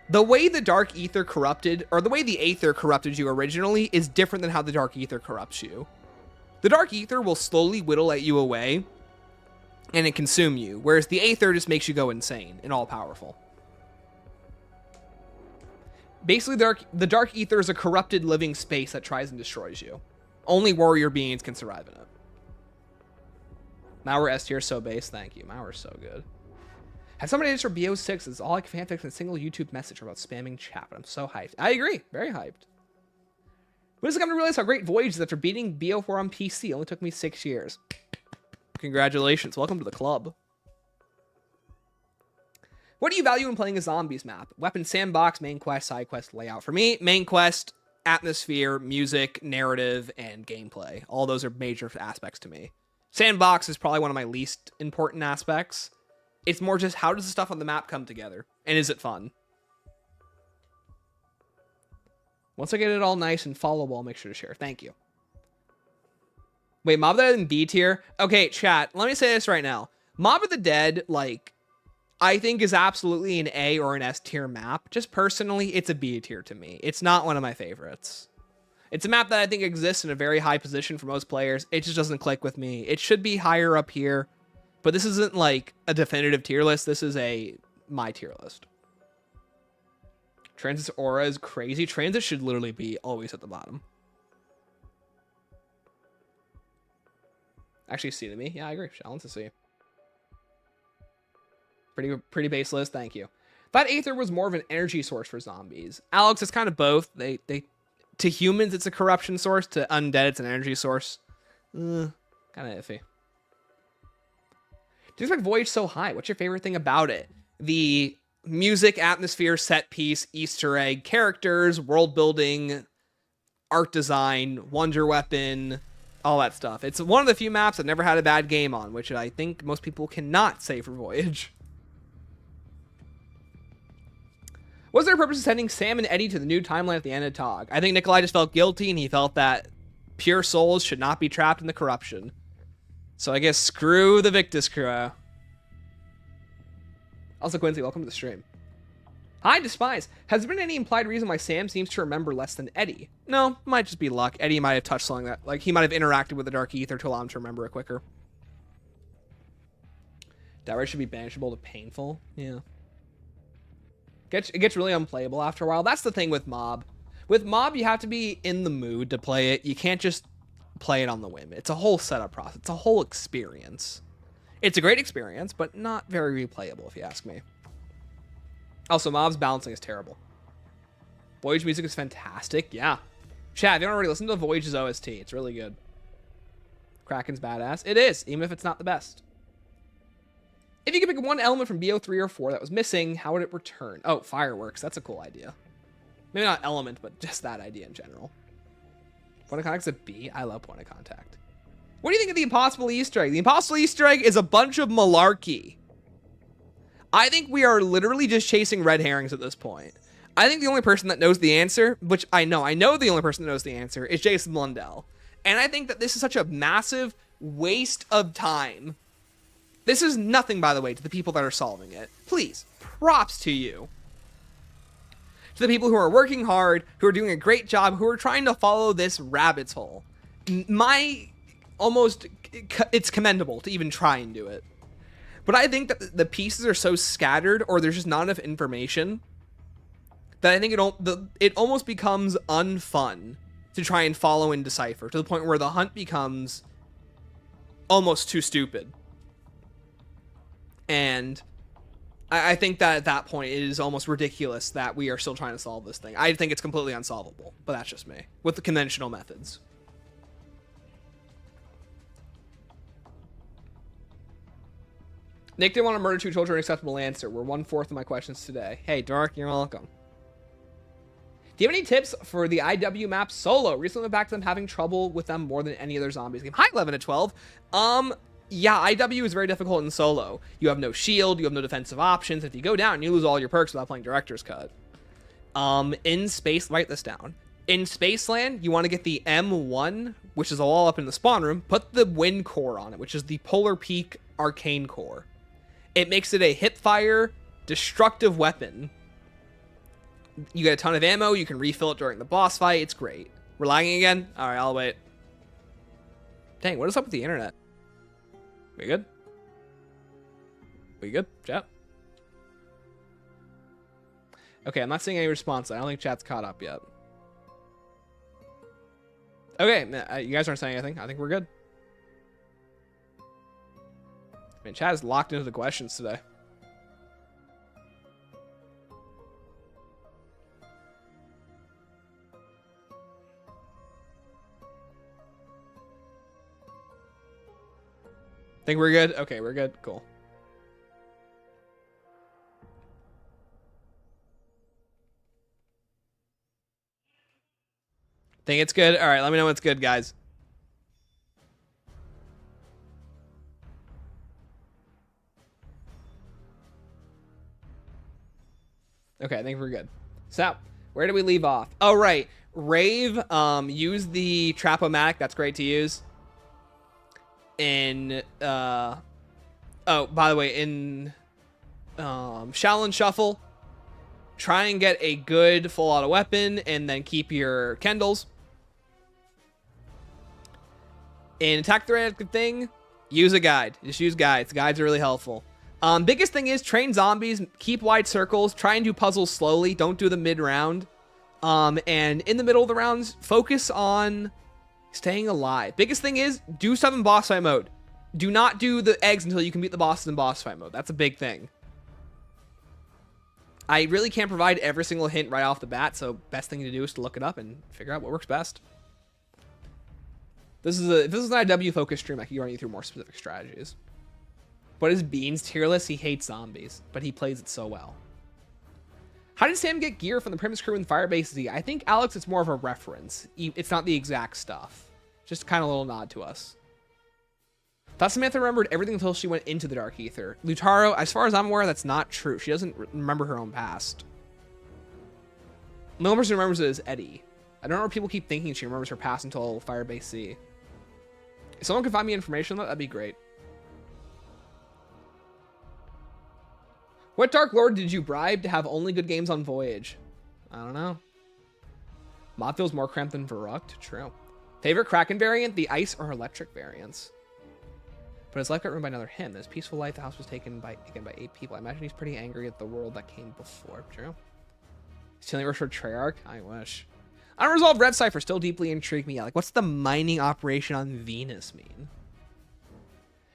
S3: The way the Dark Aether corrupted, or the way the Aether corrupted you originally, is different than how the Dark Aether corrupts you. The Dark Aether will slowly whittle at you away, and it consume you, whereas the Aether just makes you go insane and all-powerful. Basically, the Dark Aether is a corrupted living space that tries and destroys you. Only warrior beings can survive in it. Malware S tier so base. Thank you. Malware's so good. Has somebody asked for BO6? It's all like fanfics and a single YouTube message about spamming chat. I'm so hyped. I agree. Very hyped. When does it come to realize how great Voyage is after beating BO4 on PC? It only took me 6 years. Congratulations. Welcome to the club. What do you value in playing a zombies map? Weapon sandbox, main quest, side quest, layout. For me, main quest, atmosphere, music, narrative, and gameplay. All those are major aspects to me. Sandbox is probably one of my least important aspects. It's more just how does the stuff on the map come together? And is it fun? Once I get it all nice and followable, I'll make sure to share. Thank you. Wait, Mob of the Dead in B tier? Okay, chat, let me say this right now. Mob of the Dead, like, I think is absolutely an A or an S tier map. Just personally, it's a B tier to me. It's not one of my favorites. It's a map that I think exists in a very high position for most players. It just doesn't click with me. It should be higher up here, but this isn't like a definitive tier list. This is my tier list. Transit's aura is crazy. Transit should literally be always at the bottom. Actually, C to me. Yeah, I agree. Shaolin to C. Pretty base list. Thank you. Thought Aether was more of an energy source for zombies. Alex, it's kind of both. They to humans, it's a corruption source. To undead, it's an energy source. Kind of iffy. Do you expect Voyage so high? What's your favorite thing about it? The music, atmosphere, set piece, Easter egg, characters, world building, art design, wonder weapon, all that stuff. It's one of the few maps I've never had a bad game on, which I think most people cannot say for Voyage. Was there a purpose of sending Sam and Eddie to the new timeline at the end of TOG? I think Nikolai just felt guilty, and he felt that pure souls should not be trapped in the corruption. So I guess screw the Victus crew. Also, Quincy, welcome to the stream. Hi, Despise. Has there been any implied reason why Sam seems to remember less than Eddie? No, might just be luck. Eddie might have touched something that, like, he might have interacted with the Dark Aether to allow him to remember it quicker. Downright should be banishable to painful. Yeah. It gets really unplayable after a while. That's the thing with Mob. With Mob, you have to be in the mood to play it. You can't just play it on the whim. It's a whole setup process. It's a whole experience. It's a great experience, but not very replayable, if you ask me. Also, Mob's balancing is terrible. Voyage music is fantastic. Yeah. Chad, if you don't already listen to Voyage's OST, it's really good. Kraken's badass. It is, even if it's not the best. If you could pick one element from BO3 or 4 that was missing, how would it return? Oh, fireworks. That's a cool idea. Maybe not element, but just that idea in general. Point of contact's a B. I love point of contact. What do you think of the impossible Easter egg? The impossible Easter egg is a bunch of malarkey. I think we are literally just chasing red herrings at this point. I think the only person that knows the answer, which I know the only person that knows the answer, is Jason Blundell. And I think that this is such a massive waste of time. This is nothing, by the way, to the people that are solving it. Please, props to you. To the people who are working hard, who are doing a great job, who are trying to follow this rabbit's hole. My almost, it's commendable to even try and do it. But I think that the pieces are so scattered, or there's just not enough information, that I think it almost becomes unfun to try and follow and decipher, to the point where the hunt becomes almost too stupid. And I think that at that point it is almost ridiculous that we are still trying to solve this thing. I think it's completely unsolvable, but that's just me, with the conventional methods. Nick didn't want to murder 2 children, acceptable answer. We're 1/4 of my questions today. Hey, Dark, you're welcome. Do you have any tips for the IW map solo? Recently went back to them having trouble with them more than any other zombies game. Hi, 11 to 12. Yeah, IW is very difficult in solo. You have no shield, you have no defensive options. If you go down, you lose all your perks without playing Director's Cut. In Space, write this down. In Spaceland, you want to get the M1, which is all up in the spawn room. Put the Wind Core on it, which is the Polar Peak Arcane Core. It makes it a hipfire, destructive weapon. You get a ton of ammo. You can refill it during the boss fight. It's great. We're lagging again? All right, I'll wait. Dang, what is up with the internet? We good? We good, chat? Okay, I'm not seeing any response. I don't think chat's caught up yet. Okay, you guys aren't saying anything. I think we're good. Man, chat is locked into the questions today. Think we're good? Okay, we're good. Cool. Think it's good? All right, let me know when it's good, guys. Okay, I think we're good. So, where do we leave off? Oh, right. Rave, use the Trap-O-Matic. That's great to use. In, oh, by the way, in Shaolin Shuffle, try and get a good full auto weapon and then keep your Kendalls. In Attack the Random Thing, use a guide. Just use guides. Guides are really helpful. Biggest thing is train zombies, keep wide circles, try and do puzzles slowly, don't do the mid-round. And in the middle of the rounds, focus on staying alive. Biggest thing is, do stuff in boss fight mode. Do not do the eggs until you can beat the bosses in boss fight mode. That's a big thing. I really can't provide every single hint right off the bat, so best thing to do is to look it up and figure out what works best. If this is an IW focused stream, I can run you through more specific strategies. But is Beans tier list? He hates zombies, but he plays it so well. How did Sam get gear from the Premise crew in Firebase Z? I think, Alex, it's more of a reference. It's not the exact stuff. Just kind of a little nod to us. Thought Samantha remembered everything until she went into the Dark Ether. Lutaro, as far as I'm aware, that's not true. She doesn't remember her own past. The only person who remembers it is Eddie. I don't know where people keep thinking she remembers her past until Firebase Z. If someone could find me information on that, that'd be great. What Dark Lord did you bribe to have only good games on Voyage? I don't know. Mod feels more cramped than Verruct. True. Favorite Kraken variant? The ice or electric variants. But his life got ruined by another him. In his peaceful life, the house was taken by 8 people. I imagine he's pretty angry at the world that came before. True. Stealing works for Treyarch? I wish. Unresolved Red Cipher still deeply intrigued me. Yeah, like, what's the mining operation on Venus mean?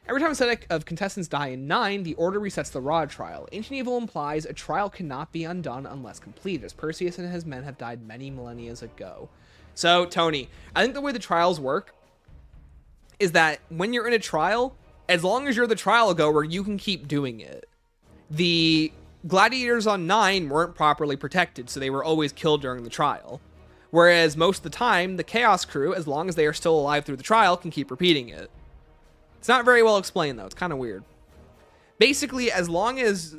S3: Every time a set of contestants die in 9, the order resets the Raw trial. Ancient Evil implies a trial cannot be undone unless completed, as Perseus and his men have died many millennia ago. So, Tony, I think the way the trials work is that when you're in a trial, as long as you're the trial goer, you can keep doing it. The gladiators on 9 weren't properly protected, so they were always killed during the trial. Whereas most of the time, the Chaos crew, as long as they are still alive through the trial, can keep repeating it. It's not very well explained, though. It's kind of weird. Basically, as long as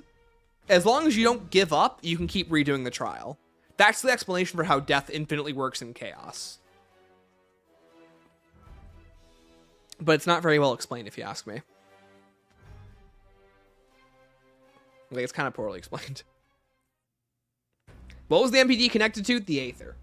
S3: you don't give up, you can keep redoing the trial. That's the explanation for how death infinitely works in Chaos. But it's not very well explained, if you ask me. I think it's kind of poorly explained. What was the MPD connected to? The Aether.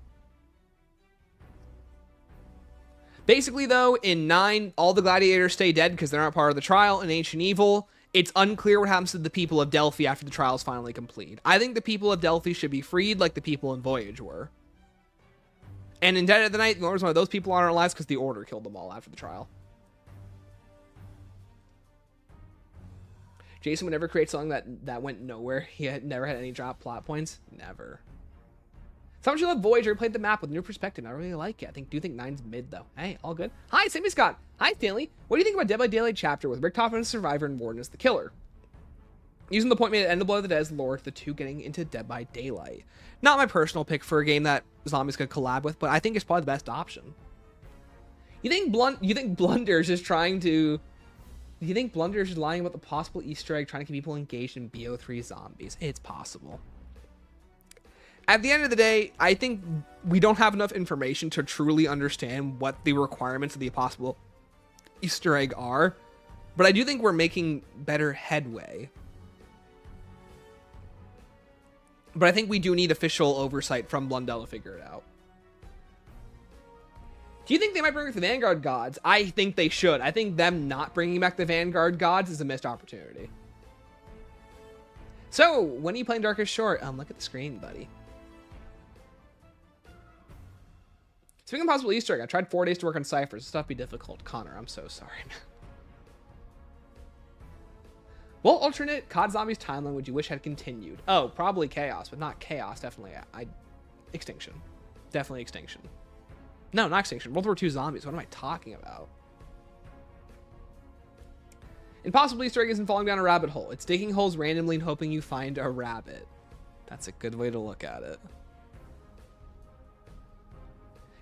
S3: Basically, though, in 9, all the gladiators stay dead because they're not part of the trial. In Ancient Evil, it's unclear what happens to the people of Delphi after the trial is finally complete. I think the people of Delphi should be freed like the people in Voyage were. And in Dead of the Night, the Order's one of those people on our lives because the Order killed them all after the trial. Jason would never create something that went nowhere. He had never had any drop plot points. Never. Someone should love Voyager. Played the map with new perspective. I really like it. I do think 9's mid though. Hey, all good. Hi, Sammy Scott. Hi, Stanley. What do you think about Dead by Daylight chapter with Rick Toffman as the survivor and Warden as the killer? Using the point made at End of Blood of the Dead as lore, the two getting into Dead by Daylight. Not my personal pick for a game that zombies could collab with, but I think it's probably the best option. You think Blunder's is trying to? Do you think Blunder's is lying about the possible Easter egg trying to keep people engaged in BO3 zombies? It's possible. At the end of the day, I think we don't have enough information to truly understand what the requirements of the possible Easter egg are, but I do think we're making better headway. But I think we do need official oversight from Blundell to figure it out. Do you think they might bring back the Vanguard gods? I think they should. I think them not bringing back the Vanguard gods is a missed opportunity. So, when are you playing Darkest Shore? Look at the screen, buddy. Speaking of possible Easter egg, I tried 4 days to work on ciphers. This stuff be difficult. Connor, I'm so sorry, man. What alternate COD Zombies timeline would you wish had continued? Oh, probably Chaos, but not Chaos. Definitely, Extinction. Definitely Extinction. No, not Extinction. World War II Zombies. What am I talking about? Impossible Easter egg isn't falling down a rabbit hole. It's digging holes randomly and hoping you find a rabbit. That's a good way to look at it.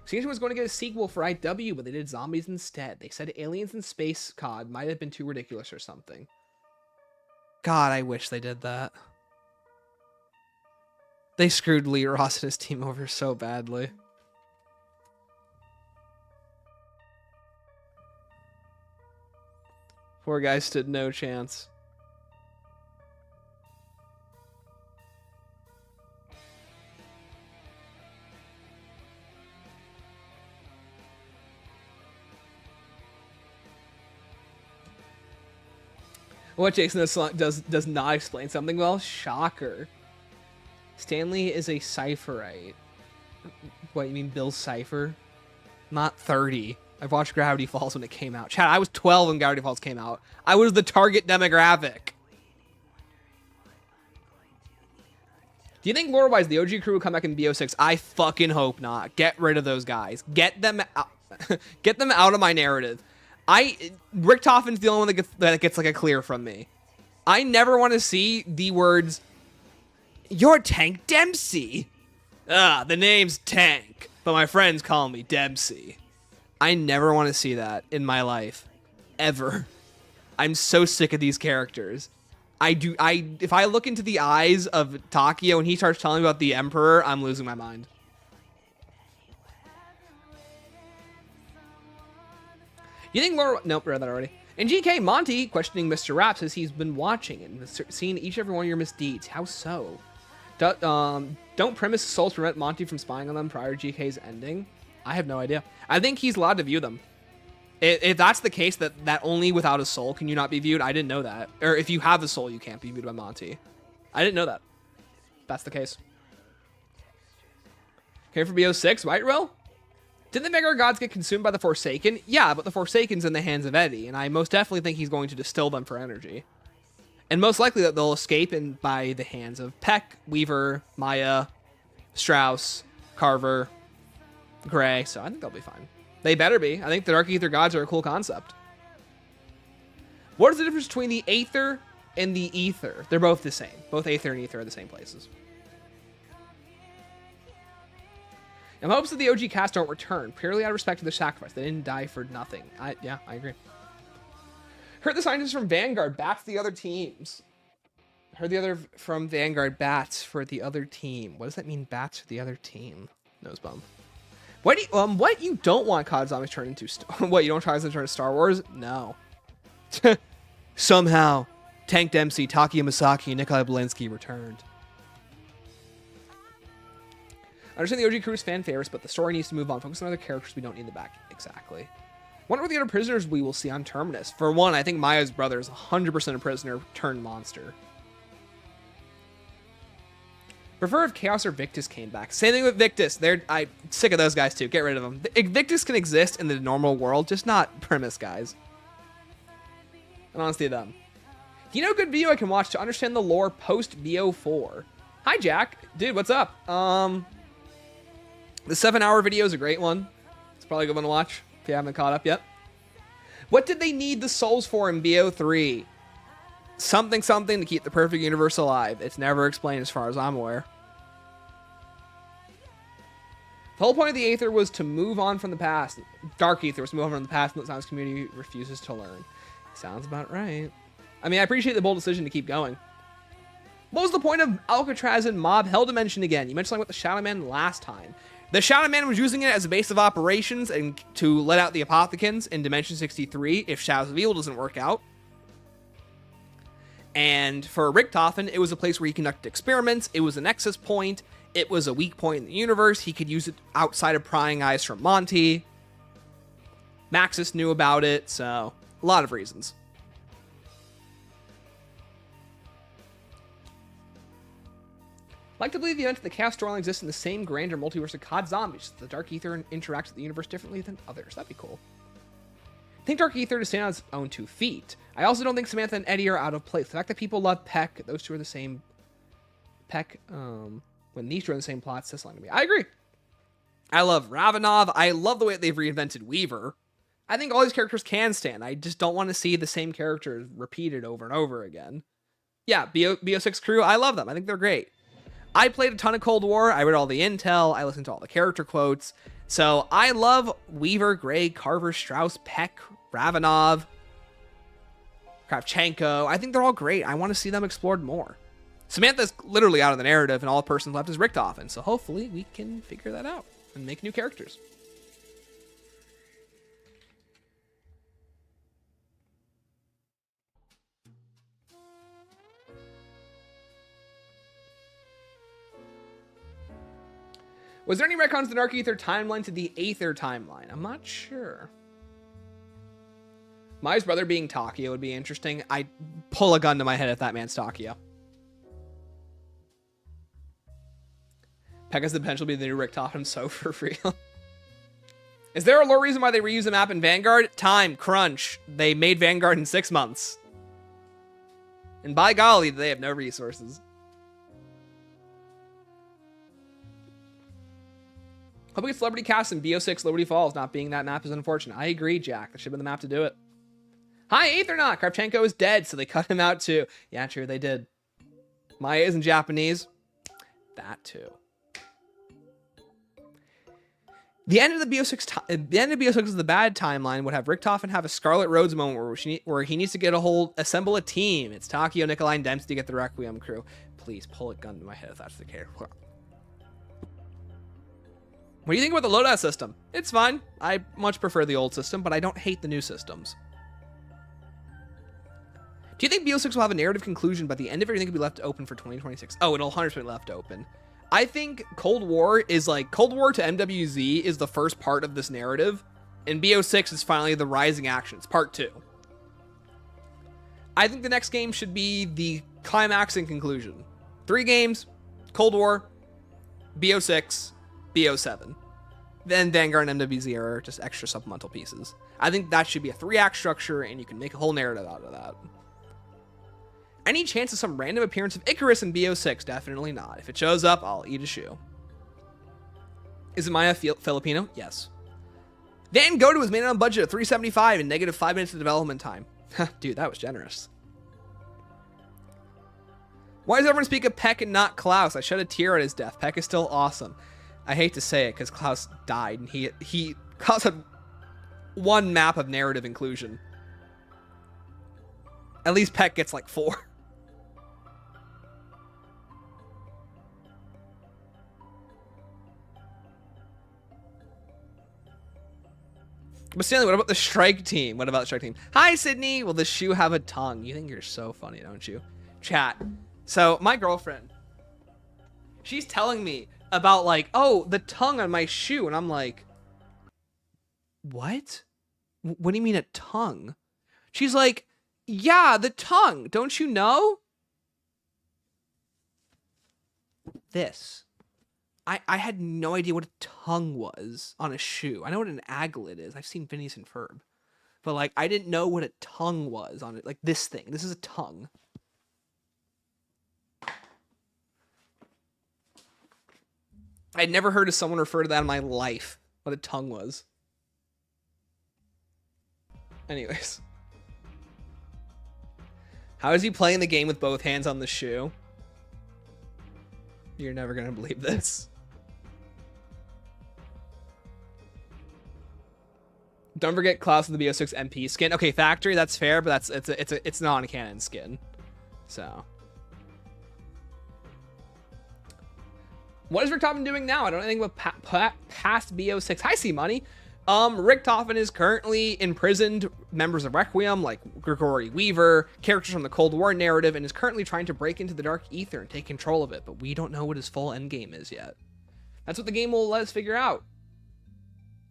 S3: Extinction was going to get a sequel for IW, but they did Zombies instead. They said Aliens in Space COD might have been too ridiculous or something. God, I wish they did that. They screwed Lee Ross and his team over so badly. Poor guy stood no chance. What Jason does not explain something well? Shocker. Stanley is a cipherite. What, you mean Bill Cipher? Not 30. I've watched Gravity Falls when it came out. Chad, I was 12 when Gravity Falls came out. I was the target demographic. Do you think lore-wise the OG crew will come back in BO6? I fucking hope not. Get rid of those guys. Get them out. Get them out of my narrative. Rick Toffin's the only one that gets like a clear from me. I never want to see the words, "You're Tank Dempsey." The name's Tank, but my friends call me Dempsey. I never want to see that in my life. Ever. I'm so sick of these characters. If I look into the eyes of Takio and he starts telling me about the Emperor, I'm losing my mind. You think Laura... Nope, read that already. In GK, Monty, questioning Mr. Rapp, says he's been watching and seen each and every one of your misdeeds. How so? Don't premise souls prevent Monty from spying on them prior to GK's ending? I have no idea. I think he's allowed to view them. If that's the case, that only without a soul can you not be viewed, I didn't know that. Or if you have a soul, you can't be viewed by Monty. I didn't know that. That's the case. Care for BO6, right, Ro? Did the Vanguard gods get consumed by the Forsaken? Yeah, but the Forsaken's in the hands of Eddie, and I most definitely think he's going to distill them for energy. And most likely that they'll escape by the hands of Peck, Weaver, Maya, Strauss, Carver, Gray, so I think they'll be fine. They better be. I think the Dark Aether gods are a cool concept. What is the difference between the Aether and the Ether? They're both the same. Both Aether and Ether are the same places. In hopes that the OG cast don't return, purely out of respect to their sacrifice. They didn't die for nothing. Yeah, I agree. Heard the scientists from Vanguard bats the other teams. Heard the other from Vanguard bats for the other team. What does that mean, bats for the other team? Nose bump. What you don't want COD Zombies turn into? What, you don't try to turn to Star Wars? No. Somehow, Tank Dempsey, Taki Masaki, and Nikolai Belinsky returned. I understand the OG crew is fan favorites, but the story needs to move on. Focus on other characters we don't need them back. Exactly. Wonder what the other prisoners we will see on Terminus. For one, I think Maya's brother is 100% a prisoner turned monster. Prefer if Chaos or Victus came back. Same thing with Victus. I'm sick of those guys too. Get rid of them. Victus can exist in the normal world, just not Primus guys. And honestly, them. Do you know a good video I can watch to understand the lore post BO4? Hi, Jack. Dude, what's up? The 7-hour video is a great one. It's probably a good one to watch if you haven't caught up yet. What did they need the souls for in BO3? Something to keep the perfect universe alive. It's never explained as far as I'm aware. The whole point of the Aether was to move on from the past. Dark Aether was to move on from the past, and the science community refuses to learn. Sounds about right. I mean, I appreciate the bold decision to keep going. What was the point of Alcatraz and Mob Hell Dimension again? You mentioned something with the Shadow Man last time. The Shadow Man was using it as a base of operations and to let out the Apothecans in Dimension 63 if Shadows of Evil doesn't work out. And for Richtofen, it was a place where he conducted experiments. It was a nexus point. It was a weak point in the universe. He could use it outside of prying eyes from Monty. Maxis knew about it, so a lot of reasons. Like to believe the event of the Chaos storyline exists in the same grander multiverse of COD Zombies. The Dark Aether interacts with the universe differently than others. That'd be cool. I think Dark Aether to stand on its own 2 feet. I also don't think Samantha and Eddie are out of place. The fact that people love Peck, those two are the same. Peck, when these two are in the same plot, says something to me. I agree. I love Ravenov. I love the way that they've reinvented Weaver. I think all these characters can stand. I just don't want to see the same characters repeated over and over again. Yeah, BO6 crew, I love them. I think they're great. I played a ton of Cold War. I read all the intel. I listened to all the character quotes. So I love Weaver, Gray, Carver, Strauss, Peck, Ravenov, Kravchenko. I think they're all great. I want to see them explored more. Samantha's literally out of the narrative, and all the person left is Richtofen. So hopefully we can figure that out and make new characters. Was there any retcons to the Dark Aether timeline to the Aether timeline? I'm not sure. Maya's brother being Takio would be interesting. I'd pull a gun to my head if that man's Takio. Peck has the potential to be the new Richtofen, so for real. Is there a lore reason why they reuse the map in Vanguard? Time, crunch. They made Vanguard in 6 months. And by golly, they have no resources. Hope we get Celebrity Cast in BO6 Liberty Falls. Not being that map is unfortunate. I agree, Jack. That should have been the map to do it. Hi, Aethernaut. Kravchenko is dead, so they cut him out too. Yeah, true, they did. Maya isn't Japanese. That too. The end of the BO6 is the bad timeline. Would have Richtofen have a Scarlet Rhodes moment where he needs to assemble a team. It's Takio, Nikolai, and Dempsey to get the Requiem crew. Please pull a gun to my head if that's the case. What do you think about the loadout system? It's fine. I much prefer the old system, but I don't hate the new systems. Do you think BO6 will have a narrative conclusion, but the end of everything will be left open for 2026? Oh, it'll 100% left open. I think Cold War to MWZ is the first part of this narrative, and BO6 is finally the Rising Actions, part 2. I think the next game should be the climax and conclusion. 3 games, Cold War, BO6, BO7. Then Vanguard and MWZ are just extra supplemental pieces. I think that should be a 3-act structure, and you can make a whole narrative out of that. Any chance of some random appearance of Icarus in BO6? Definitely not. If it shows up, I'll eat a shoe. Is it Maya Filipino? Yes. Dan Goto was made on a budget of $375 and negative 5 minutes of development time. Dude, that was generous. Why does everyone speak of Peck and not Klaus? I shed a tear at his death. Peck is still awesome. I hate to say it because Klaus died, and Klaus had 1 map of narrative inclusion. At least Peck gets like 4. But Stanley, what about the strike team? What about the strike team? Hi, Sydney. Will the shoe have a tongue? You think you're so funny, don't you? Chat. So my girlfriend, she's telling me about like, oh, the tongue on my shoe. And I'm like, what? What do you mean a tongue? She's like, yeah, the tongue. Don't you know? This. I had no idea what a tongue was on a shoe. I know what an aglet is. I've seen Phineas and Ferb. But, like, I didn't know what a tongue was on it. Like, this thing. This is a tongue. I'd never heard of someone refer to that in my life. What a tongue was. Anyways. How is he playing the game with both hands on the shoe? You're never going to believe this. Don't forget Klaus with the BO6 MP skin. Okay, factory, that's fair, but it's non-canon skin. So. What is Richtofen doing now? I don't know anything about past BO6. Hi, C-Money. Richtofen is currently imprisoned members of Requiem, like Gregory Weaver, characters from the Cold War narrative, and is currently trying to break into the Dark Ether and take control of it, but we don't know what his full endgame is yet. That's what the game will let us figure out.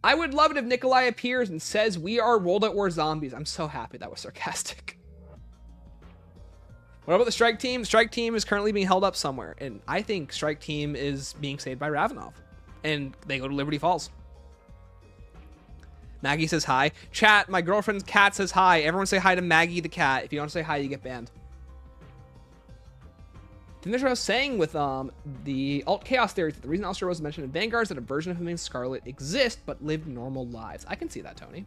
S3: I would love it if Nikolai appears and says, we are World at War zombies. I'm so happy that was sarcastic. What about the Strike Team? Strike Team is currently being held up somewhere, and I think Strike Team is being saved by Ravenov, and they go to Liberty Falls. Maggie says hi. Chat, my girlfriend's cat says hi. Everyone say hi to Maggie the cat. If you don't say hi, you get banned. I think that's what I was saying with the Alt Chaos theory. The reason Alistair was mentioned in Vanguard is that a version of him and Scarlet exist, but lived normal lives. I can see that, Tony.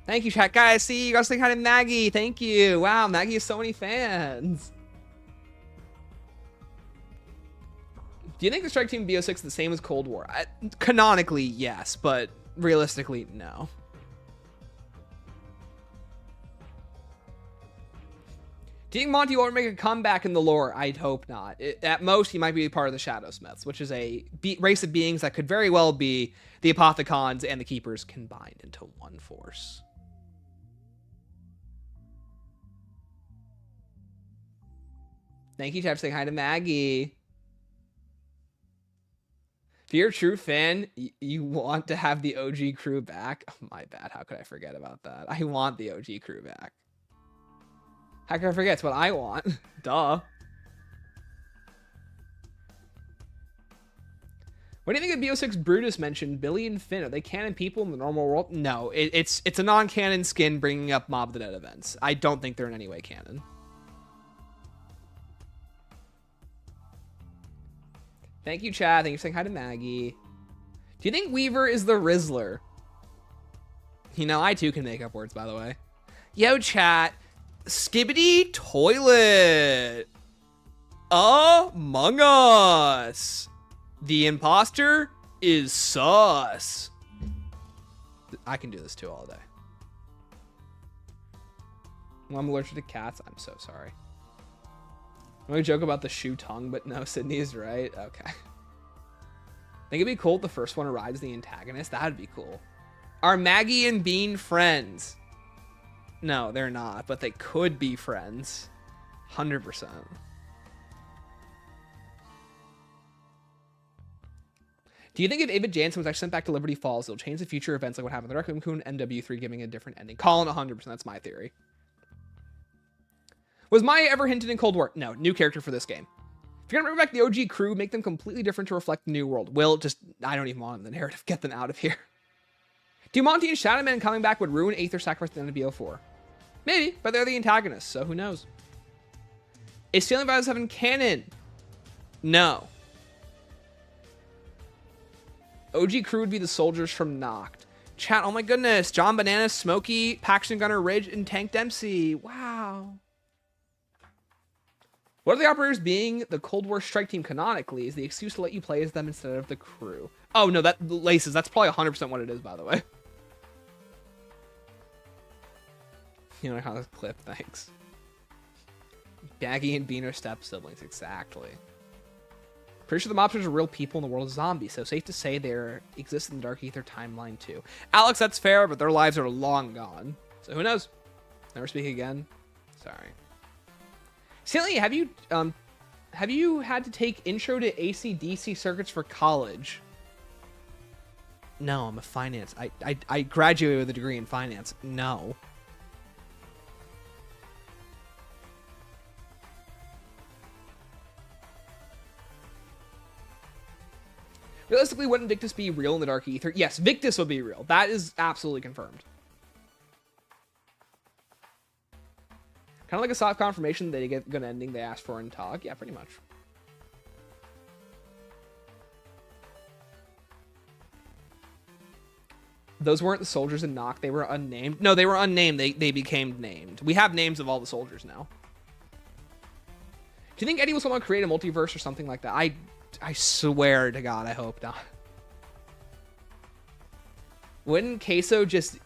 S3: Thank you, chat. Guys, see, you guys say hi to Maggie. Thank you. Wow, Maggie has so many fans. Do you think the Strike Team BO6 is the same as Cold War? Canonically, yes, but realistically, no. Do you think Monty won't make a comeback in the lore? I'd hope not. At most, he might be part of the Shadowsmiths, which is a race of beings that could very well be the Apothicons and the Keepers combined into one force. Thank you, Chad, for saying hi to Maggie. If you're a true fan, you want to have the OG crew back. Oh, my bad. How could I forget about that? I want the OG crew back. How could I forget? It's what I want. Duh. What do you think of BO6 Brutus mentioned? Billy and Finn, are they canon people in the normal world? No, it's a non-canon skin bringing up Mob of the Dead events. I don't think they're in any way canon. Thank you, Chad. Thank you for saying hi to Maggie. Do you think Weaver is the Rizzler? You know, I too can make up words, by the way. Yo, chat. Skibbity toilet. Among Us. The imposter is sus. I can do this too all day. Well, I'm allergic to cats. I'm so sorry. I'm going to joke about the shoe tongue, but no, Sydney is right. Okay. I think it'd be cool if the first one arrives the antagonist. That'd be cool. Are Maggie and Bean friends? No, they're not, but they could be friends. 100%. Do you think if Ava Jansen was actually sent back to Liberty Falls, it'll change the future events like what happened with Requiem Coon and MW3 giving a different ending? Colin, 100%. That's my theory. Was Maya ever hinted in Cold War? No, new character for this game. If you're going to bring back the OG crew, make them completely different to reflect the new world. Will, just, I don't even want them in the narrative. Get them out of here. Do Monty and Shadowman coming back would ruin Aether Sacrifice at the end of BO4? Maybe, but they're the antagonists, so who knows? Is Failing Violence 7 canon? No. OG crew would be the soldiers from Noct. Chat, oh my goodness. John Bananas, Smokey, Paxton Gunner Ridge, and Tank Dempsey. Wow. What are the operators being the Cold War strike team canonically is the excuse to let you play as them instead of the crew. Oh no, that Laces, that's probably 100% what it is, by the way. You know how this clip, thanks. Baggy and Bean are step siblings, exactly. Pretty sure the mobsters are real people in the world of zombies, so safe to say they exist in the Dark Ether timeline too. Alex, that's fair, but their lives are long gone. So who knows? Never speak again. Sorry. Silly, have you have you had to take intro to AC/DC circuits for college? No, I'm a finance. I graduated with a degree in finance. No. Realistically, wouldn't Victus be real in the Dark Ether? Yes, Victus will be real. That is absolutely confirmed. Kind of like a soft confirmation that they get a good ending they asked for in TOG. Yeah, pretty much. Those weren't the soldiers in Noct. They were unnamed. No, they were unnamed. They became named. We have names of all the soldiers now. Do you think Eddie will somehow create a multiverse or something like that? I swear to God, I hope not. Wouldn't Queso just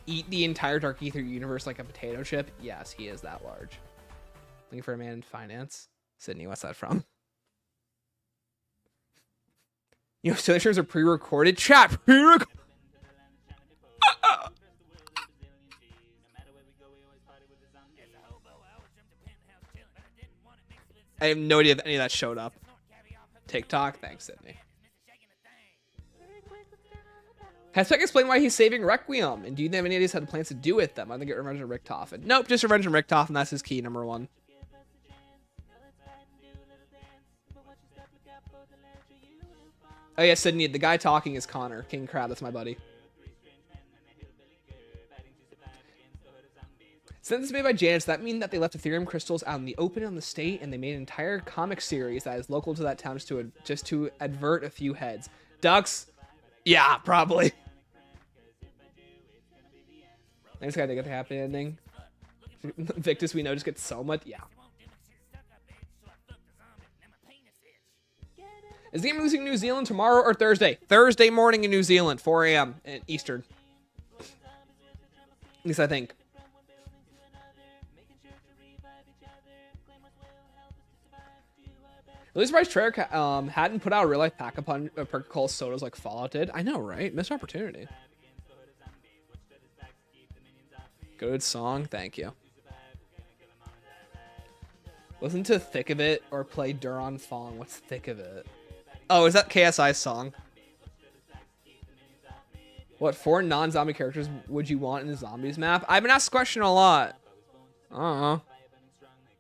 S3: eat the entire Dark Ether universe like a potato chip? Yes, he is that large. Looking for a man in finance. Sydney, what's that from? You know, so streams are pre-recorded. Chat, pre-recorded. I have no idea if any of that showed up. TikTok, thanks, Sydney. Has Peck explained why he's saving Requiem? And do you have any ideas how the plans to do with them? I think get Revenge on Richtofen. Nope, just Revenge on Richtofen. That's his key, number one. Oh yeah, Sydney, the guy talking is Connor. King Crab, that's my buddy. Since it's made by Janus, does that mean that they left Ethereum crystals out in the open on the state and they made an entire comic series that is local to that town just to advert a few heads? Ducks? Yeah, probably. I just gotta get the happy ending. Victus, we know, just gets so much. Yeah. Is the game releasing in New Zealand tomorrow or Thursday? Thursday morning in New Zealand, 4 a.m. Eastern. At least I think. Really surprised Treyarch hadn't put out a real life pack upon Perk-a-Cola sodas like Fallout did. I know, right? Missed opportunity. Good song, thank you. Listen to Thick of It or play Duron Fong. What's Thick of It? Oh, is that KSI's song? What 4 non-zombie characters would you want in a zombies map? I've been asked this question a lot. I don't know.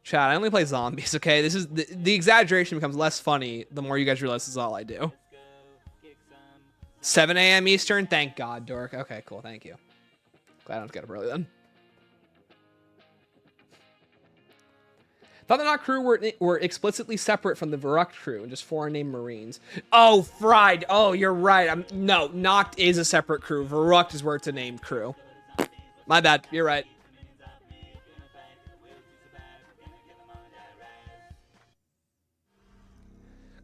S3: Chat, I only play zombies, okay? This is the exaggeration becomes less funny the more you guys realize this is all I do. 7 a.m. Eastern? Thank God, Dork. Okay, cool, thank you. Glad I don't have to get up early then. Thought the Noct crew were explicitly separate from the Verruct crew and just foreign named Marines. Oh, fried. Oh, you're right. No, Noct is a separate crew. Verruct is where it's a named crew. My bad. You're right.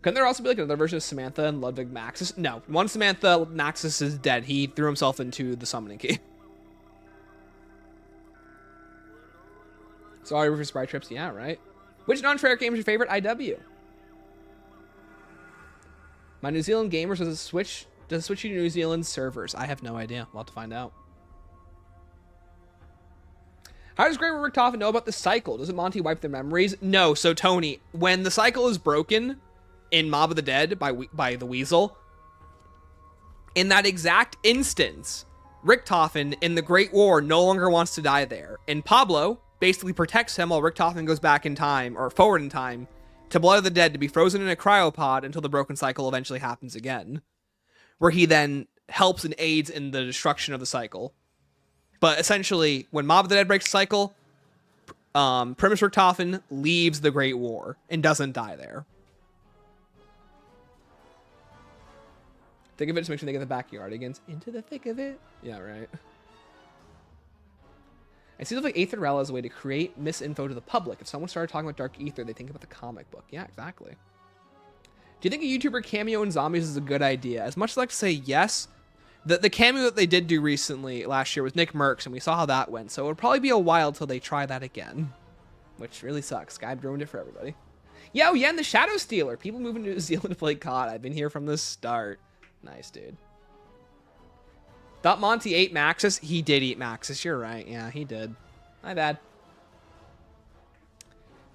S3: Couldn't there also be like another version of Samantha and Ludwig Maxis? No. Once Samantha Maxis is dead, he threw himself into the summoning key. Sorry for Sprite Trips. Yeah, right. Which non-Treyarch game is your favorite? IW. My New Zealand gamers does it switch you to New Zealand servers? I have no idea. We'll have to find out. How does Grey Richtofen know about the cycle? Doesn't Monty wipe their memories? No. So Tony, when the cycle is broken in Mob of the Dead by the Weasel, in that exact instance, Richtofen in the Great War no longer wants to die there, and Pablo basically protects him while Richtofen goes back in time, or forward in time, to Blood of the Dead to be frozen in a cryopod until the broken cycle eventually happens again, where he then helps and aids in the destruction of the cycle. But essentially, when Mob of the Dead breaks the cycle, Primus Richtofen leaves the Great War and doesn't die there. Think of it, just make sure they get the backyardigans into the thick of it. Yeah, right. It seems like Aetherella is a way to create misinfo to the public. If someone started talking about Dark Ether, they think about the comic book. Yeah, exactly. Do you think a YouTuber cameo in zombies is a good idea? As much as I like to say yes, the cameo that they did do recently last year was Nick Merckx, and we saw how that went. So it would probably be a while till they try that again, which really sucks. Skype ruined it for everybody. Yeah, oh yeah, and the Shadow Stealer. People moving to New Zealand to play COD. I've been here from the start. Nice, dude. Thought Monty ate Maxis. He did eat Maxis. You're right. Yeah, he did. My bad.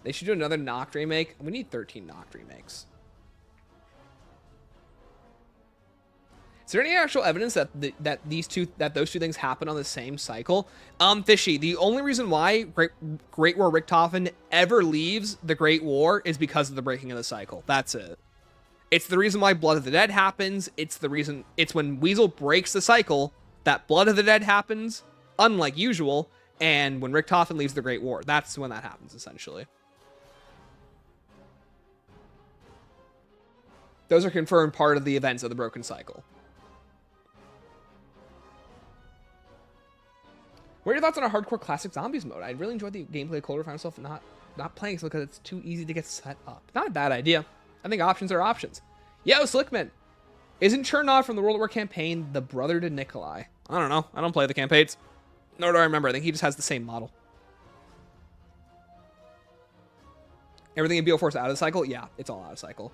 S3: They should do another Noct remake. We need 13 Noct remakes. Is there any actual evidence that those two things happen on the same cycle? Fishy, the only reason why Great War Richthofen ever leaves the Great War is because of the breaking of the cycle. That's it. It's the reason why Blood of the Dead happens. It's when Weasel breaks the cycle that Blood of the Dead happens, unlike usual, and when Richthofen leaves the Great War. That's when that happens, essentially. Those are confirmed part of the events of the broken cycle. What are your thoughts on a hardcore classic zombies mode? I really enjoyed the gameplay of Colder, found myself not playing so because it's too easy to get set up. Not a bad idea. I think options are options. Yo, Slickman! Isn't Chernov from the World at War campaign the brother to Nikolai? I don't know. I don't play the campaigns. Nor do I remember. I think he just has the same model. Everything in BO4 is out of cycle? Yeah, it's all out of cycle.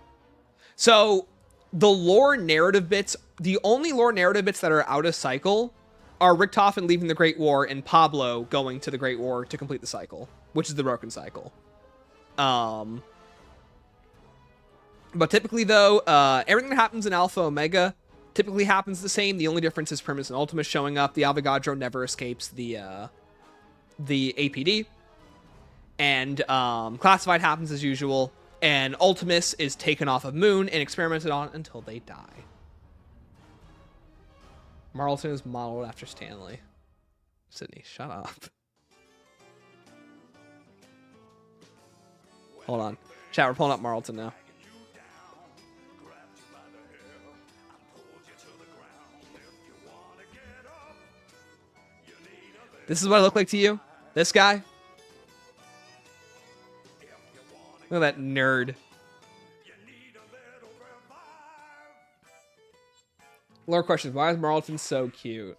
S3: So, the lore narrative bits, the only lore narrative bits that are out of cycle are Richthofen leaving the Great War and Pablo going to the Great War to complete the cycle, which is the broken cycle. But typically, though, everything that happens in Alpha Omega typically happens the same. The only difference is Primus and Ultimus showing up. The Avogadro never escapes the APD. And Classified happens as usual. And Ultimus is taken off of Moon and experimented on until they die. Marlton is modeled after Stanley. Sydney, shut up. Hold on. Chat, we're pulling up Marlton now. This is what I look like to you? This guy? Look at that nerd. Lore questions. Why is Marlton so cute?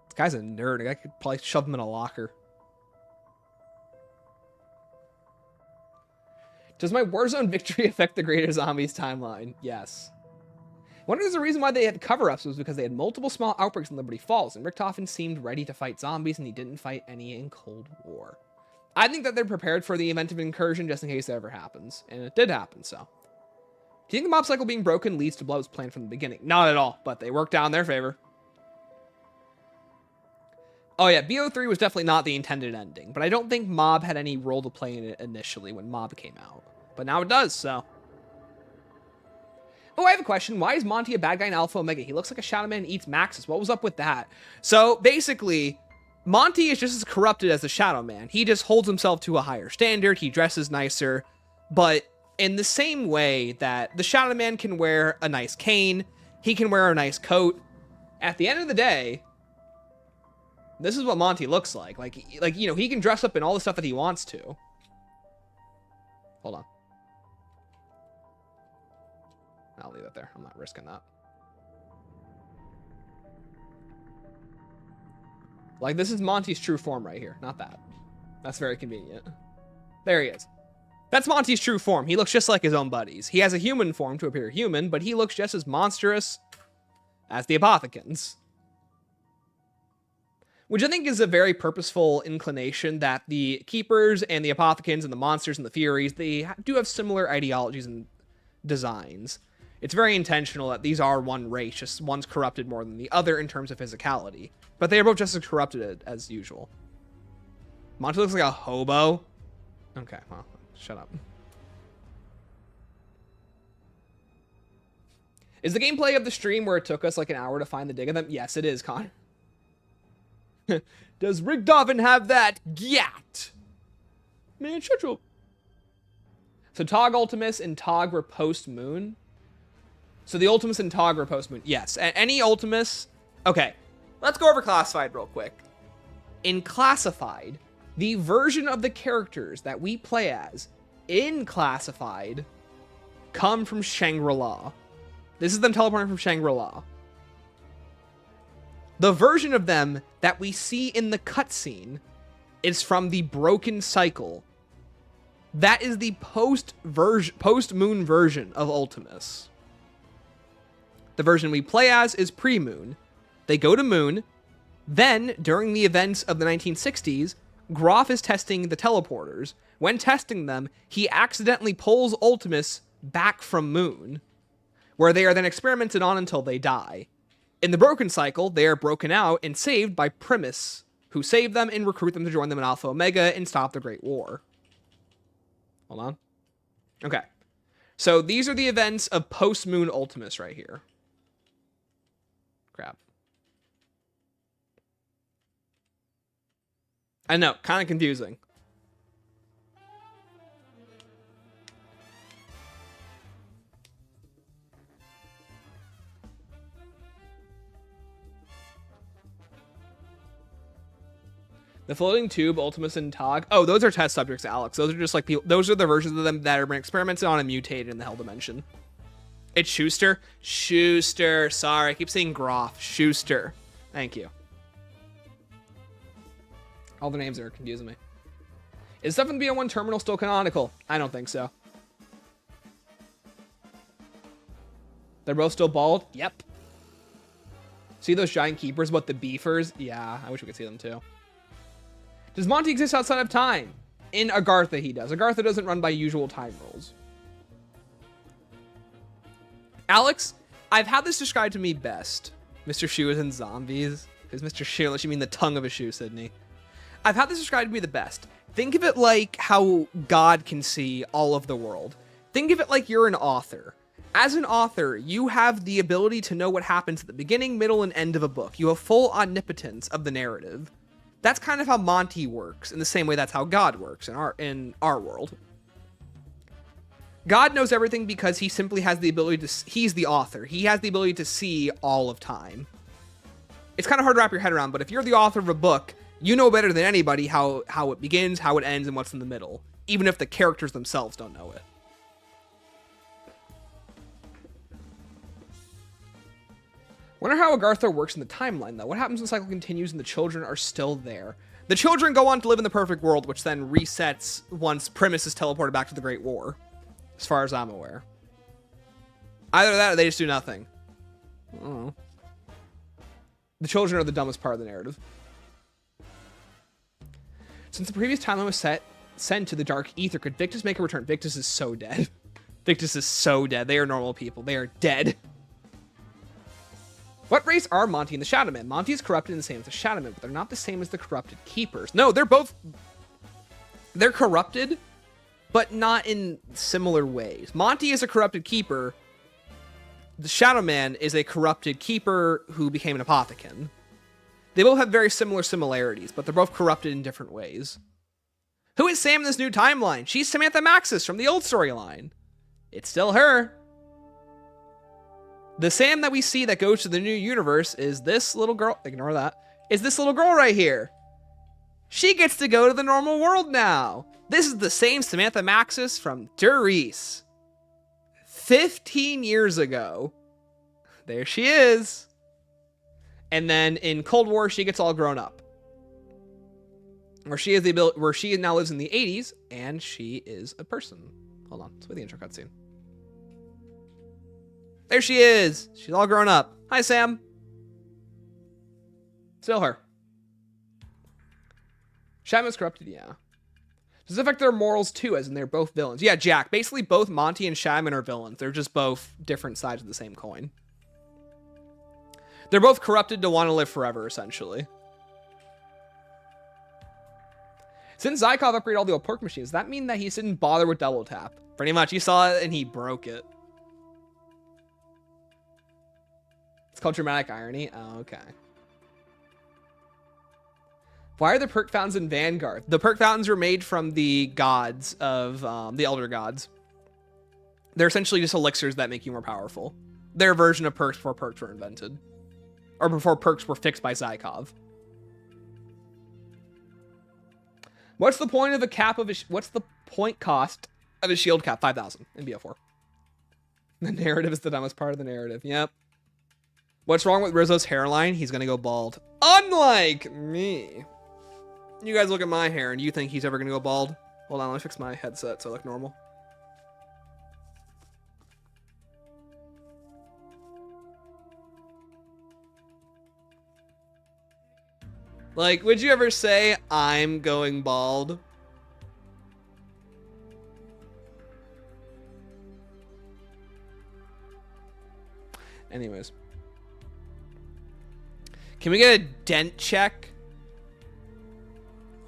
S3: This guy's a nerd. I could probably shove him in a locker. Does my Warzone victory affect the Greater Zombies timeline? Yes. One of the reasons why they had cover-ups was because they had multiple small outbreaks in Liberty Falls, and Richthofen seemed ready to fight zombies, and he didn't fight any in Cold War. I think that they're prepared for the event of incursion just in case it ever happens, and it did happen, so. Do you think the mob cycle being broken leads to Blood's plan from the beginning? Not at all, but they worked out in their favor. Oh yeah, BO3 was definitely not the intended ending, but I don't think Mob had any role to play in it initially when Mob came out. But now it does, so. Oh, I have a question. Why is Monty a bad guy in Alpha Omega? He looks like a Shadow Man and eats Maxis. What was up with that? So, basically, Monty is just as corrupted as the Shadow Man. He just holds himself to a higher standard. He dresses nicer, but in the same way that the Shadow Man can wear a nice cane, he can wear a nice coat. At the end of the day, this is what Monty looks like. Like, you know, he can dress up in all the stuff that he wants to. Hold on. I'll leave it there. I'm not risking that. Like, this is Monty's true form right here. Not that. That's very convenient. There he is. That's Monty's true form. He looks just like his own buddies. He has a human form to appear human, but he looks just as monstrous as the Apothecans. Which I think is a very purposeful inclination that the Keepers and the Apothecans and the Monsters and the Furies, they do have similar ideologies and designs. It's very intentional that these are one race, just one's corrupted more than the other in terms of physicality. But they are both just as corrupted as usual. Monty looks like a hobo. Okay, well, shut up. Is the gameplay of the stream where it took us like an hour to find the dig of them? Yes, it is, Connor. Does Richthofen have that gat? Man, shut up. So Tog Ultimus and Tog were post-Moon. So the Ultimus and Tog were post-Moon. Yes, any Ultimus. Okay, let's go over Classified real quick. In Classified, the version of the characters that we play as in Classified come from Shangri-La. This is them teleporting from Shangri-La. The version of them that we see in the cutscene is from the Broken Cycle. That is the post-Moon version of Ultimus. The version we play as is pre-Moon. They go to Moon. Then, during the events of the 1960s, Groff is testing the teleporters. When testing them, he accidentally pulls Ultimus back from Moon, where they are then experimented on until they die. In the Broken Cycle, they are broken out and saved by Primus, who save them and recruit them to join them in Alpha Omega and stop the Great War. Hold on. Okay. So these are the events of post-Moon Ultimus right here. Crap. I know, kind of confusing. The floating tube, Ultimus, and Tog. Oh, those are test subjects, Alex. Those are just like people. Those are the versions of them that are been experimented on and mutated in the Hell Dimension. It's Schuster. Schuster. Sorry, I keep saying Groff. Schuster. Thank you. All the names are confusing me. Is stuff in the BO1 terminal still canonical? I don't think so. They're both still bald? Yep. See those giant keepers, but the beefers? Yeah, I wish we could see them too. Does Monty exist outside of time? In Agartha, he does. Agartha doesn't run by usual time rules. Alex, I've had this described to me best. Mr. Shoe is in zombies. Because Mr. Shoe, unless you mean the tongue of a shoe, Sydney. I've had this described to me the best. Think of it like how God can see all of the world. Think of it like you're an author. As an author, you have the ability to know what happens at the beginning, middle, and end of a book. You have full omnipotence of the narrative. That's kind of how Monty works, in the same way that's how God works in our world. God knows everything because he simply has the ability to... He's the author. He has the ability to see all of time. It's kind of hard to wrap your head around, but if you're the author of a book, you know better than anybody how it begins, how it ends, and what's in the middle, even if the characters themselves don't know it. Wonder how Agartha works in the timeline, though. What happens when the cycle continues and the children are still there? The children go on to live in the perfect world, which then resets once Primus is teleported back to the Great War, as far as I'm aware. Either that or they just do nothing. I don't know. The children are the dumbest part of the narrative. Since the previous timeline was sent to the Dark Ether, could Victus make a return? Victus is so dead. Victus is so dead. They are normal people. They are dead. What race are Monty and the Shadowman? Monty is corrupted in the same as the Shadowman, but they're not the same as the corrupted Keepers. No, they're corrupted, but not in similar ways. Monty is a corrupted Keeper. The Shadowman is a corrupted Keeper who became an Apothecon. They both have very similar similarities, but they're both corrupted in different ways. Who is Sam in this new timeline? She's Samantha Maxis from the old storyline. It's still her. The Sam that we see that goes to the new universe is this little girl. Ignore that. Is this little girl right here. She gets to go to the normal world now. This is the same Samantha Maxis from Durice. 15 years ago. There she is. And then in Cold War, she gets all grown up. Where she has the ability, where she now lives in the 80s, and she is a person. Hold on, let's play the intro cutscene. There she is. She's all grown up. Hi, Sam. Still her. Shaman's corrupted, yeah. Does it affect their morals too, as in they're both villains? Yeah, Jack. Basically, both Monty and Shaman are villains. They're just both different sides of the same coin. They're both corrupted to want to live forever, essentially. Since Zykov upgraded all the old pork machines, does that mean that he didn't bother with double tap? Pretty much. He saw it and he broke it. It's called dramatic irony. Oh, okay. Why are the perk fountains in Vanguard? The perk fountains were made from the gods of the Elder Gods. They're essentially just elixirs that make you more powerful. Their version of perks before perks were invented. Or before perks were fixed by Zykov. What's the point of a cap of a... What's the point cost of a shield cap? 5,000 in BO4. The narrative is the dumbest part of the narrative. Yep. What's wrong with Rizzo's hairline? He's gonna go bald. Unlike me. You guys look at my hair and you think he's ever gonna go bald? Hold on, let me fix my headset so I look normal. Like, would you ever say, I'm going bald? Anyways. Can we get a dent check?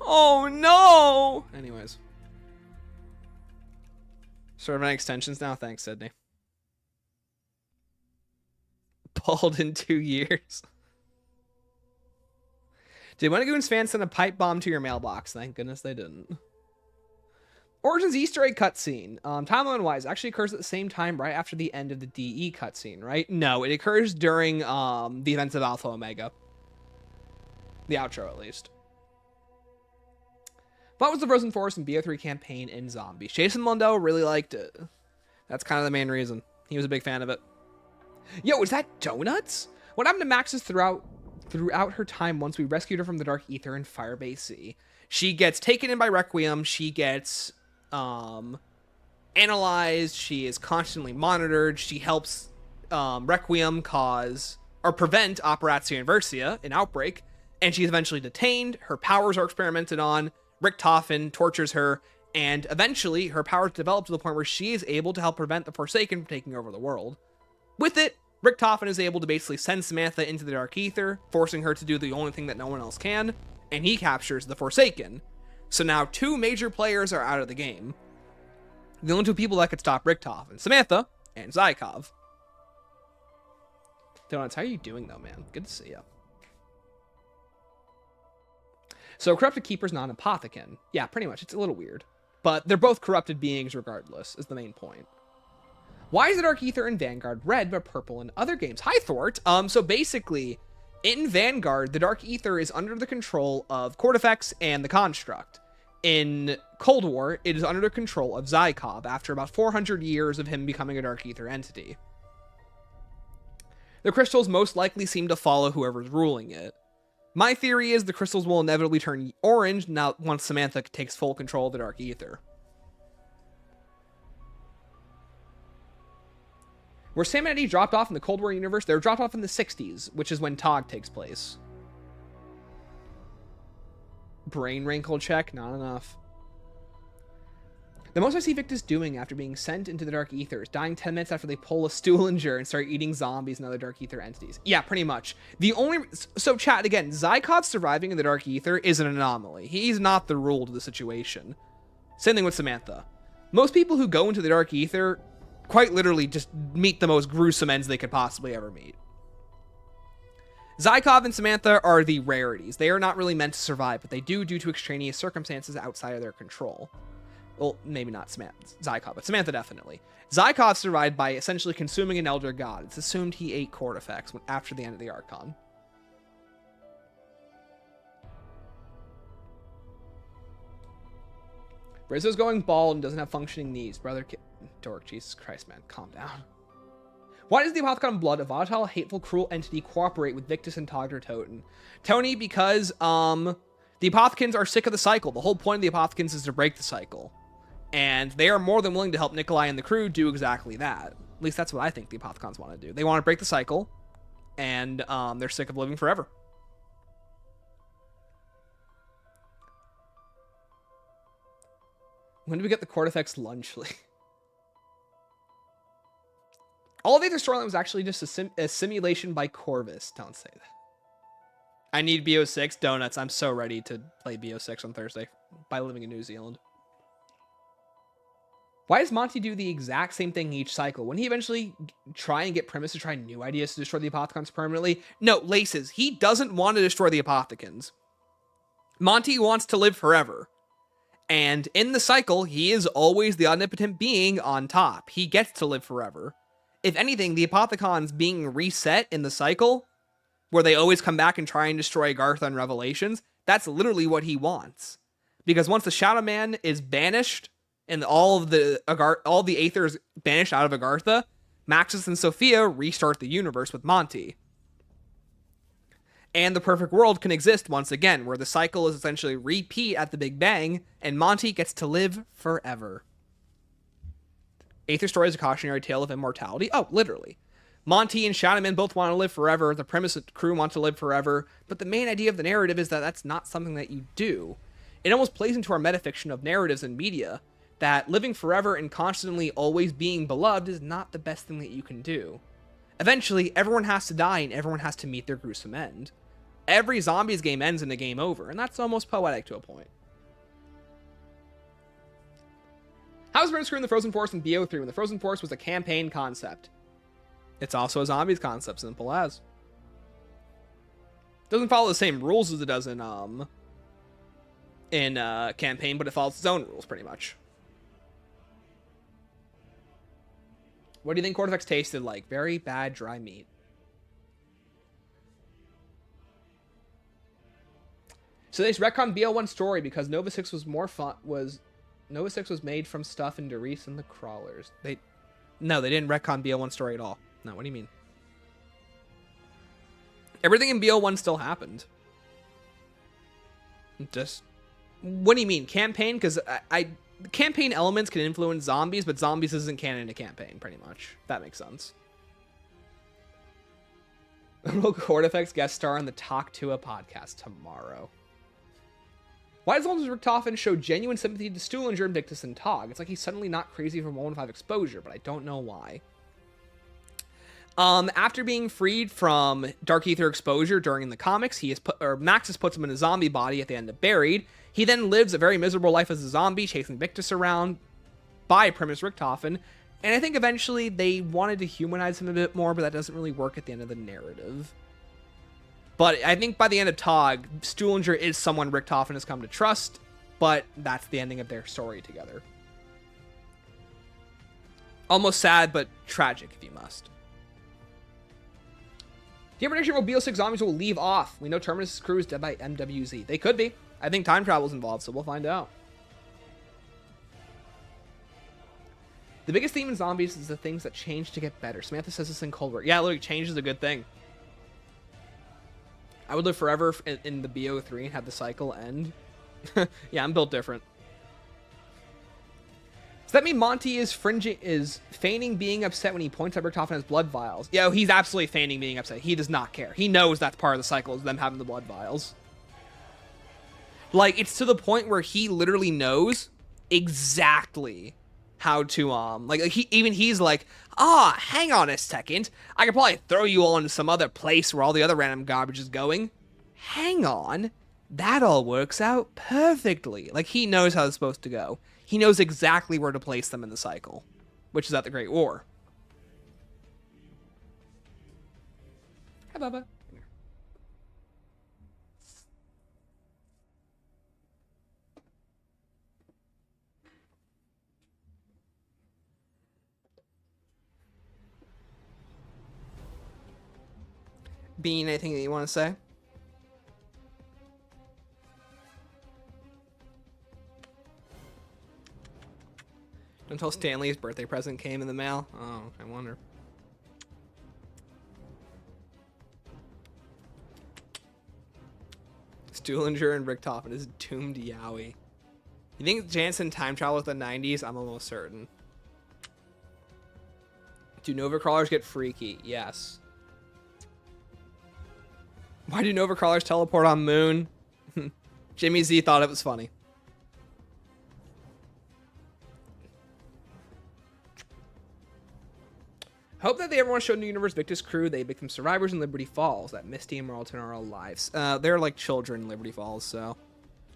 S3: Oh, no! Anyways. Sort of my extensions now. Thanks, Sydney. Bald in 2 years. Did Wendigoon's fans send a pipe bomb to your mailbox? Thank goodness they didn't. Origins Easter egg cutscene. Timeline-wise, actually occurs at the same time right after the end of the DE cutscene, right? No, it occurs during the events of Alpha Omega. The outro, at least. What was the Frozen Forest and BO3 campaign in Zombies? Jason Mundell really liked it. That's kind of the main reason. He was a big fan of it. Yo, is that Donuts? What happened to Maxis throughout her time once we rescued her from the Dark Ether in Firebase Sea? She gets taken in by Requiem. She gets analyzed. She is constantly monitored. She helps Requiem cause or prevent Operatio Inversia, an outbreak, and she's eventually detained. Her powers are experimented on. Richtofen tortures her, and eventually her powers develop to the point where she is able to help prevent the Forsaken from taking over the world. With it, Richtofen is able to basically send Samantha into the Dark Ether, forcing her to do the only thing that no one else can, and he captures the Forsaken. So now 2 major players are out of the game. The only 2 people that could stop Richtofen, Samantha and Zykov. Donuts, how are you doing though, man? Good to see you. So corrupted keeper's not an apothecon. Yeah, pretty much. It's a little weird. But they're both corrupted beings regardless, is the main point. Why is the Dark Ether in Vanguard red but purple in other games? Hi, Thort. So basically, in Vanguard, the Dark Ether is under the control of Cortifex and the Construct. In Cold War, it is under the control of Zykov after about 400 years of him becoming a Dark Ether entity. The crystals most likely seem to follow whoever's ruling it. My theory is the crystals will inevitably turn orange now once Samantha takes full control of the Dark Ether. Were Sam and Eddie dropped off in the Cold War universe? They were dropped off in the 60s, which is when TOG takes place. Brain wrinkle check? Not enough. The most I see Victus doing after being sent into the Dark Ether is dying 10 minutes after they pull a Stuhlinger and start eating zombies and other Dark Ether entities. Yeah, pretty much. So chat, again, Zykov surviving in the Dark Ether is an anomaly. He's not the rule to the situation. Same thing with Samantha. Most people who go into the Dark Ether quite literally just meet the most gruesome ends they could possibly ever meet. Zykov and Samantha are the rarities. They are not really meant to survive, but they do due to extraneous circumstances outside of their control. Well, maybe not Zykov, but Samantha definitely. Zykov survived by essentially consuming an Elder God. It's assumed he ate Cortifex after the end of the Archon. Rizzo's going bald and doesn't have functioning knees. Brother Dork, Jesus Christ, man, calm down. Why does the Apothecon Blood, a volatile, hateful, cruel entity, cooperate with Victus and Togder Toten? Tony, because the Apothecons are sick of the cycle. The whole point of the Apothecons is to break the cycle. And they are more than willing to help Nikolai and the crew do exactly that. At least that's what I think the Apothecons want to do. They want to break the cycle, and they're sick of living forever. When do we get the Cortifex lunch league? All of the storyline was actually just a simulation by Corvus. Don't say that. I need BO6 donuts. I'm so ready to play BO6 on Thursday by living in New Zealand. Why does Monty do the exact same thing each cycle? Wouldn't he eventually try and get Primus to try new ideas to destroy the Apothecons permanently? No, Laces. He doesn't want to destroy the Apothecons. Monty wants to live forever. And in the cycle, he is always the omnipotent being on top. He gets to live forever. If anything, the Apothecons being reset in the cycle, where they always come back and try and destroy Agartha and Revelations, that's literally what he wants. Because once the Shadow Man is banished, and all the Aether is banished out of Agartha, Maxis and Sophia restart the universe with Monty. And the perfect world can exist once again, where the cycle is essentially repeat at the Big Bang, and Monty gets to live forever. Aether Story is a cautionary tale of immortality. Oh, literally. Monty and Shadowman both want to live forever. The premise crew want to live forever. But the main idea of the narrative is that that's not something that you do. It almost plays into our metafiction of narratives and media that living forever and constantly always being beloved is not the best thing that you can do. Eventually, everyone has to die and everyone has to meet their gruesome end. Every zombies game ends in a game over, and that's almost poetic to a point. How's Burn Screw in the Frozen Forest in BO3 when the Frozen Forest was a campaign concept? It's also a zombies concept, simple as. Doesn't follow the same rules as it does in campaign, but it follows its own rules pretty much. What do you think Cordyceps tasted like? Very bad dry meat. So they retconned BO1 story because Nova 6 was more fun. Nova 6 was made from stuff in Derice and the Crawlers. No, they didn't retcon BO1 story at all. No, what do you mean? Everything in BO1 still happened. Just, what do you mean? Campaign? Because campaign elements can influence zombies, but zombies isn't canon to campaign, pretty much. That makes sense. Will Cordyceps guest star on the Talk to a podcast tomorrow? Why does Holmes Richtofen show genuine sympathy to Stuhlinger, Invictus, and Tog? It's like he's suddenly not crazy from 1-5 exposure, but I don't know why. After being freed from Dark Ether exposure during the comics, Maxis puts him in a zombie body at the end of Buried. He then lives a very miserable life as a zombie, chasing Victus around by Primus Richtofen. And I think eventually they wanted to humanize him a bit more, but that doesn't really work at the end of the narrative. But I think by the end of Tog, Stuhlinger is someone Richtofen has come to trust, but that's the ending of their story together. Almost sad, but tragic if you must. Do you have a prediction where BO6 zombies will leave off? We know Terminus' crew is dead by MWZ. They could be. I think time travel is involved, so we'll find out. The biggest theme in zombies is the things that change to get better. Samantha says this in Cold War. Yeah, literally, change is a good thing. I would live forever in the BO3 and have the cycle end. Yeah, I'm built different. Does that mean Monty is feigning being upset when he points at Richtofen as blood vials? Yeah, he's absolutely feigning being upset. He does not care. He knows that's part of the cycle, is them having the blood vials. Like, it's to the point where he literally knows exactly how to, he's like, hang on a second. I could probably throw you all into some other place where all the other random garbage is going. Hang on. That all works out perfectly. Like, he knows how it's supposed to go. He knows exactly where to place them in the cycle, which is at the Great War. Hi, Bubba. Bean, anything that you want to say? Until Stanley's birthday present came in the mail. Oh, I wonder. Stuhlinger and Richtofen is doomed Yowie. You think Jansen time traveled with the 90s? I'm almost certain. Do Nova Crawlers get freaky? Yes. Why do Nova Crawlers teleport on Moon? Jimmy Z thought it was funny. Hope that they ever want to show New Universe Victus crew. They become survivors in Liberty Falls. That Misty and Marlton are all lives. They're like children in Liberty Falls, so.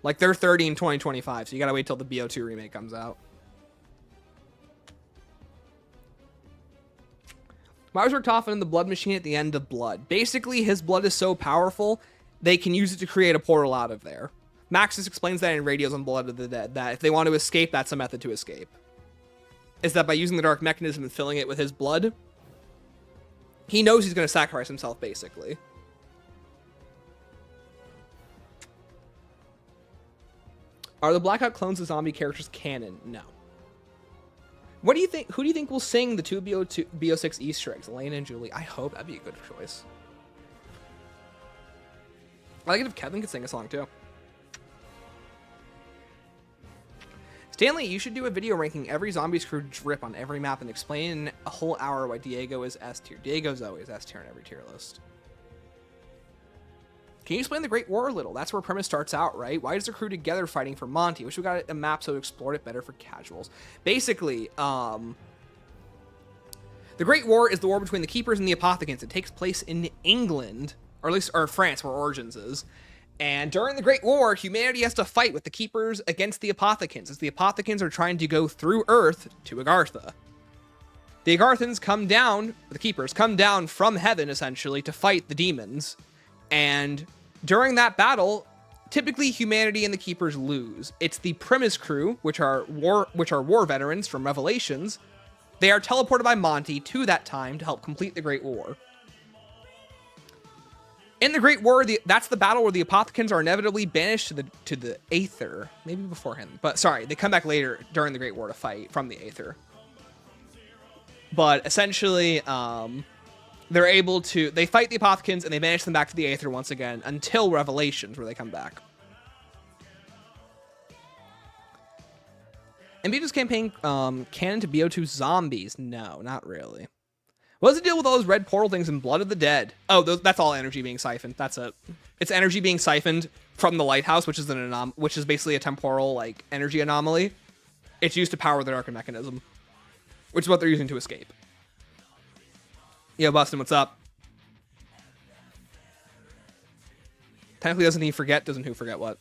S3: Like, they're 30 in 2025, so you gotta wait till the BO2 remake comes out. Why was Richtofen in the blood machine at the end of Blood? Basically, his blood is so powerful, they can use it to create a portal out of there. Maxis explains that in Radios on Blood of the Dead, that if they want to escape, that's a method to escape. Is that by using the dark mechanism and filling it with his blood, he knows he's going to sacrifice himself, basically. Are the Blackout clones of zombie characters canon? No. What do you think? Who do you think will sing the two BO6 Easter eggs? Elena and Julie. I hope that'd be a good choice. I like it if Kevin could sing a song too. Stanley, you should do a video ranking every Zombies crew drip on every map and explain in a whole hour why Diego is S tier. Diego's always S tier in every tier list. Can you explain the Great War a little? That's where premise starts out, right? Why is the crew together fighting for Monty? Wish we got a map so we explored it better for casuals. Basically, the Great War is the war between the Keepers and the Apothecants. It takes place in England, or at least or France, where Origins is. And during the Great War, humanity has to fight with the Keepers against the Apothecants, as the Apothecants are trying to go through Earth to Agartha. The Agarthans come down, the Keepers come down from heaven, essentially, to fight the demons. And during that battle, typically humanity and the Keepers lose. It's the Primus crew, which are war veterans from Revelations. They are teleported by Monty to that time to help complete the Great War. In the Great War, that's the battle where the Apothecants are inevitably banished to the Aether. Maybe beforehand. But sorry, they come back later during the Great War to fight from the Aether. But essentially, they're able to... They fight the Apothecants and they banish them back to the Aether once again until Revelations, where they come back. And Beatrice's campaign canon to BO2 zombies? No, not really. What's the deal with all those red portal things in Blood of the Dead? Oh, that's all energy being siphoned. That's it. It's energy being siphoned from the lighthouse, which is basically a temporal energy anomaly. It's used to power the Darken mechanism, which is what they're using to escape. Yo, Bustin', what's up? Technically, doesn't he forget? Doesn't who forget what?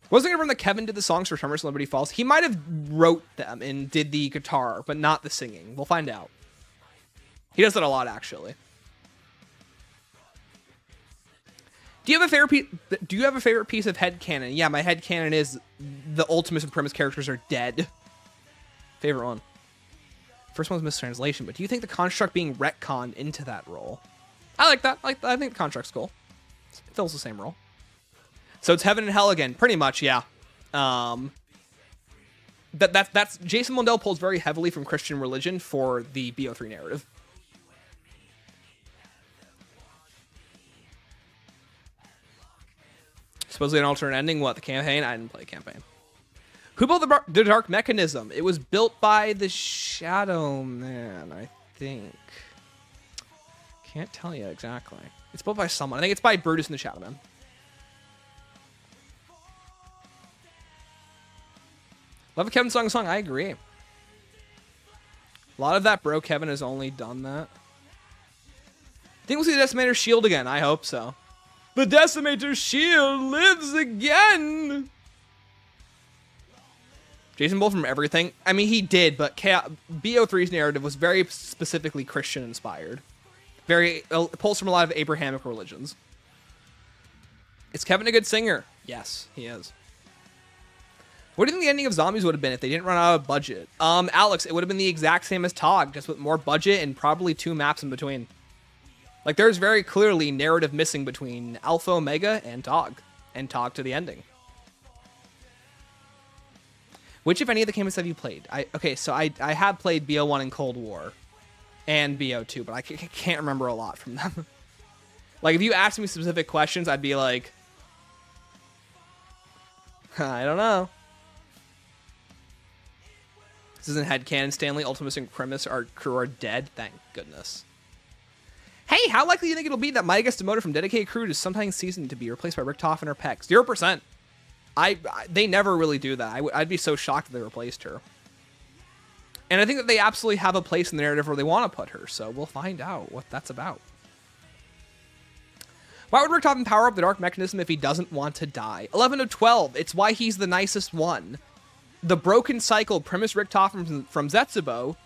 S3: Wasn't it from that Kevin did the songs for SummerSlam Liberty Falls? He might have wrote them and did the guitar, but not the singing. We'll find out. He does that a lot, actually. Do you have a favorite piece of headcanon? Yeah, my headcanon is the Ultimus and Primus characters are dead. Favorite one. First one was mistranslation, but do you think the construct being retconned into that role? I like that. I think the construct's cool. It fills the same role. So it's heaven and hell again, pretty much, yeah. That's Jason Mundell pulls very heavily from Christian religion for the BO3 narrative. Supposedly an alternate ending. What, the campaign? I didn't play campaign. Who built the dark mechanism? It was built by the Shadow Man, I think. Can't tell you exactly. It's built by someone. I think it's by Brutus and the Shadow Man. Love a Kevin song. I agree. A lot of that bro Kevin has only done that. I think we'll see the Decimator's shield again. I hope so. The Decimator's shield lives again! Jason Bull from everything. I mean, he did, but BO3's narrative was very specifically Christian-inspired. It pulls from a lot of Abrahamic religions. Is Kevin a good singer? Yes, he is. What do you think the ending of Zombies would have been if they didn't run out of budget? Alex, it would have been the exact same as TOG, just with more budget and probably 2 maps in between. Like, there's very clearly narrative missing between Alpha, Omega, and TOG to the ending. Which, if any of the campaigns have you played? I have played BO1 and Cold War, and BO2, but I can't remember a lot from them. Like, if you asked me specific questions, I'd be like, I don't know. This isn't headcanon. Stanley, Ultimus, and Primus crew are dead. Thank goodness. Hey, how likely do you think it'll be that Maya gets demoted from dedicated crew to sometime season to be replaced by Richtofen or Peck? 0%. They never really do that. I'd be so shocked if they replaced her. And I think that they absolutely have a place in the narrative where they want to put her, so we'll find out what that's about. Why would Richtofen power up the dark mechanism if he doesn't want to die? 11 of 12. It's why he's the nicest one. The broken cycle Primus Richtofen from Zetsubo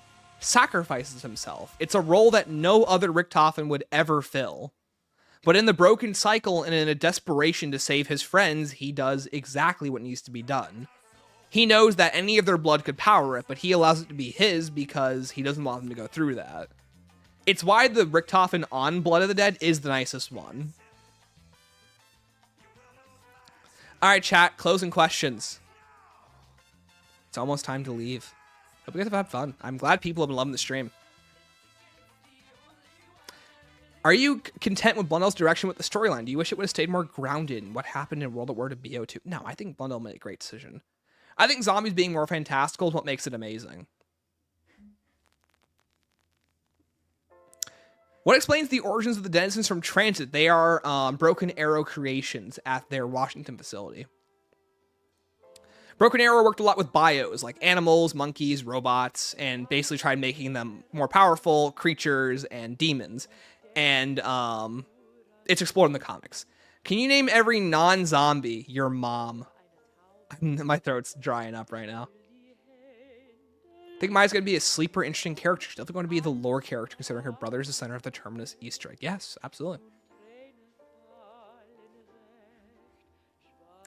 S3: sacrifices himself. It's a role that no other Richtofen would ever fill. But in the broken cycle and in a desperation to save his friends, he does exactly what needs to be done. He knows that any of their blood could power it, but he allows it to be his because he doesn't want them to go through that. It's why the Richtofen on Blood of the Dead is the nicest one. Alright, chat, closing questions. It's almost time to leave. Hope you guys have had fun. I'm glad people have been loving the stream. Are you content with Blundell's direction with the storyline? Do you wish it would have stayed more grounded in what happened in World at War to BO2? No, I think Blundell made a great decision. I think zombies being more fantastical is what makes it amazing. What explains the origins of the denizens from Transit? They are Broken Arrow creations at their Washington facility. Broken Arrow worked a lot with bios, like animals, monkeys, robots, and basically tried making them more powerful creatures and demons. And it's explored in the comics. Can you name every non-zombie? Your mom. My throat's drying up right now. I think Maya's going to be a sleeper, interesting character. She's definitely going to be the lore character, considering her brother is the center of the Terminus Easter egg. Yes, absolutely.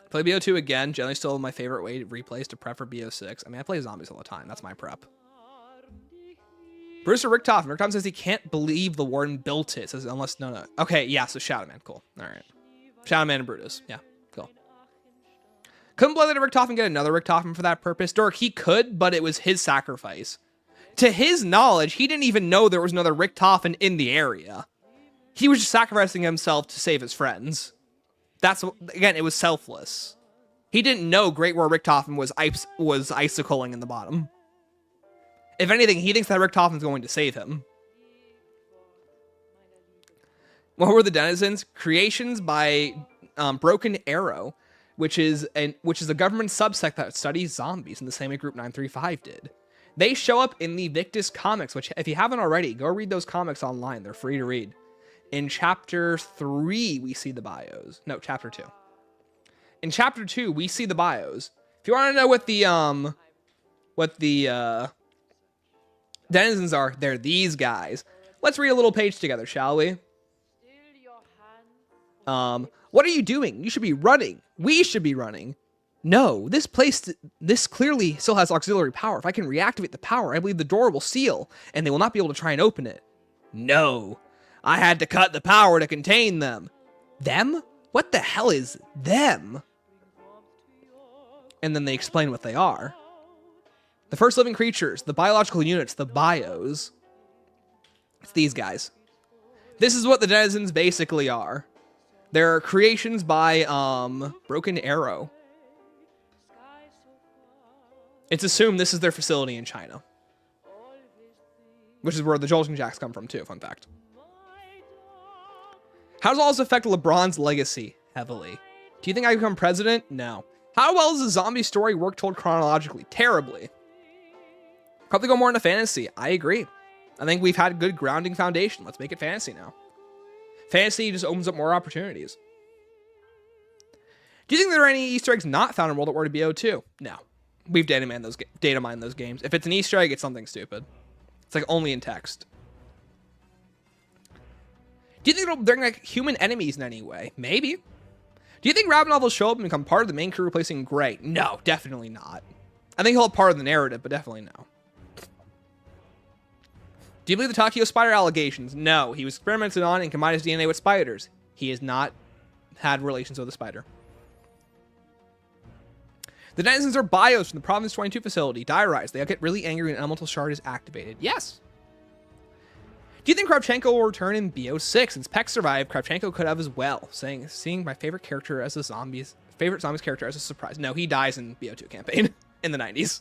S3: Play BO2 again. Generally still my favorite way to replay is to prep for BO6. I mean, I play zombies all the time. That's my prep. Brewster Richtofen. Richtofen says he can't believe the warden built it. Says unless, no. Okay, yeah, so Shadow Man. Cool. All right. Shadow Man and Brutus. Yeah, cool. Couldn't believe that Richtofen get another Richtofen for that purpose. Dork, he could, but it was his sacrifice. To his knowledge, he didn't even know there was another Richtofen in the area. He was just sacrificing himself to save his friends. That's, again, it was selfless. He didn't know Great War Richtofen was icicling in the bottom. If anything, he thinks that Richtofen's going to save him. What were the denizens? Creations by Broken Arrow, which is a government subsect that studies zombies in the same way Group 935 did. They show up in the Victus comics, which if you haven't already, go read those comics online. They're free to read. In chapter 3, we see the bios. No, chapter 2. In chapter 2, we see the bios. If you want to know what the denizens are, they're these guys. Let's read a little page together, shall we? What are you doing? You should be running. We should be running. No, this clearly still has auxiliary power. If I can reactivate the power, I believe the door will seal, and they will not be able to try and open it. No, I had to cut the power to contain them. Them? What the hell is them? And then they explain what they are. The first living creatures, the biological units, the bios. It's these guys. This is what the denizens basically are. They're creations by Broken Arrow. It's assumed this is their facility in China. Which is where the Jolting Jacks come from too, fun fact. How does all this affect LeBron's legacy? Heavily. Do you think I become president? No. How well does the zombie story work told chronologically? Terribly. Probably go more into fantasy. I agree. I think we've had a good grounding foundation. Let's make it fantasy now. Fantasy just opens up more opportunities. Do you think there are any Easter eggs not found in World at War BO2? No. We've data mined those games. If it's an Easter egg, it's something stupid. It's like only in text. Do you think it'll bring like human enemies in any way? Maybe. Do you think Ravenov will show up and become part of the main crew replacing Gray? No, definitely not. I think he'll have part of the narrative, but definitely no. Do you believe the Takio spider allegations? No, he was experimented on and combined his DNA with spiders. He has not had relations with a spider. The denizens are bios from the Province 22 facility. Diarize. They'll get really angry when an elemental shard is activated. Yes. Do you think Kravchenko will return in BO6? Since Peck survived, Kravchenko could have as well. Seeing my favorite character as a zombies character as a surprise. No, he dies in BO2 campaign in the 90s.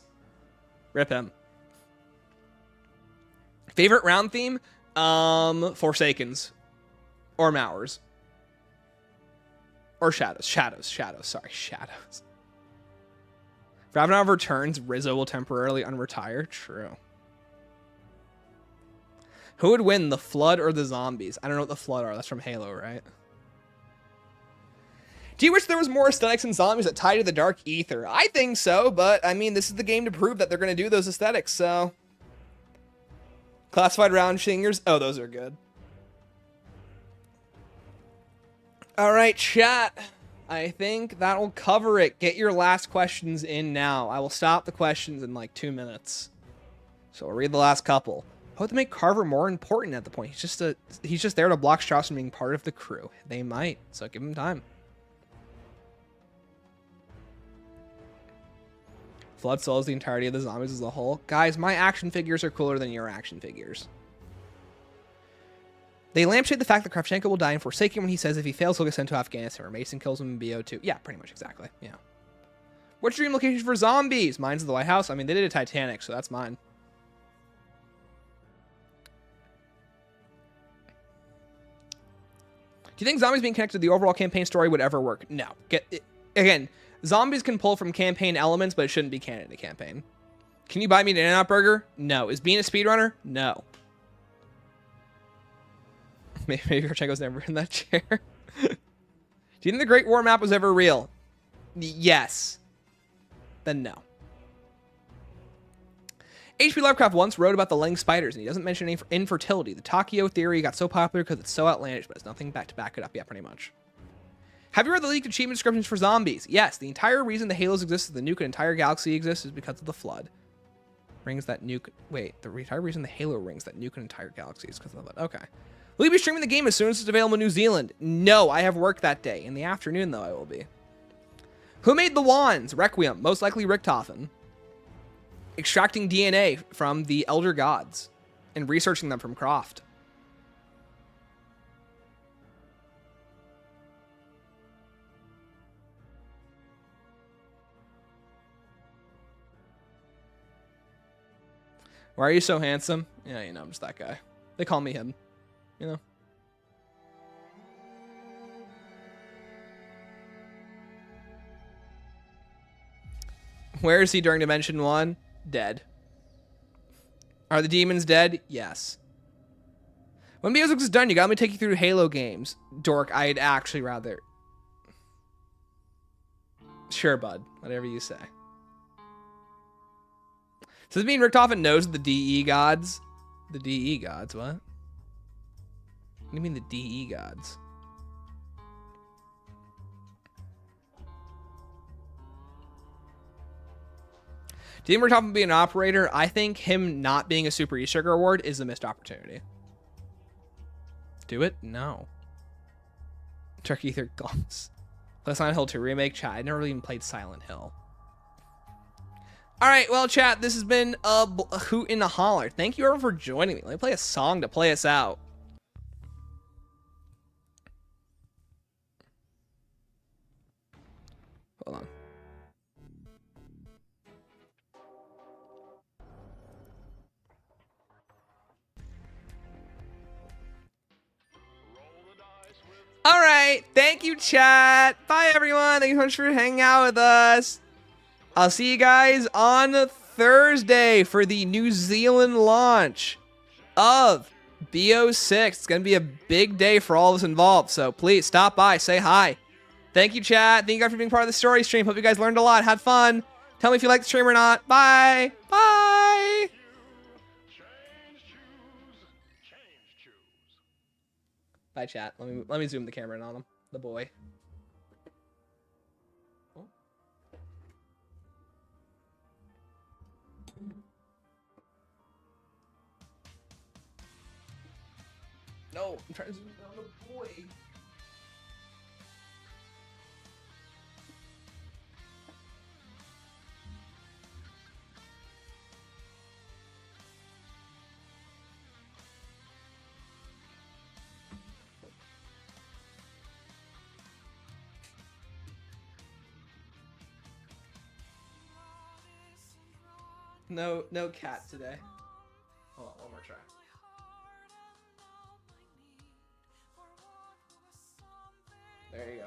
S3: Rip him. Favorite round theme? Forsakens. Or Mowers. Or Shadows. Sorry, Shadows. If Ravenov returns, Rizzo will temporarily unretire. True. Who would win, the Flood or the zombies? I don't know what the Flood are. That's from Halo, right? Do you wish there was more aesthetics in zombies that tie to the dark ether? I think so, but I mean, this is the game to prove that they're going to do those aesthetics, so... Classified round fingers. Oh, those are good. All right, chat. I think that'll cover it. Get your last questions in now. I will stop the questions in like 2 minutes. So I'll read the last couple. How would they make Carver more important at the point? He's just there to block Strauss from being part of the crew. They might, so give him time. Flood sells the entirety of the zombies as a whole. Guys, my action figures are cooler than your action figures. They lampshade the fact that Kravchenko will die in Forsaken when he says if he fails, he'll get sent to Afghanistan, or Mason kills him in BO2. Yeah, pretty much exactly. Yeah. What's your dream location for zombies? Mine's the White House. I mean, they did a Titanic, so that's mine. Do you think zombies being connected to the overall campaign story would ever work? No. Again, zombies can pull from campaign elements, but it shouldn't be canon to campaign. Can you buy me an In-N-Out burger? No. Is being a speedrunner? No. Maybe Archenko's never in that chair. Do you think the Great War map was ever real? Yes. Then no. H.P. Lovecraft once wrote about the Leng spiders, and he doesn't mention any infertility. The Takio theory got so popular because it's so outlandish, but there's nothing back to back it up yet, pretty much. Have you read the leaked achievement descriptions for zombies? Yes. The entire reason the Halos exist, the nuke an entire galaxy exists, is because of the flood. Rings that nuke... Wait, the entire reason the Halo rings that nuke an entire galaxy is because of the flood. Okay. Will you be streaming the game as soon as it's available in New Zealand? No, I have work that day. In the afternoon, though, I will be. Who made the wands? Requiem. Most likely Richthofen. Extracting DNA from the Elder Gods and researching them from Croft. Why are you so handsome? Yeah, you know, I'm just that guy. They call me him, you know. Where is he during Dimension 1? Dead. Are the demons dead? Yes. When BO6 is done, you got me take you through Halo games. Dork, I'd actually rather... Sure, bud. Whatever you say. Does this mean Richthofen knows the DE gods? The DE gods, what? What do you mean the DE gods? Do you think Richthofen being an operator? I think him not being a Super Easter award is a missed opportunity. Do it? No. Turkey Ether Gumps. Play Silent Hill 2 remake. Chat, I never really even played Silent Hill. Alright, well, chat, this has been a hoot in the holler. Thank you everyone for joining me. Let me play a song to play us out. Hold on. All right. Thank you, chat. Bye, everyone. Thank you so much for hanging out with us. I'll see you guys on Thursday for the New Zealand launch of BO6. It's going to be a big day for all of us involved. So please stop by, say hi. Thank you, chat. Thank you guys for being part of the story stream. Hope you guys learned a lot, had fun. Tell me if you like the stream or not. Bye. Bye. Bye, chat. Let me zoom the camera in on him. The boy. Oh. No, I'm trying to zoom in on the boy. No cat today. Hold on, one more try. There you go.